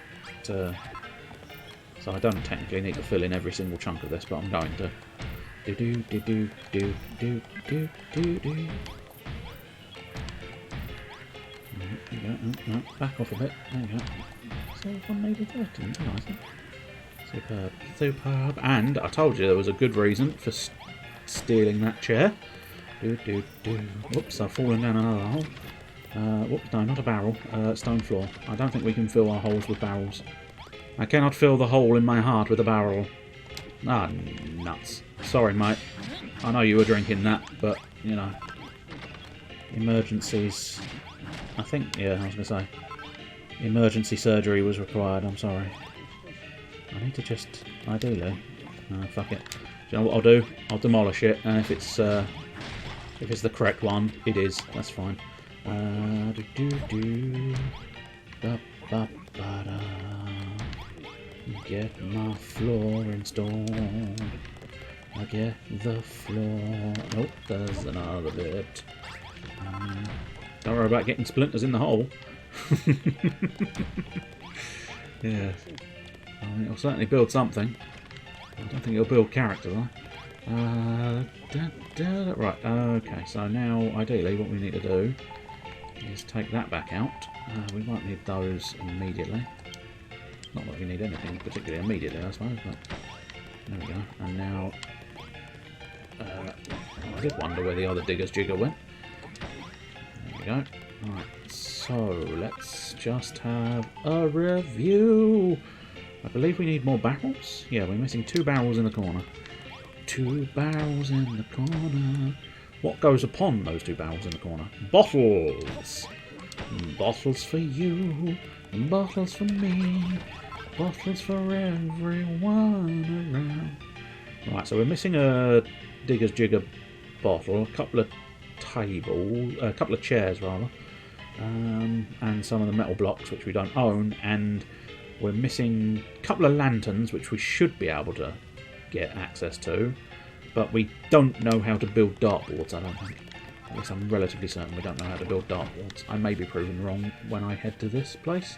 So I don't technically need to fill in every single chunk of this, but I'm going to. Do do do do do do do do do. There you go. Back off a bit. There you go. So 180 nice. Superb. Superb. And I told you there was a good reason for stealing that chair. Do do do. Whoops, I've fallen down another hole. Whoops, no, not a barrel. Stone floor. I don't think we can fill our holes with barrels. I cannot fill the hole in my heart with a barrel. Ah, nuts. Sorry, mate. I know you were drinking that, but, you know. Emergencies. I think, yeah, I was going to say. Emergency surgery was required, I'm sorry. I need to just, ideally... fuck it. Do you know what I'll do? I'll demolish it, and if it's the correct one, it is. That's fine. Get my floor installed. I get the floor. Oh, there's another bit. Don't worry about getting splinters in the hole. Yeah. I mean, it'll certainly build something. I don't think it'll build character though. Right, okay, so now ideally what we need to do is take that back out. We won't need those immediately. Not that we need anything particularly immediately, I suppose, but there we go. And now, I did wonder where the other digger's jigger went. There we go. Right, so let's just have a review. I believe we need more barrels. Yeah, we're missing 2 barrels in the corner. 2 barrels in the corner. What goes upon those 2 barrels in the corner? Bottles! Bottles for you, bottles for me, bottles for everyone around. Right, so we're missing a digger's jigger bottle, a couple of chairs rather, and some of the metal blocks which we don't own, and we're missing a couple of lanterns which we should be able to get access to, but we don't know how to build dartboards, I don't think. At least I'm relatively certain we don't know how to build dartboards. I may be proven wrong when I head to this place.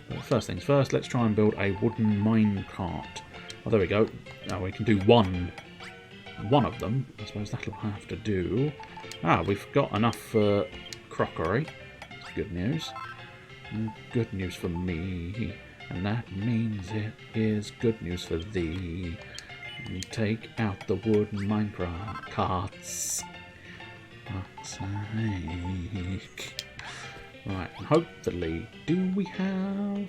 But first things first, let's try and build a wooden mine cart. Oh, there we go. Now we can do one of them. I suppose that'll have to do. Ah, we've got enough crockery. That's good news. Good news for me. And that means it is good news for thee. Take out the wooden minecart carts. Fuck's sake. Right, and hopefully, do we have...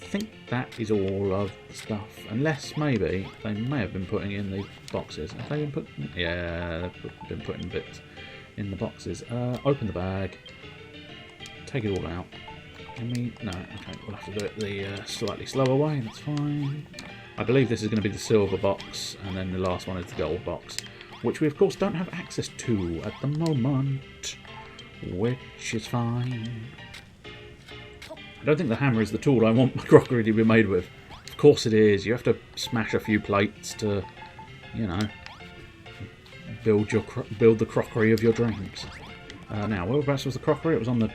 I think that is all of the stuff. Unless, maybe, they may have been putting in the boxes. Have they been putting... Yeah, they've been putting bits in the boxes. Open the bag. Take it all out. Can we... No, okay, we'll have to do it the slightly slower way, that's fine. I believe this is going to be the silver box, and then the last one is the gold box, which we of course don't have access to at the moment, which is fine. I don't think the hammer is the tool I want my crockery to be made with. Of course it is. You have to smash a few plates to, you know, build the crockery of your dreams. Now, whereabouts was the crockery? It was on the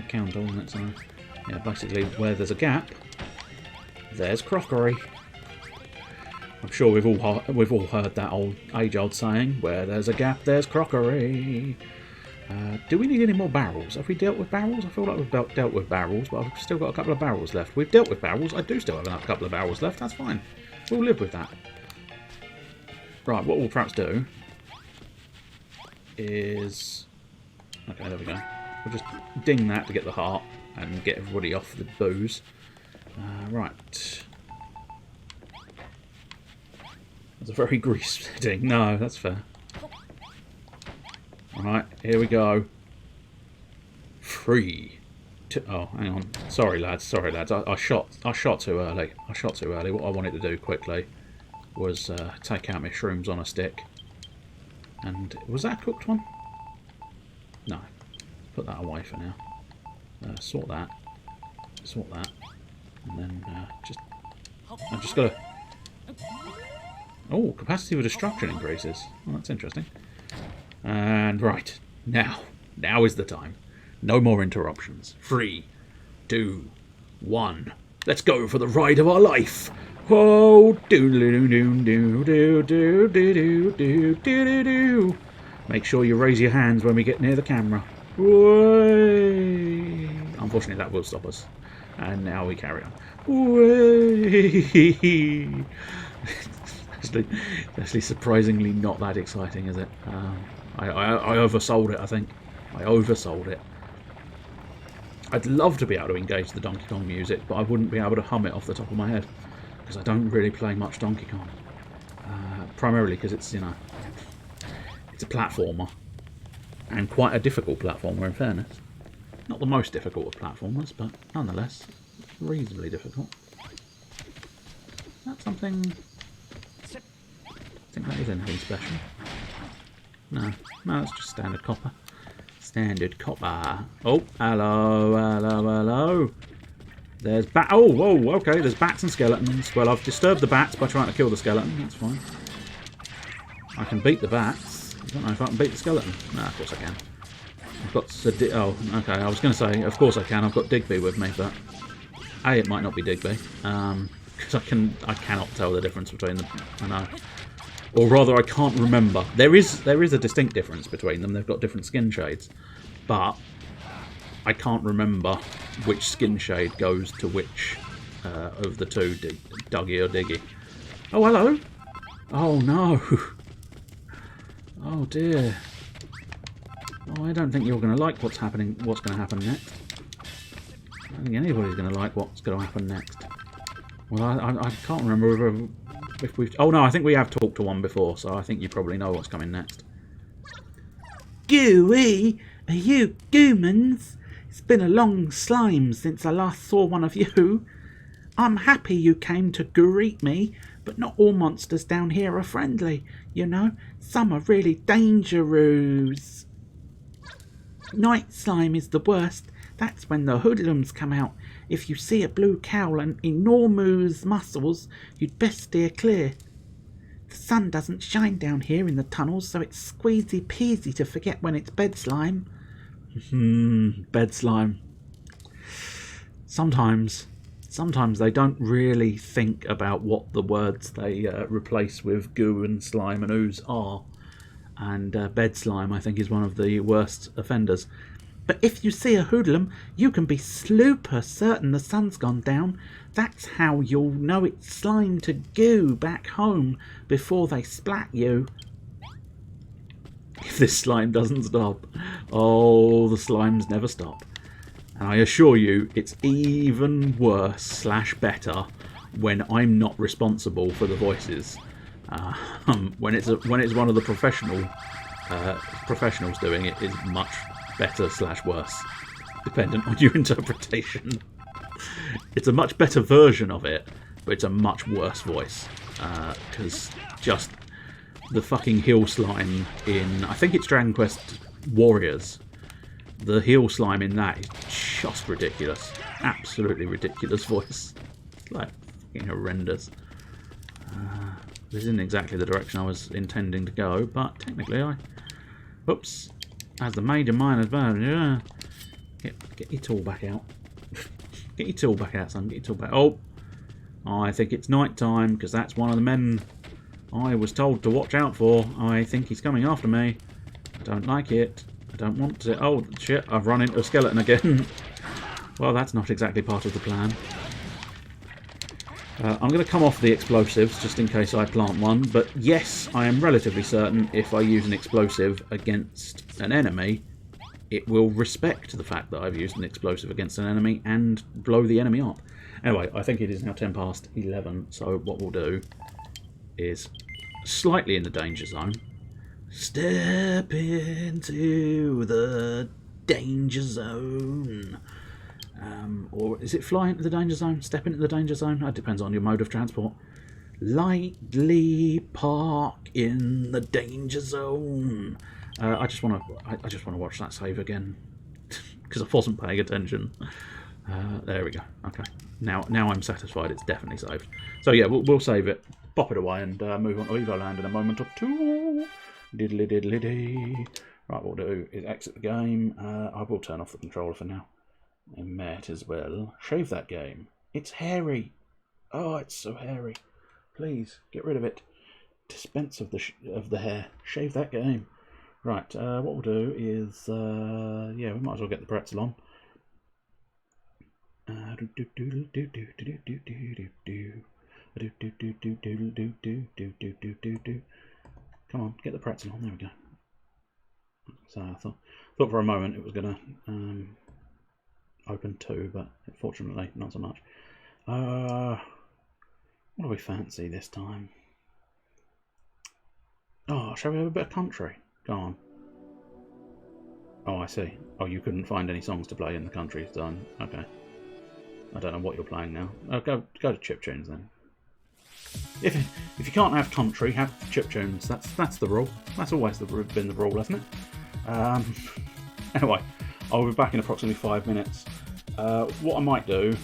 counter, wasn't it? So, yeah, basically where there's a gap, there's crockery. I'm sure we've all heard that age-old saying, where there's a gap, there's crockery. Do we need any more barrels? Have we dealt with barrels? I feel like we've dealt with barrels, but I've still got a couple of barrels left. We've dealt with barrels. I do still have a couple of barrels left. That's fine. We'll live with that. Right, what we'll perhaps do is... Okay, there we go. We'll just ding that to get the heart and get everybody off the booze. Right. That's a very grease ding. No, that's fair. Alright, here we go. 3, 2... Oh, hang on. Sorry, lads. Sorry, lads. I shot too early. I shot too early. What I wanted to do quickly was take out my shrooms on a stick. And was that a cooked one? No. Put that away for now. Sort that. Sort that. And then I've just got to... Oh, capacity for destruction increases. Oh, that's interesting. And right. Now is the time. No more interruptions. 3, 2, 1. Let's go for the ride of our life. Oh, do do do do do do do do do do. Make sure you raise your hands when we get near the camera. Way. Unfortunately, that will stop us. And now we carry on. Way. Actually, surprisingly not that exciting, is it? I oversold it, I think. I oversold it. I'd love to be able to engage the Donkey Kong music, but I wouldn't be able to hum it off the top of my head, because I don't really play much Donkey Kong. Primarily because it's, you know, it's a platformer, and quite a difficult platformer in fairness. Not the most difficult of platformers, but nonetheless, reasonably difficult. Is that something... I think that is anything special. No, it's just standard copper. Standard copper. Oh, hello. There's bat. Oh, whoa, okay. There's bats and skeletons. Well, I've disturbed the bats by trying to kill the skeleton. That's fine. I can beat the bats. I don't know if I can beat the skeleton. No, of course I can. I've got oh, okay. I was going to say, of course I can. I've got Digby with me, but A, it might not be Digby, because I cannot tell the difference between them. I know. Or rather, I can't remember. There is a distinct difference between them. They've got different skin shades. But I can't remember which skin shade goes to which of the two, Dougie or Diggy. Oh, hello. Oh, no. Oh, dear. Oh, I don't think you're going to like what's going to happen next. I don't think anybody's going to like what's going to happen next. Well, I can't remember if we've... Oh, no, I think we have talked to one before, so I think you probably know what's coming next. Gooey, are you goomans? It's been a long slime since I last saw one of you. I'm happy you came to greet me, but not all monsters down here are friendly, you know. Some are really dangerous. Night slime is the worst. That's when the hoodlums come out. If you see a blue cowl and enormous muscles, you'd best steer clear. The sun doesn't shine down here in the tunnels, so it's squeezy peasy to forget when it's bed slime. Bed slime. Sometimes they don't really think about what the words they replace with goo and slime and ooze are. And bed slime, I think, is one of the worst offenders. But if you see a hoodlum, you can be super certain the sun's gone down. That's how you'll know it's slime to goo back home before they splat you. If this slime doesn't stop. Oh, the slimes never stop. And I assure you, it's even worse / better when I'm not responsible for the voices. When it's one of the professionals doing it, is much better / worse, dependent on your interpretation. It's a much better version of it, but it's a much worse voice, because just the fucking hill slime in, I think it's Dragon Quest Warriors, the hill slime in that is just ridiculous. Absolutely ridiculous voice. It's like fucking horrendous. This isn't exactly the direction I was intending to go, but technically Oops. As the major minor advantage, yeah. Get your tool back out. Get your tool back out, son. Get your tool back. Oh! I think it's night time, because that's one of the men I was told to watch out for. I think he's coming after me. I don't like it. I don't want to... Oh, shit. I've run into a skeleton again. Well, that's not exactly part of the plan. I'm going to come off the explosives, just in case I plant one. But yes, I am relatively certain if I use an explosive against an enemy, it will respect the fact that I've used an explosive against an enemy and blow the enemy up. Anyway, I think it is now 10 past 11, so what we'll do is slightly in the danger zone. Step into the danger zone. Or is it fly into the danger zone? Step into the danger zone? That depends on your mode of transport. Lightly park in the danger zone. I just want to watch that save again because I wasn't paying attention. There we go. Okay, now I'm satisfied. It's definitely saved. So yeah, we'll save it, pop it away, and move on to Evoland in a moment or two. Diddly diddly dee. Right, what we'll do is exit the game. I will turn off the controller for now. I might as well shave that game. It's hairy. Oh, it's so hairy. Please get rid of it. Dispense of the hair. Shave that game. Right. What we'll do is yeah, we might as well get the pretzel on. Come on, get the pretzel on. There we go. So I thought for a moment it was gonna open 2, but fortunately not so much. What do we fancy this time? Oh, shall we have a bit of country? Go on. Oh, I see. Oh, you couldn't find any songs to play in the country zone. Okay. I don't know what you're playing now. Oh, go to chiptunes then. If you can't have country, have chiptunes. That's the rule. That's always been the rule, hasn't it? Anyway, I'll be back in approximately 5 minutes. What I might do...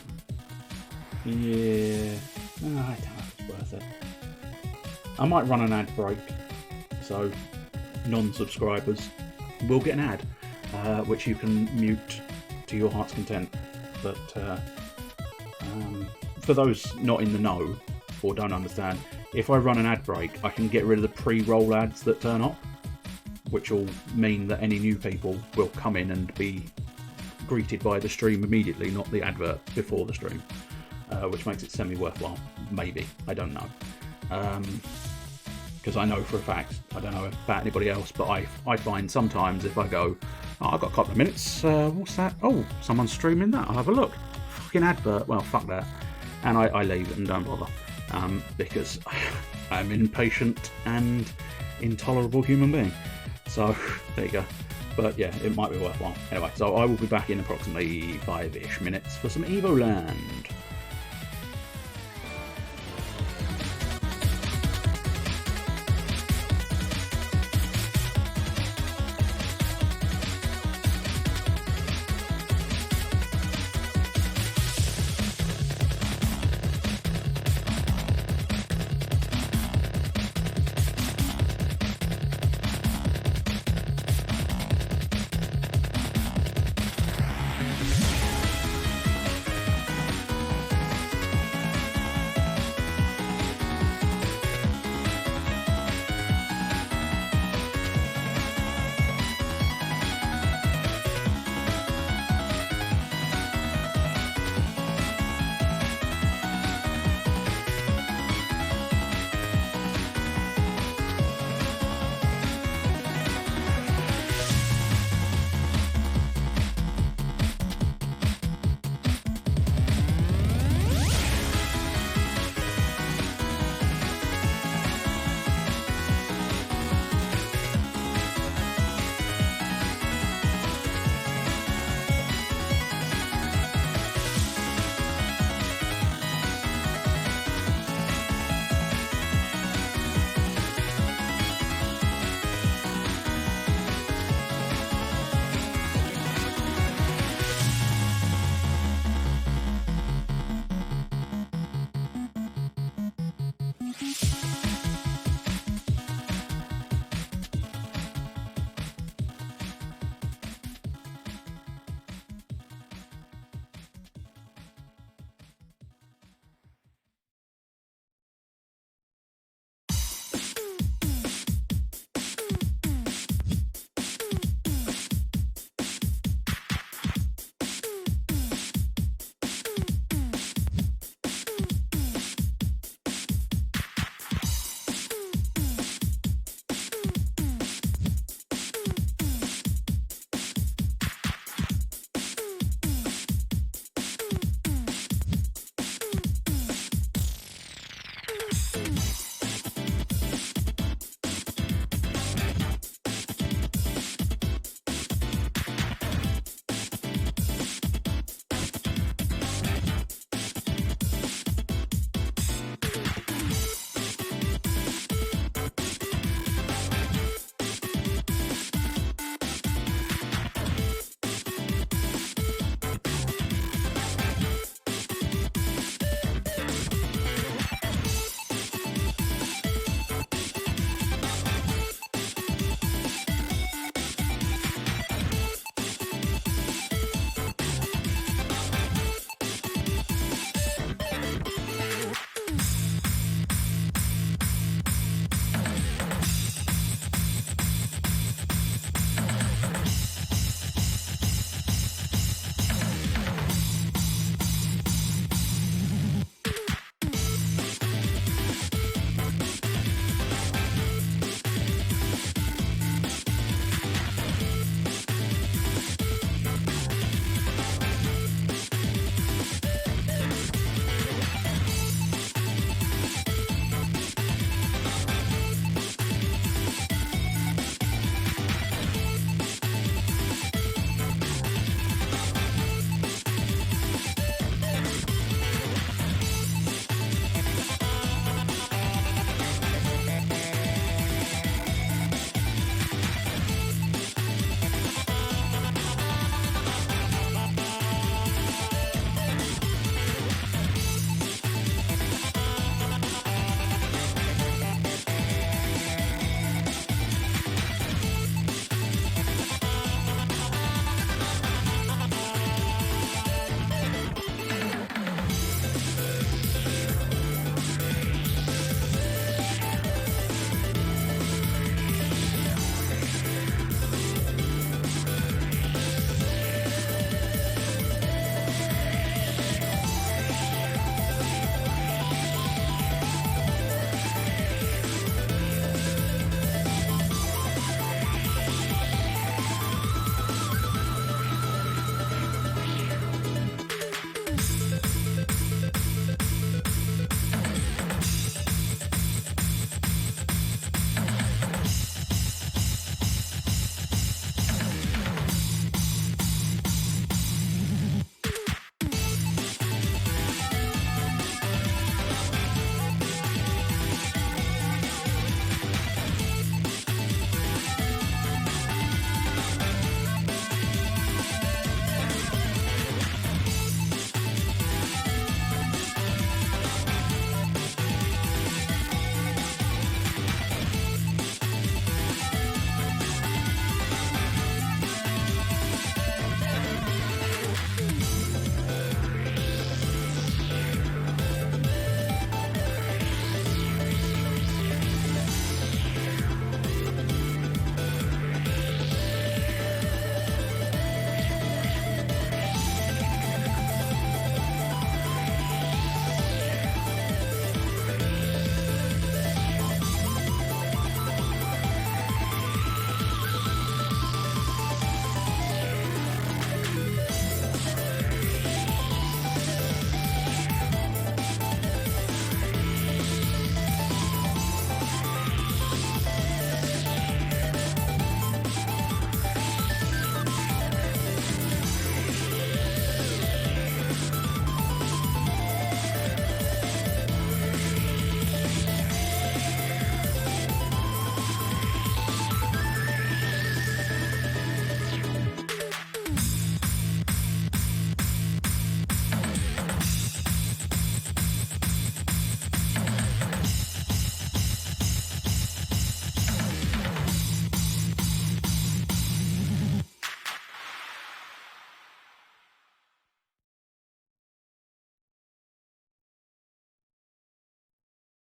Yeah... No, I don't know if it's worth it. I might run an ad break, so non-subscribers will get an ad, which you can mute to your heart's content. But for those not in the know or don't understand, if I run an ad break, I can get rid of the pre-roll ads that turn up, which will mean that any new people will come in and be greeted by the stream immediately, not the advert before the stream, which makes it semi-worthwhile. Maybe. I don't know. Because I know for a fact, I don't know about anybody else, but I find sometimes if I go, oh, I've got a couple of minutes, what's that? Oh, someone's streaming that, I'll have a look. Fucking advert, well, fuck that. And I leave it and don't bother. Because I'm impatient and intolerable human being. So, there you go. But yeah, it might be worthwhile. Anyway, so I will be back in approximately 5-ish minutes for some Evoland.